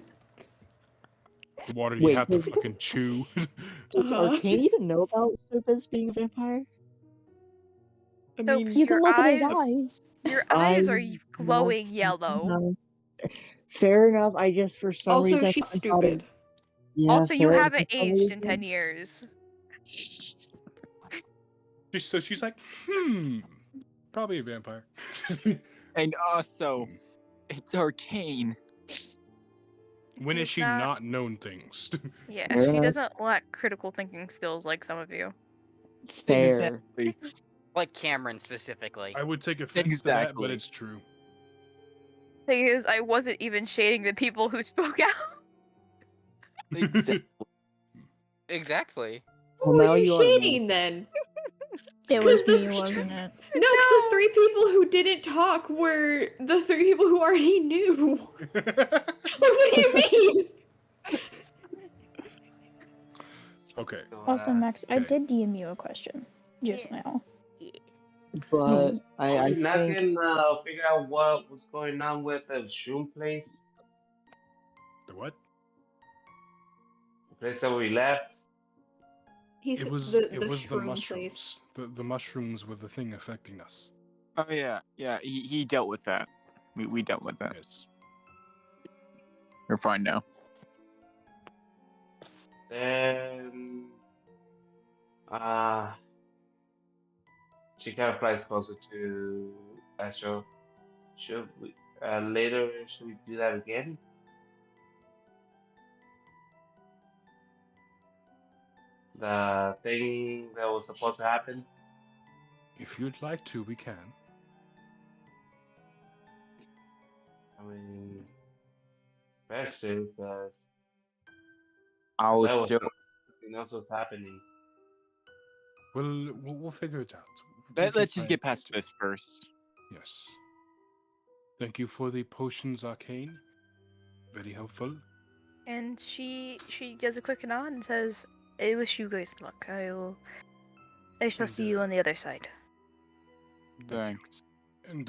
The water you
Wait,
have to
does-
fucking chew.
Does
Uh-huh.
Arcane even know about Sopas being a vampire?
I
So
mean,
You can
Your
look at his
eyes-
eyes.
Your eyes are
I
glowing
want-
yellow.
Fair enough. I just for some
also
reason
she's
I thought
stupid.
Yeah,
Also, you
fair-
haven't
for some
aged in
reason-
10 years.
She's like, probably a vampire.
And also, it's Arcane.
When has
He's
she
not-
not known things?
Yeah,
Fair
she
enough.
doesn't lack critical thinking skills like some of you.
Fair.
Exactly.
Like Cameron specifically.
I would take offense to that, but
Exactly.
it's true.
Thing is, I wasn't even shading the people who spoke out.
Exactly.
Exactly.
Who
Well, now
are you
you are now.
shading then?
It was
Because
me,
the-
wasn't it?
No, because the 3 people who didn't talk were the 3 people who already knew. Like, what do you mean?
Okay.
So,
Also, Max, I
okay.
did DM you a question just now.
But I
I
think
can figure out what was going on with the shroom place.
The what?
The place that we left.
He's
It was
the
mushrooms.
shroom place.
The mushrooms were the thing affecting us.
Oh yeah. He dealt with that. We dealt with that.
Yes.
We're fine now.
Then, she kind of flies closer to Astral. Should we later? Should we do that again? The thing that was supposed to happen.
If you'd like to, we can.
I mean, best is that
I was
that was
still.
something else was happening.
We'll figure it out. We can
Let's just
find
get
it.
past this first.
Yes. Thank you for the potions, Arcane. Very helpful.
And she does a quick nod and says, "I wish you guys luck. I shall
And,
see you on the other side."
Thanks.
And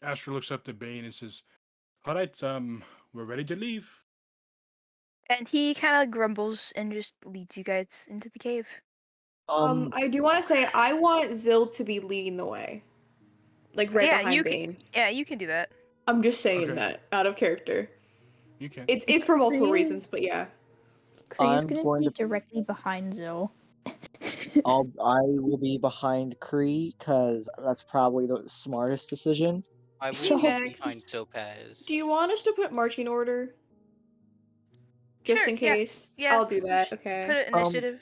Astra looks up to Bane and says, "All right, we're ready to leave."
And he kind of grumbles and just leads you guys into the cave.
I do want to say I want Zil to be leading the way, like right
Yeah,
behind
you
Bane.
Yeah, you can do that.
I'm just saying
Okay.
that out of character.
You can.
It's for multiple
Kree-
reasons, but yeah.
Kree's
I'm
gonna
going
be
to-
directly behind Zil.
I will be behind Kree because that's probably the smartest decision.
I will
Hey,
be
Max.
behind Topaz.
Do you want us to put marching order? Just
Sure,
in
yes.
case?
Yeah,
I'll do that,
Put
okay.
it initiative.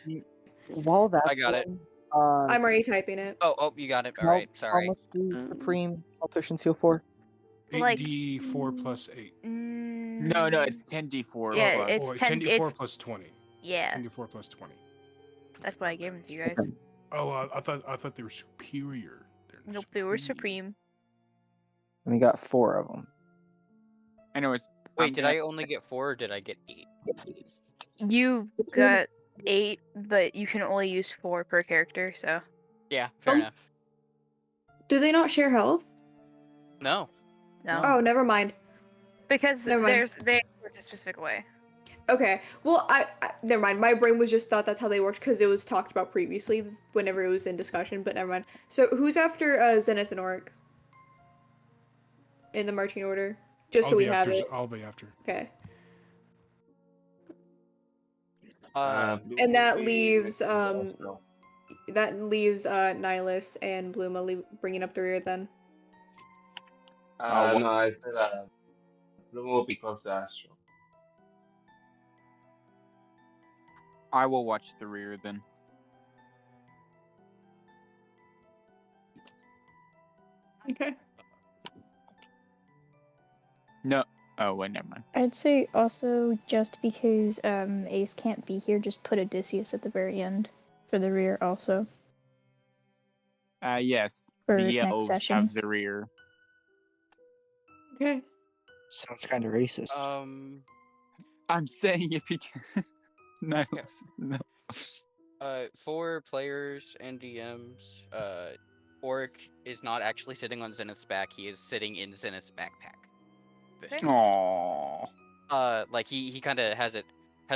While that's
I got it.
going,
I'm already typing it.
Oh, you got it.
how-
Alright,
How
sorry.
much do Supreme potions heal for?
like,
8d4 plus 8.
No, it's 10d4.
Yeah,
plus-
it's
oh,
10
10d4
it's-
plus 20.
Yeah,
10d4 plus 20.
that's why I gave them to you guys.
Okay.
Oh, I thought they were superior. They're
Nope, they were supreme.
And we got 4 of them.
Anyways,
Wait, did I only get 4 or did I get 8?
You got 8, but you can only use 4 per character, so.
Yeah, fair enough.
Do they not share health?
No.
No.
Oh, never mind.
Because
Never mind.
they work a specific way.
Okay. Well, I never mind. My brain was just thought that's how they worked because it was talked about previously whenever it was in discussion, but never mind. So who's after Zenith and Oric? In the marching order? Just so we have it.
I'll be after.
Okay.
Blue
And that
will be
leaves
next to Astral.
Nilas and Bluma bringing up the rear then.
No, I said Blue will be close to Astral.
I will watch the rear then.
Okay.
No. Oh, wait, never mind.
I'd say also just because Ace can't be here, just put Odysseus at the very end for the rear also.
Yes.
For
The
next
elves
session.
have the rear.
Okay.
Sounds kind of racist.
I'm saying it because Nilas is no.
For players and DMs, Oric is not actually sitting on Zenith's back. He is sitting in Zenith's backpack.
Aww.
Like he kind of has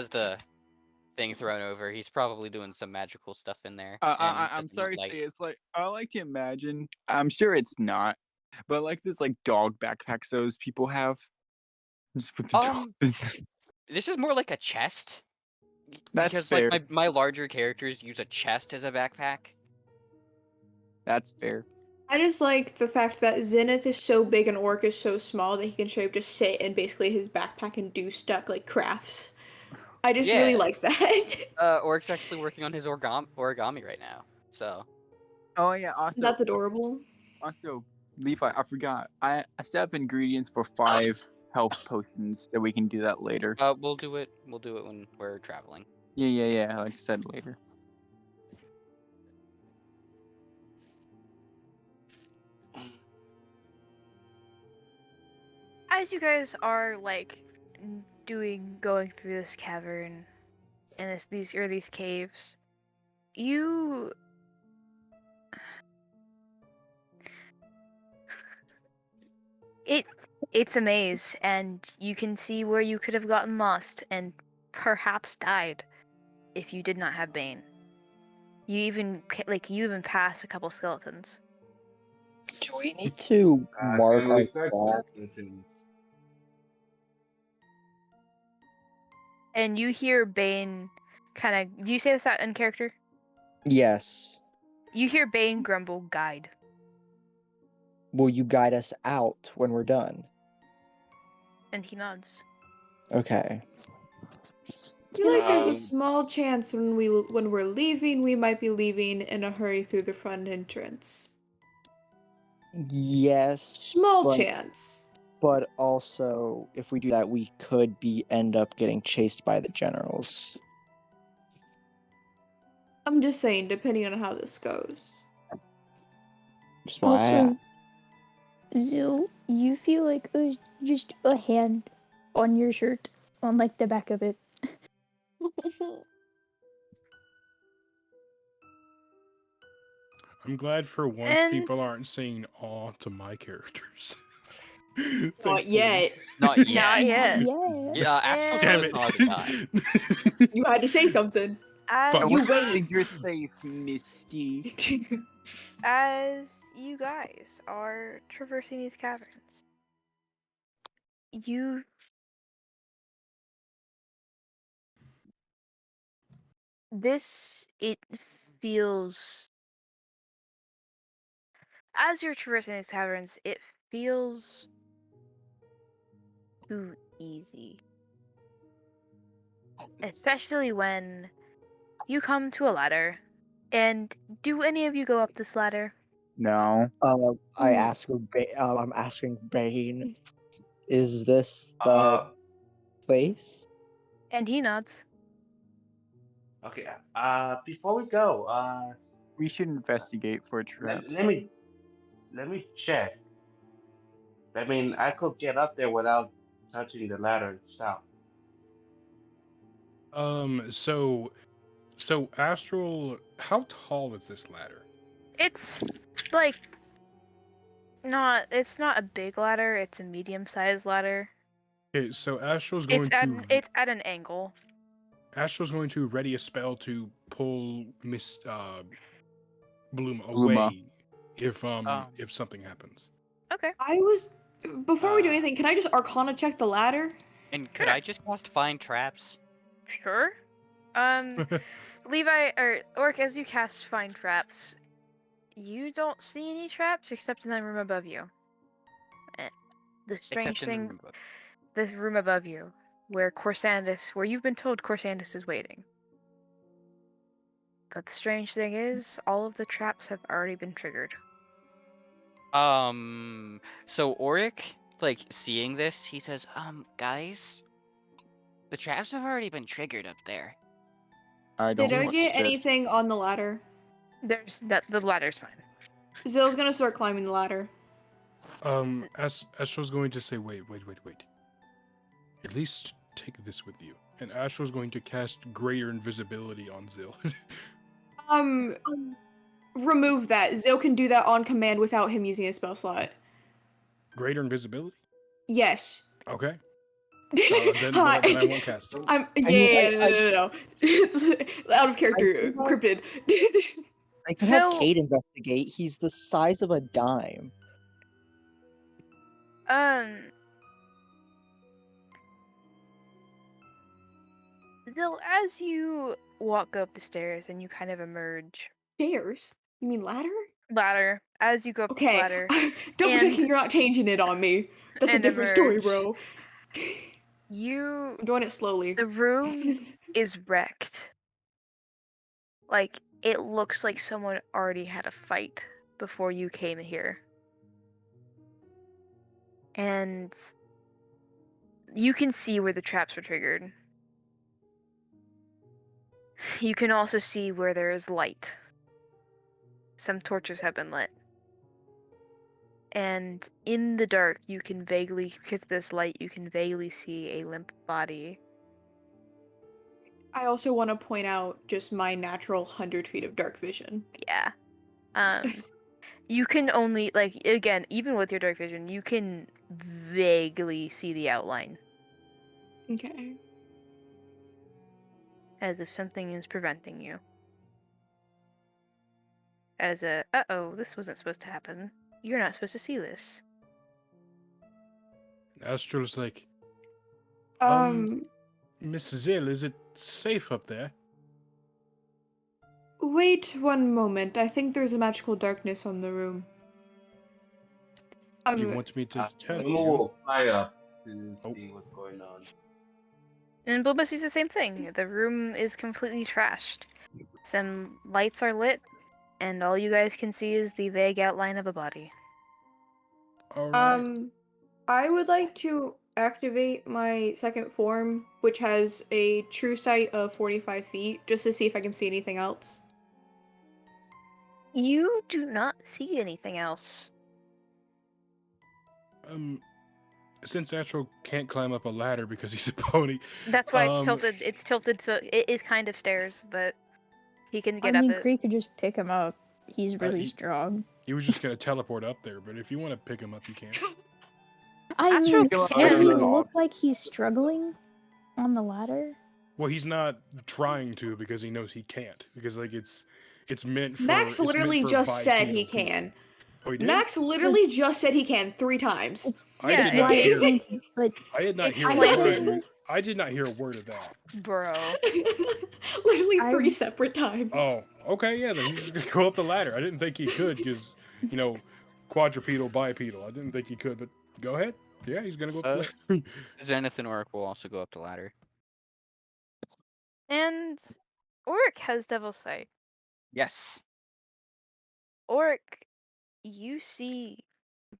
the thing thrown over. He's probably doing some magical stuff in there.
I'm sorry to say, it's like I like to imagine. I'm sure it's not, but like this like dog backpacks those people have. Just put the dog in.
This is more like a chest.
That's
because
fair.
like my larger characters use a chest as a backpack.
That's fair.
I just like the fact that Zenith is so big and Orc is so small that he can straight up just sit in basically his backpack and do stuff like crafts. I just really like that.
Orc's actually working on his origami right now, so.
Oh yeah, also
That's adorable.
Also, Levi, I forgot. I still have ingredients for 5 health potions that we can do that later.
We'll do it when we're traveling.
Yeah. Like I said, later.
As you guys are like going through this cavern and these caves, it's a maze, and you can see where you could have gotten lost and perhaps died if you did not have Bane. You even pass a couple skeletons.
Do we need to mark
Can
our
we start
path?
skeletons?
And you hear Bane kind of. Do you say this out in character?
Yes.
You hear Bane grumble, "Guide."
Will you guide us out when we're done?
And he nods.
Okay.
I feel like there's a small chance when we're leaving, we might be leaving in a hurry through the front entrance.
Yes.
Small chance.
But also, if we do that, we could end up getting chased by the generals.
I'm just saying, depending on how this goes.
Just why I
Also, Zil, you feel like it was just a hand on your shirt, on like the back of it.
I'm glad for once people aren't saying "aw" to my characters.
Not yet.
Not yet.
Not yet.
Yeah, actually,
Damn
it. You had to say something.
But
You
I
wait.
think you're safe, Misty.
As you guys are traversing these caverns, it feels, as you're traversing these caverns, it feels too easy. Especially when you come to a ladder. And do any of you go up this ladder?
No.
I ask. I'm asking Bane. Is this the place?
And he nods.
Okay. Before we go,
we should investigate for traps.
Let me check. I mean, I could get up there without touching the ladder itself.
So So, Astral, how tall is this ladder?
It's like it's not a big ladder, it's a medium-sized ladder.
Okay, so Astral's going
It's at an angle.
Astral's going to ready a spell to pull Miss Bloom
Bluma.
away if something happens.
Okay.
Before we do anything, can I just Arcana check the ladder?
And could I just cast Find Traps?
Sure. Levi or Orc, as you cast Find Traps, you don't see any traps except in the room above you. The strange
Except in the
thing,
room above.
the room above you, where you've been told Corsandus is waiting. But the strange thing is, all of the traps have already been triggered.
So Auric, like, seeing this, he says, guys, the traps have already been triggered up there.
I don't
Did I
want
get
this.
anything on the ladder?
The ladder's fine.
Zill's gonna start climbing the ladder.
Astral's going to say, wait. At least take this with you. And Astral's going to cast Greater Invisibility on Zill.
Remove that. Zill can do that on command without him using a spell slot.
Greater Invisibility?
Yes.
Okay. Then I won't cast it.
No. It's out of character, cryptid.
I could have
He'll-
Kate investigate. He's the size of a dime.
Zil, as you walk up the stairs and you kind of emerge.
Stairs? You mean ladder?
Ladder. As you go up the
Okay.
ladder.
Don't
and-
you're not changing it on me. That's a
and
different story,
emerge.
bro.
I'm
doing it slowly.
The room is wrecked. Like, it looks like someone already had a fight before you came here. And you can see where the traps were triggered. You can also see where there is light. Some torches have been lit. And in the dark, you can vaguely, because of this light, you can vaguely see a limp body.
I also want to point out just my natural 100 feet of dark vision.
Yeah. You can only, like, again, even with your dark vision, you can vaguely see the outline.
Okay.
As if something is preventing you. As a, uh-oh, this wasn't supposed to happen. You're not supposed to see this.
Astral's like, Miss Zill, is it safe up there?
Wait one moment. I think there's a magical darkness on the room.
Do you want me to tell
Bluma
you?
will fly up to see what's going on.
And Bulba sees the same thing. The room is completely trashed. Some lights are lit, and all you guys can see is the vague outline of a body.
All right.
I would like to activate my second form, which has a true sight of 45 feet, just to see if I can see anything else.
You do not see anything else.
Since Astral can't climb up a ladder because he's a pony.
That's why it's tilted. It's tilted, so it is kind of stairs, but he can get
I
up
mean,
it.
Kree could just pick him up. He's really
he-
strong.
He was just gonna teleport up there, but if you want to pick him up, you can.
I
Astral
mean,
can't.
does he look like he's struggling on the ladder?
Well, he's not trying to because he knows he can't. Because like it's meant for.
Max
it's meant
literally
for
just said he
bipedal people.
can.
Oh, he did?
Max literally just said he can 3 times.
It's
I
Yeah,
did
it
not
is.
hear.
Instinct, but
I did not
it's
hear a
slanted.
word. I did not hear a word of that.
Bro.
Literally
I-
3 separate times.
Oh, okay, yeah. Then he's just gonna go up the ladder. I didn't think he could because quadrupedal, bipedal. I didn't think he could, but go ahead. Yeah, he's gonna go up the ladder.
Zenith and Auric will also go up the ladder.
And Auric has Devil's Sight.
Yes.
Auric, you see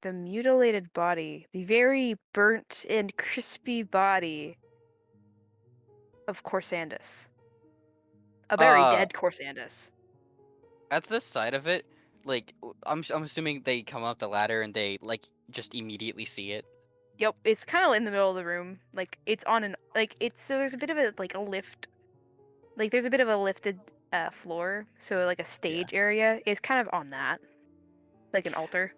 the mutilated body, the very burnt and crispy body of Corsandus. A very dead Corsandus.
At the side of it, like, I'm assuming they come up the ladder and they, like, just immediately see it.
Yep, it's kind of in the middle of the room. Like, it's on an, like, it's, so there's a bit of a, like, a lift Like there's a bit of a lifted floor, so like a stage area is kind of on that, like an altar.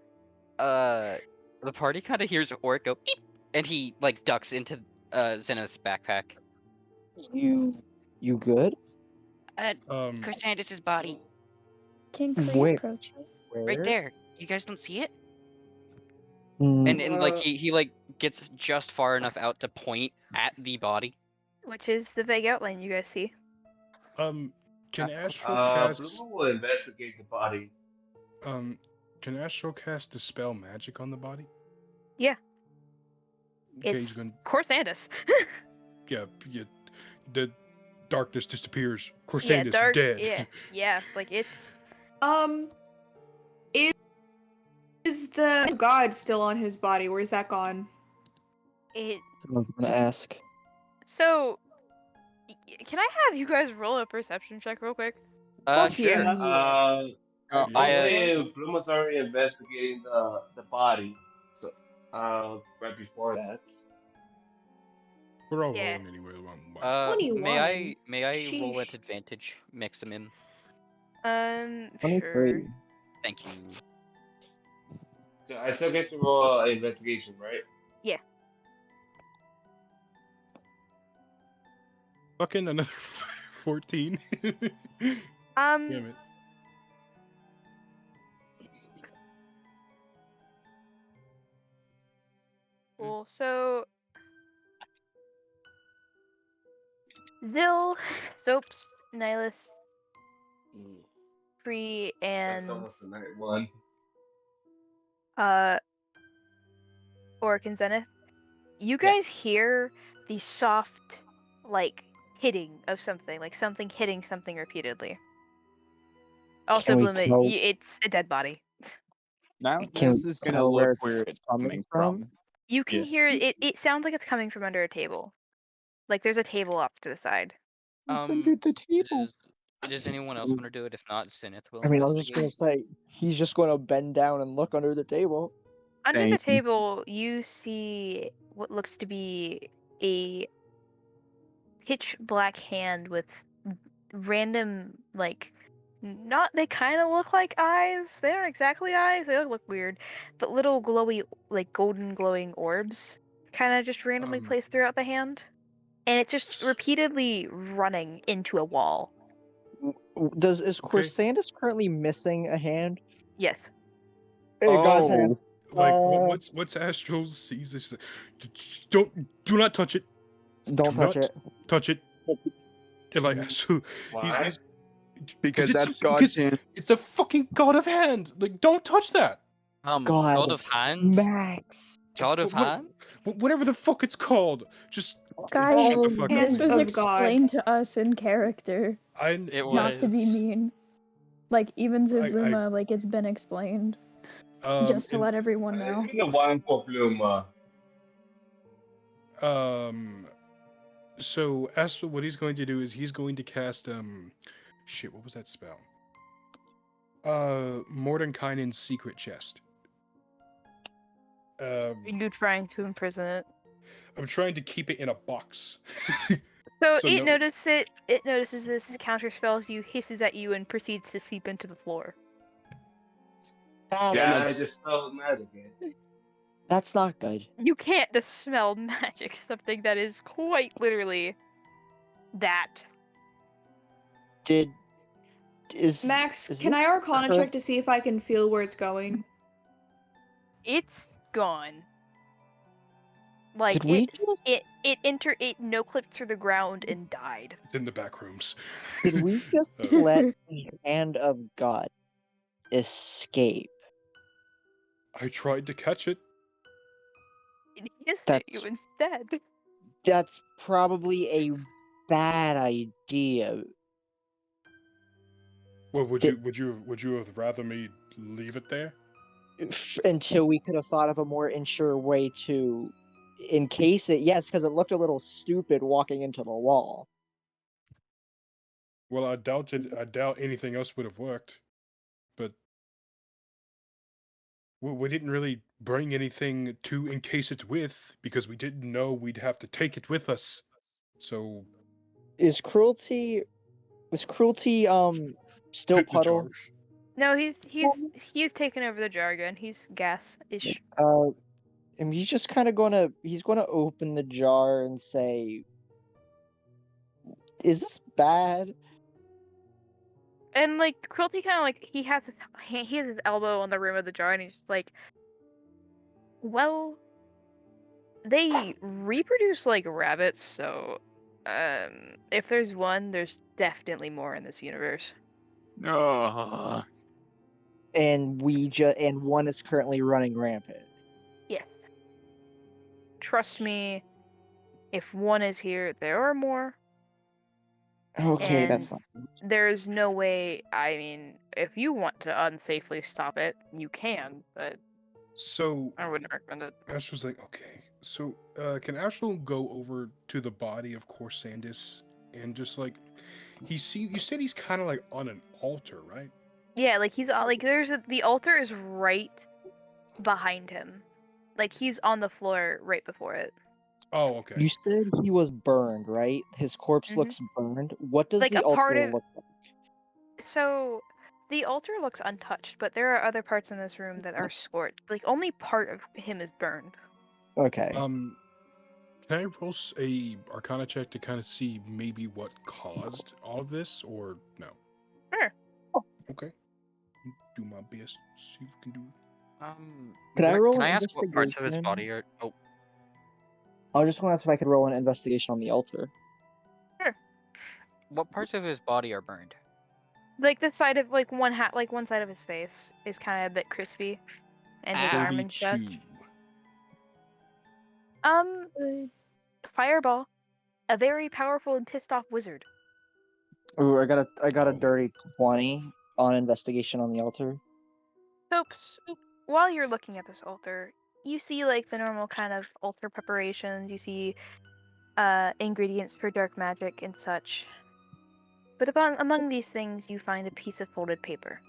The party kind of hears Orc go beep, and he like ducks into Zenith's backpack.
You good?
Chrysanthus' body,
Can Kree
Where?
approach it?
right
Where?
there. You guys don't see it?
Mm,
And like he like gets just far enough out to point at the body.
Which is the vague outline you guys see.
Can Astral
Blue
cast
will investigate the body.
can Astral cast dispel magic on the body?
Yeah.
Okay,
It's
he's gonna
Corsandus.
yeah, the darkness disappears.
Yeah,
Corsandus
dark.
dead.
Yeah, like it's.
Is the god still on his body? Where's that gone?
It.
someone's gonna ask.
So, can I have you guys roll a perception check real quick?
Fuck
Sure.
yeah.
Bloom was already investigating the body. So, right before that.
We're all
Yeah.
rolling anyway.
May I
21.
roll at
Sheesh.
advantage? Mix them in.
23.
Sure.
Thank you.
So I still get to roll investigation, right?
Yeah.
Fucking another 14. Damn it.
Cool. So, Zil, Soaps, Nilas, Kree,
That's
and
almost a night one.
Oric and Zenith. You guys hear the soft, like, hitting of something, like something hitting something repeatedly. Also,
Can we
Bloom,
tell-
it's a dead body.
Now
Can
this
we
is gonna
tell where
look
it's
where it's
coming
coming
from?
from.
You can
Yeah.
hear it. It sounds like it's coming from under a table. Like there's a table off to the side.
It's under the table.
Does anyone else want to do it? If not, Zenith will.
I mean, I was just gonna
investigate.
say he's just gonna bend down and look under the table.
Under the
Thank you.
table, you see what looks to be a pitch black hand with random, like, not, they kind of look like eyes. They aren't exactly eyes, they look weird, but little glowy, like golden glowing orbs kind of just randomly placed throughout the hand. And it's just repeatedly running into a wall.
Is
Okay.
Corsandus currently missing a hand?
Yes.
Hey, God's hand.
Like
Uh,
what's Astral sees this? Do not touch it.
Don't
Do
touch
not
it.
Touch it. And like Astral,
Why?
he's
Because
it's
that's God's hand.
It's a fucking god of hand. Like, don't touch that.
God.
God of Hands?
Max.
God of
What-
Hands?
Whatever the fuck it's called. Just
Guys,
shut the fuck
Hand
this
up.
was
of God.
explained to us in character,
It was.
not to be mean. Like, even to
I-
Bluma, like, it's been explained. Just to
and,
let everyone know.
I think the one for Bloom.
So Astral, what he's going to do is he's going to cast shit. What was that spell? Mordenkainen's secret chest.
You're trying to imprison it.
I'm trying to keep it in a box.
So,
So
it
no-
notices this, counter spells you, hisses at you, and proceeds to seep into the floor.
That
Yeah, I
is-
just felt mad again.
That's not good.
You can't dispel magic, something that is quite literally that.
Max,
is
can
it
I Arcana
her-
check to see if I can feel where it's going?
It's gone. Like
Did we just-
it no clipped through the ground and died.
It's in the back rooms.
Did we just let the hand of God escape?
I tried to catch it.
It hissed at
That's-
you instead.
That's probably a bad idea.
Well, would
Did-
you have rather me leave it there?
Until we could have thought of a more sure way to encase it. Yes, because it looked a little stupid walking into the wall.
Well, I doubt anything else would have worked. But we didn't really bring anything to encase it with because we didn't know we'd have to take it with us. So
Is cruelty Is Cruelty still
Hit the jar.
Puddle?
No, he's taken over the jar again. He's gas-ish.
And he's just kind of gonna open the jar and say, "Is this bad?"
And like Cruelty kind of like he has his elbow on the rim of the jar and he's just like, well, they reproduce like rabbits, so if there's one, there's definitely more in this universe.
Ugh.
And and one is currently running rampant.
Yes. Trust me, if one is here, there are more.
Okay,
And
that's not.
there's no way. I mean, if you want to unsafely stop it, you can, but
So
I wouldn't recommend it.
Astral's like, okay. So can Astral go over to the body of Corsandus and just like you said he's kind of like on an altar, right?
Yeah, like he's like the altar is right behind him. Like he's on the floor right before it.
Oh, okay.
You said he was burned, right? His corpse
Mhm.
looks burned. What does
Like
the
a part
altar
of-
look like?
So the altar looks untouched, but there are other parts in this room that are scorched. Like only part of him is burned.
Okay.
Can I roll a Arcana check to kind of see maybe what caused all of this, or no?
Sure.
Okay. Do my best. See if we can do.
Could I roll
Can
an
I ask what parts of his
investigation?
body are? Oh,
I just want to ask if I could roll an investigation on the altar.
what parts of his body are burned?
Like the side of like one side of his face is kind of a bit crispy, and his arm and such.
32.
Fireball, a very powerful and pissed off wizard.
Ooh, I got a
Oh.
dirty 20 on investigation on the altar.
So, while you're looking at this altar, you see like the normal kind of altar preparations. You see ingredients for dark magic and such. But among these things, you find a piece of folded paper.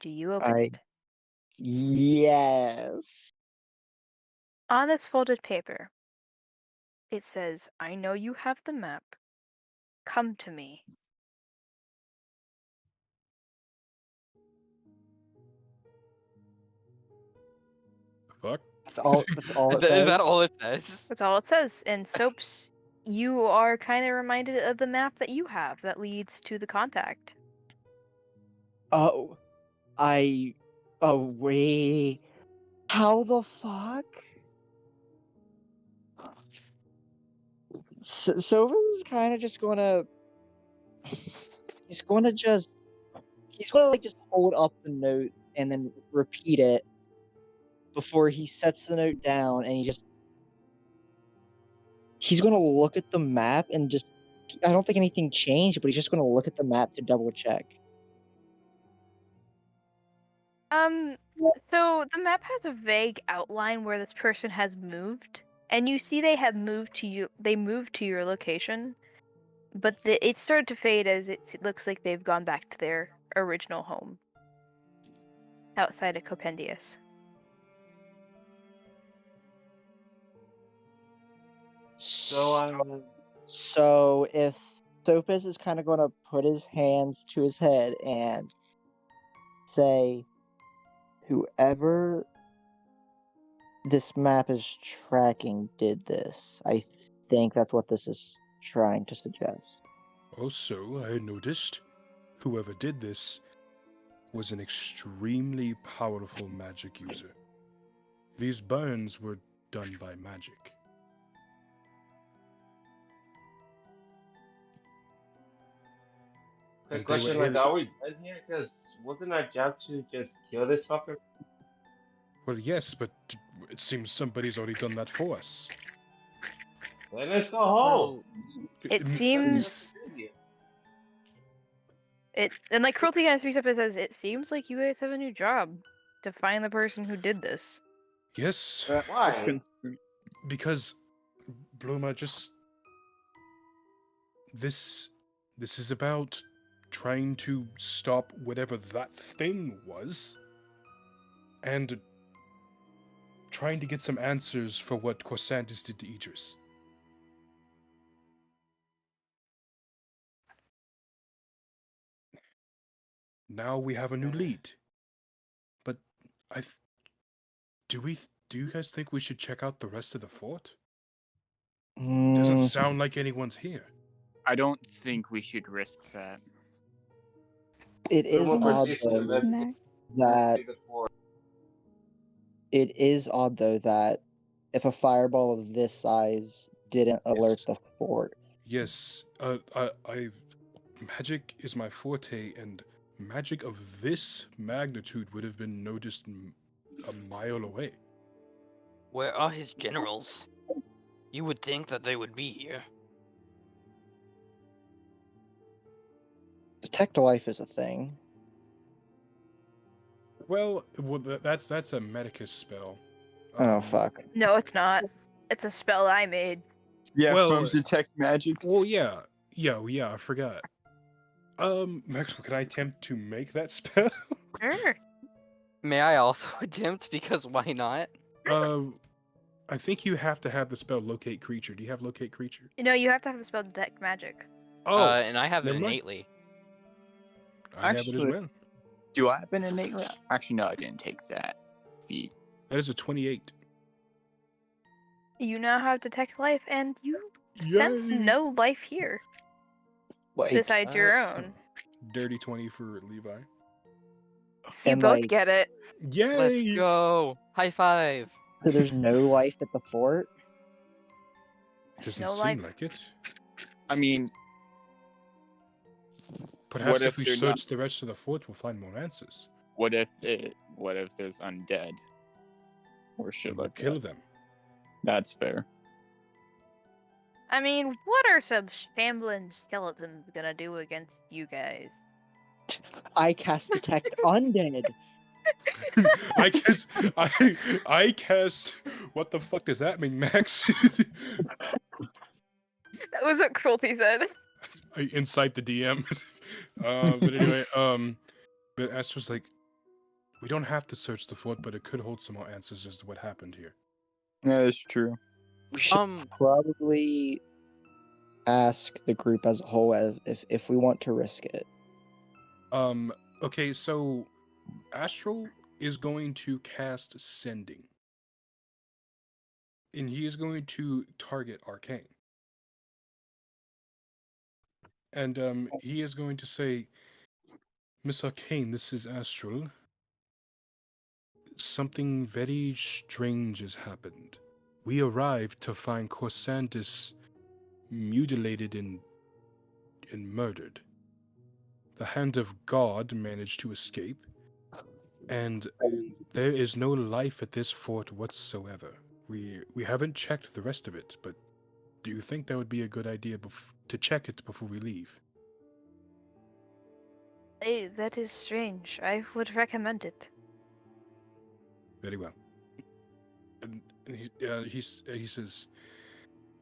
Do you open it?
Yes.
On this folded paper, it says, "I know you have the map. Come to me."
Fuck.
That's all. That's all.
Is
It
that, is
says?
that all it says?
That's all it says. And Soaps, you are kind of reminded of the map that you have that leads to the contact.
Oh, wait. How the fuck? Silvers is kind of just gonna. He's gonna just hold up the note and then repeat it before he sets the note down, and he's gonna look at the map and just. I don't think anything changed, but he's just gonna look at the map to double check.
So the map has a vague outline where this person has moved, and you see they have moved to you. They moved to your location, but it started to fade as it looks like they've gone back to their original home outside of Copendius.
So if Sophus is kind of going to put his hands to his head and say, whoever this map is tracking did this. I think that's what this is trying to suggest.
Also, I noticed whoever did this was an extremely powerful magic user. These burns were done by magic.
Quick
And they
question,
were
like, are we done here? Because wasn't our job to just kill this fucker?
Well, yes, but it seems somebody's already done that for us.
Then let's go home.
It seems and like Cruelty kind of speaks up and says, "It seems like you guys have a new job to find the person who did this."
Yes,
Why?
because Bluma, just this is about trying to stop whatever that thing was, and trying to get some answers for what Corsantis did to Idris. now we have a new lead. But do you guys think we should check out the rest of the fort? Doesn't sound like anyone's here.
I don't think we should risk that.
It is
Someone
odd
proceeds to
though
investigate
that
the fort.
it is odd though that if a fireball of this size didn't alert
Yes.
the fort.
Yes, magic is my forte, and magic of this magnitude would have been noticed a mile away.
Where are his generals? You would think that they would be here.
Detect life is a thing.
Well, that's a medicus spell.
Oh fuck.
No, it's not. It's a spell I made.
Yeah,
Well,
from detect magic.
Well, yeah, I forgot. Maxwell, can I attempt to make that spell?
Sure.
May I also attempt? Because why not?
I think you have to have the spell locate creature. Do you have locate creature?
You know, you have to have the spell detect magic.
Oh,
And I have it
never mind.
innately.
I have it as
Actually-
well.
Do I have an innate? Actually, no, I didn't take that feat.
That is a 28.
You now have detect life, and you sense
Yay!
no life here
Like,
besides your own.
Dirty 20 for Levi.
You
and,
both
like,
get it.
Yay!
Let's go! High five!
so there's no life at the fort?
Doesn't
No
seem
life.
like it.
I mean,
Perhaps
What
if
if
we
they're
search the rest of the fort, we'll find more answers.
what if there's undead? Or should
We'll
I
kill them.
That's fair.
I mean, what are some shambling skeletons gonna do against you guys?
I cast detect undead.
I cast. What the fuck does that mean, Max?
That was what Cruelty said.
I incite the DM. But anyway, but Astra's like, we don't have to search the fort, but it could hold some more answers as to what happened here.
That is true.
We should probably ask the group as a whole if we want to risk it.
Okay, so Astral is going to cast Sending. And he is going to target Arcane. And he is going to say, Miss Arcane, this is Astral. Something very strange has happened. We arrived to find Corsandus mutilated and murdered. The hand of God managed to escape, and there is no life at this fort whatsoever. We haven't checked the rest of it, but do you think that would be a good idea to check it before we leave?
That is strange. I would recommend it.
Very well. And he says,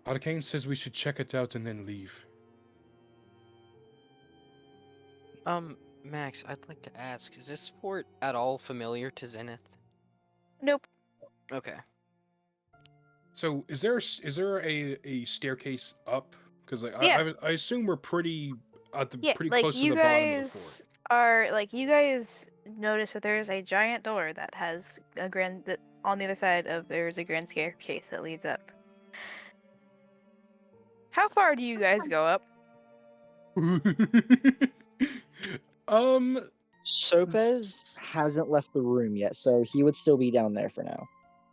Arcane says we should check it out and then leave.
Max, I'd like to ask, is this fort at all familiar to Zenith?
Nope.
Okay.
So is there a staircase up? Because
Yeah.
I assume we're pretty pretty
like
close to
you
the bottom of the
guys
fort.
are like you guys notice that there's a giant door that has a that on the other side of there's a grand staircase that leads up. How far do you guys go up?
Sopez hasn't left the room yet, so he would still be down there for now.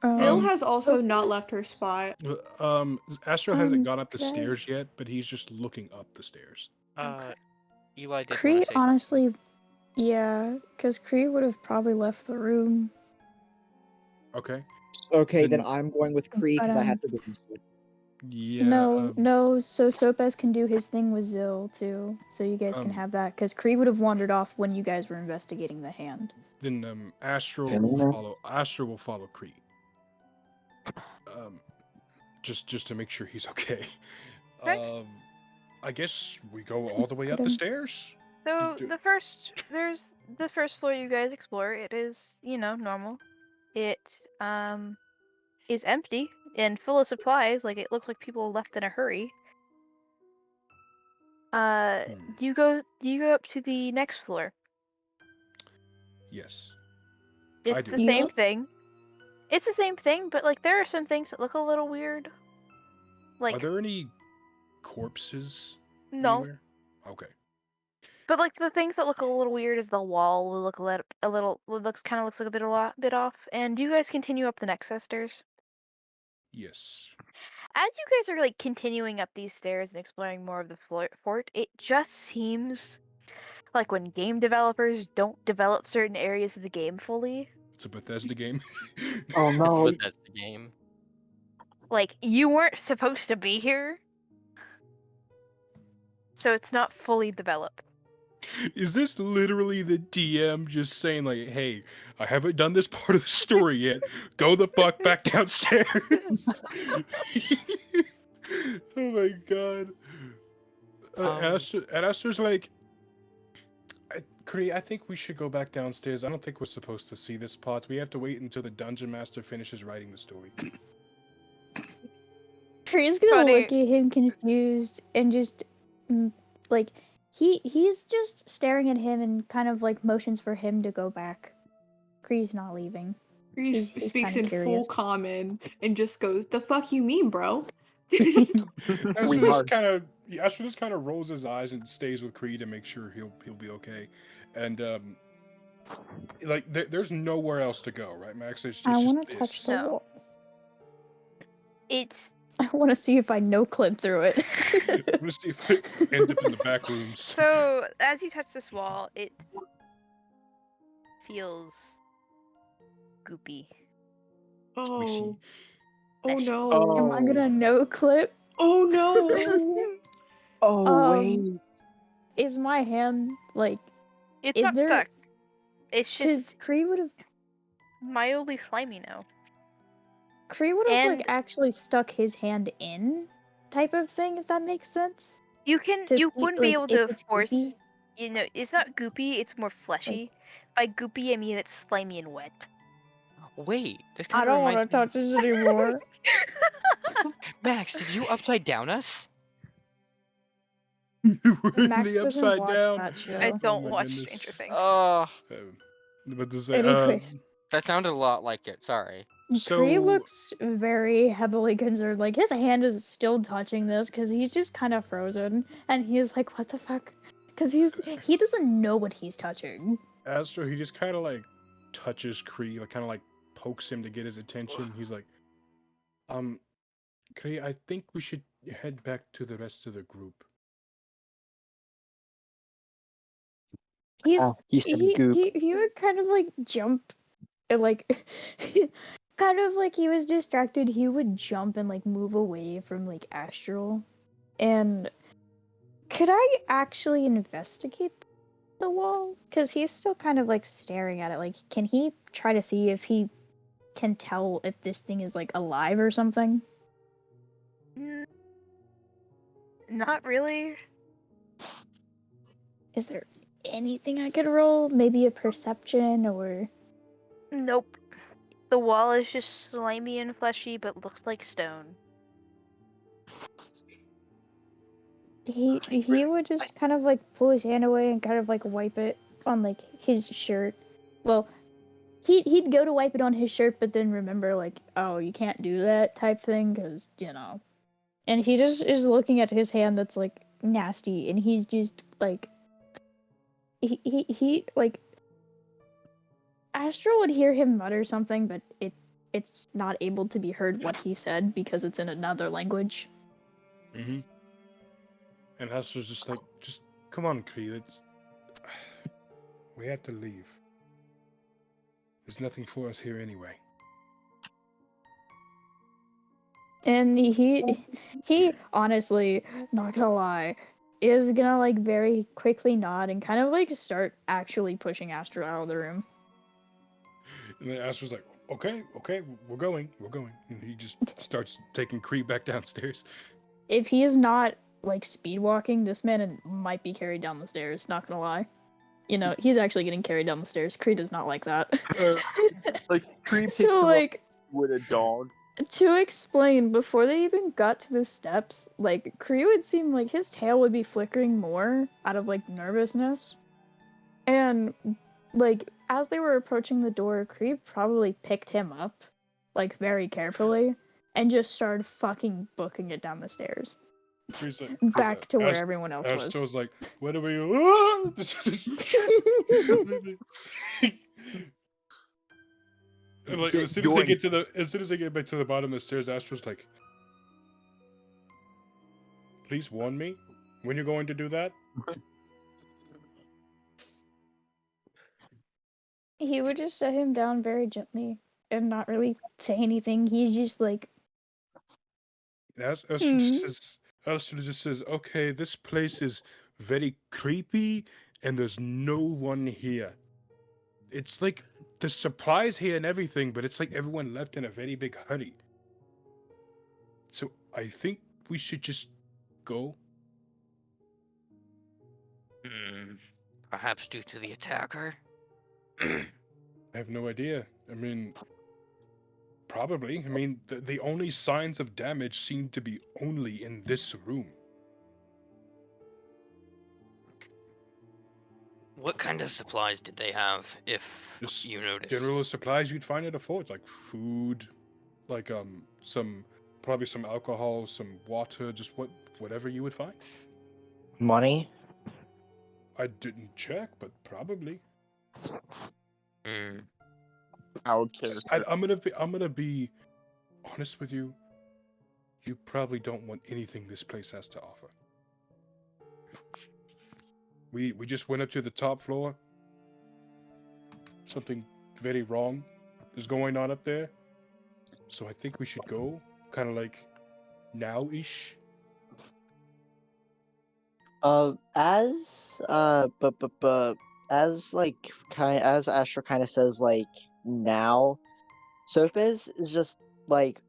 Zill has
So
also not
this-
left her spot.
Astro hasn't gone up the
could I-
stairs yet, but he's just looking up the stairs.
Eli did
Kree
wanna say
honestly, yeah, because Kree would have probably left the room.
Okay.
Okay, then
Then-
I'm going with Kree because
But,
I have to business it.
Yeah.
No, so Sopez can do his thing with Zill too, so you guys can
Um,
have that, because Kree would have wandered off when you guys were investigating the hand.
Then Astro
Fair
will
enough.
follow. Astro will follow Kree. Just to make sure he's okay.
Okay.
I guess we go all the way up the
Okay.
stairs.
So
do-
there's the first floor you guys explore. It is, normal. It is empty and full of supplies, like it looks like people left in a hurry. Do you go up to the next floor?
Yes.
It's
do.
the same
Yeah.
thing. It's the same thing, but like there are some things that look a little weird. Like
Are there any corpses
no,
anywhere? Okay.
but like the things that look a little weird is the wall will look a little looks like a bit off. And you guys continue up the next set of stairs.
Yes.
As you guys are like continuing up these stairs and exploring more of the fort, it just seems like when game developers don't develop certain areas of the game fully,
It's a Bethesda game.
Oh no!
But that's the game.
like you weren't supposed to be here, so it's not fully developed.
Is this literally the DM just saying like, "Hey, I haven't done this part of the story yet. Go the fuck back downstairs." Oh my god. And Astra's like, Kree, I think we should go back downstairs. I don't think we're supposed to see this part. We have to wait until the dungeon master finishes writing the story.
Kree's gonna
Buddy.
look at him confused and just like he's just staring at him and kind of like motions for him to go back. Kree's not leaving.
He
He's
speaks
kinda
in full
curious.
common and just goes, "The fuck you mean, bro?"
Astra just kind of rolls his eyes and stays with Kree to make sure he'll be okay. And like there's nowhere else to go, right, Max? It's
I
just
want to
this.
touch the
No.
wall.
It's
I want to see if I no clip through it.
I'm gonna see if I end up in the back rooms.
so as you touch this wall, it feels goopy.
Oh, oh
Meshy.
no!
Am I gonna no clip?
Oh no!
Oh wait!
Is my hand like?
It's
Is
not
there-
stuck. It's
Cause
just
Kree would have
mildly slimy now.
like
And-
actually stuck his hand in, type of thing. If that makes sense.
You
To
wouldn't
see,
be
like,
able
if
to
it's
force.
goopy?
You know, it's not goopy. It's more fleshy. By goopy, I mean it's slimy and wet.
Wait, this
I
kind of
don't want to
reminds me.
touch this anymore.
Max, did you upside down us?
We're in
Max
the
doesn't
upside
watch
down.
that show.
I
Oh
don't
my
watch
goodness.
Stranger Things.
But to say,
Anyways,
That sounded a lot like it. Sorry.
Kree
So-
looks very heavily concerned. Like his hand is still touching this because he's just kind of frozen, and he's like, "What the fuck?" Because he doesn't know what he's touching.
Astro, he just kind of like touches Kree, like kind of like pokes him to get his attention. He's like, Kree, I think we should head back to the rest of the group.
He's
You said goop.
he would kind of like jump, and like kind of like he was distracted. He would jump and like move away from like Astral. And could I actually investigate the wall? Because he's still kind of like staring at it. Like, can he try to see if he can tell if this thing is like alive or something?
Not really.
Is there anything I could roll? Maybe a perception or.
Nope. The wall is just slimy and fleshy, but looks like stone.
He would just kind of like pull his hand away and kind of like wipe it on like his shirt. Well, he'd go to wipe it on his shirt, but then remember like, oh, you can't do that type thing, because you know. And he just is looking at his hand that's like nasty, and he's just like, he like. Astral would hear him mutter something, but it's not able to be heard what he said because it's in another language.
Mm-hmm. And Astro's just like, just come on, Kree, we have to leave. There's nothing for us here anyway.
And he honestly, not gonna lie, is gonna like very quickly nod and kind of like start actually pushing Astral out of the room.
And then Astro's like, okay, we're going. And he just starts taking Kree back downstairs.
If he is not like speed walking, this man might be carried down the stairs, not gonna lie. You know, he's actually getting carried down the stairs. Kree does not like that.
Like Kree picks
So
him
like,
up with a dog.
to explain, before they even got to the steps, like, Kree would seem like his tail would be flickering more out of, like, nervousness. And, like, as they were approaching the door, Kree probably picked him up, like, very carefully, and just started fucking booking it down the stairs. Back to where everyone else was.
Astral's like, what are we? And like, as soon as they get back to the bottom of the stairs, Astral's like, please warn me when you're going to do that.
He would just set him down very gently and not really say anything. He's just like,
Astral just says, okay, this place is very creepy and there's no one here. It's like there's supplies here and everything, but it's like everyone left in a very big hurry. So I think we should just go.
Perhaps due to the attacker?
I have no idea. I mean, probably. I mean, the only signs of damage seem to be only in this room.
What kind of supplies did they have, if
Just
you noticed?
general supplies you'd find at a fort, like food, like probably some alcohol, some water, just whatever you would find.
Money?
I didn't check, but probably.
Our character.
I'm gonna be honest with you. You probably don't want anything this place has to offer. We just went up to the top floor. Something very wrong is going on up there. So I think we should go, kind of like now-ish.
As Astral kind of says, like, now, Sopez is just like,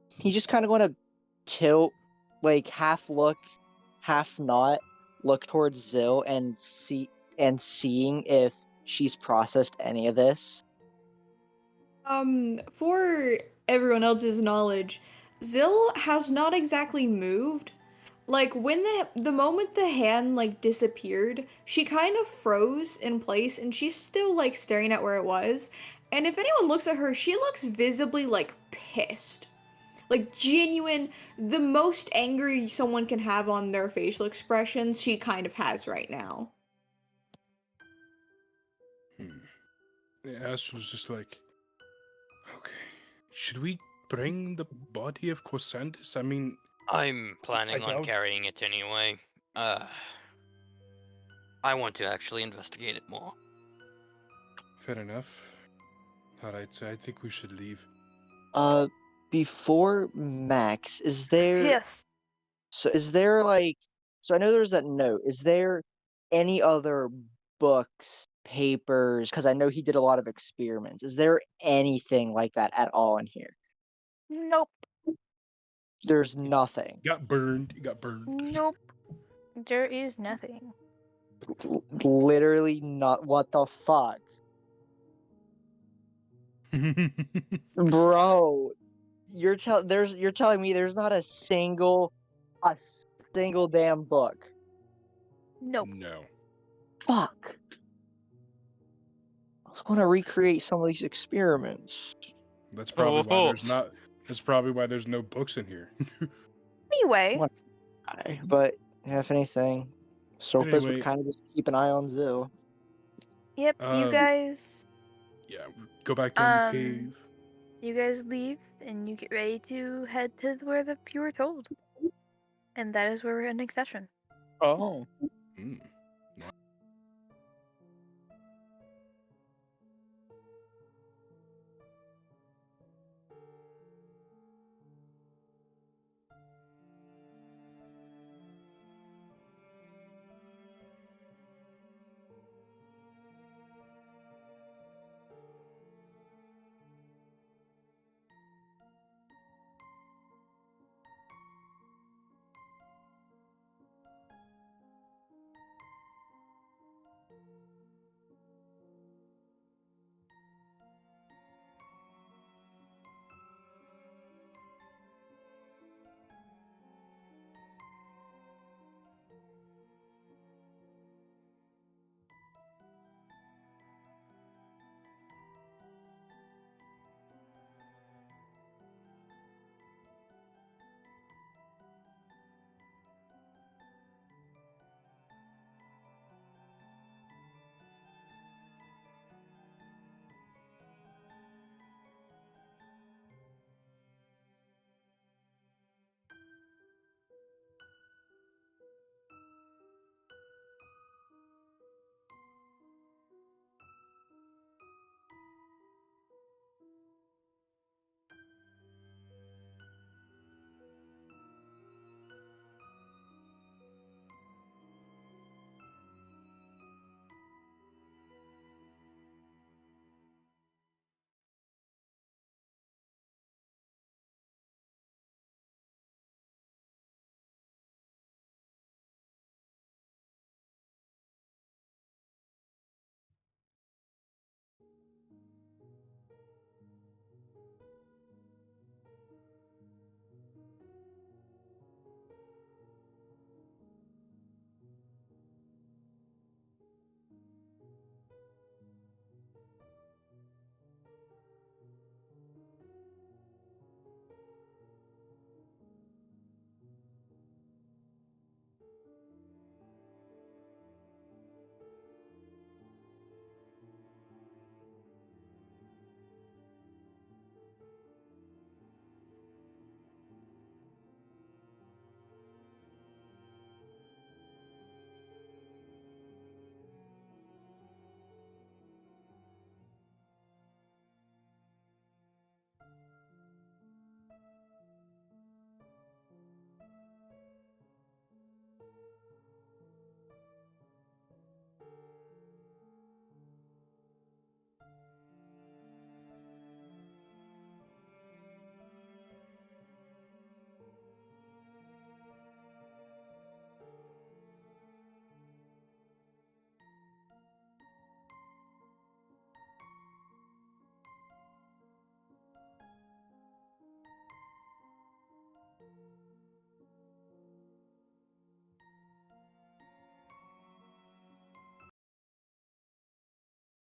he's just kind of going to tilt, like, half look, half not, look towards Zill and seeing if she's processed any of this.
For everyone else's knowledge, Zill has not exactly moved. Like, when the moment the hand, like, disappeared, she kind of froze in place, and she's still, like, staring at where it was. And if anyone looks at her, she looks visibly, like, pissed. Like, genuine, the most angry someone can have on their facial expressions, she kind of has right now.
Yeah, Astral's just like, okay, should we bring the body of Corsantis? I mean,
I'm planning on
doubt-
carrying it anyway. I want to actually investigate it more.
Fair enough. Alright, so I think we should leave.
Before Max, is there...
Yes.
So is there, like... So I know there's that note. Is there any other books, papers? Because I know he did a lot of experiments. Is there anything like that at all in here?
Nope.
There's nothing.
You got burned.
Nope. There is nothing.
Literally not. What the fuck? Bro, you're telling me there's not a single damn book.
Nope.
No.
Fuck. I was going to recreate some of these experiments.
That's probably why there's not. That's probably why there's no books in here.
Anyway.
But if anything, Sopus
Anyway.
would kind of just keep an eye on Zill.
Yep, you guys.
Yeah, go back down the cave.
You guys leave and you get ready to head to where you were told. And that is where we're ending session.
Oh.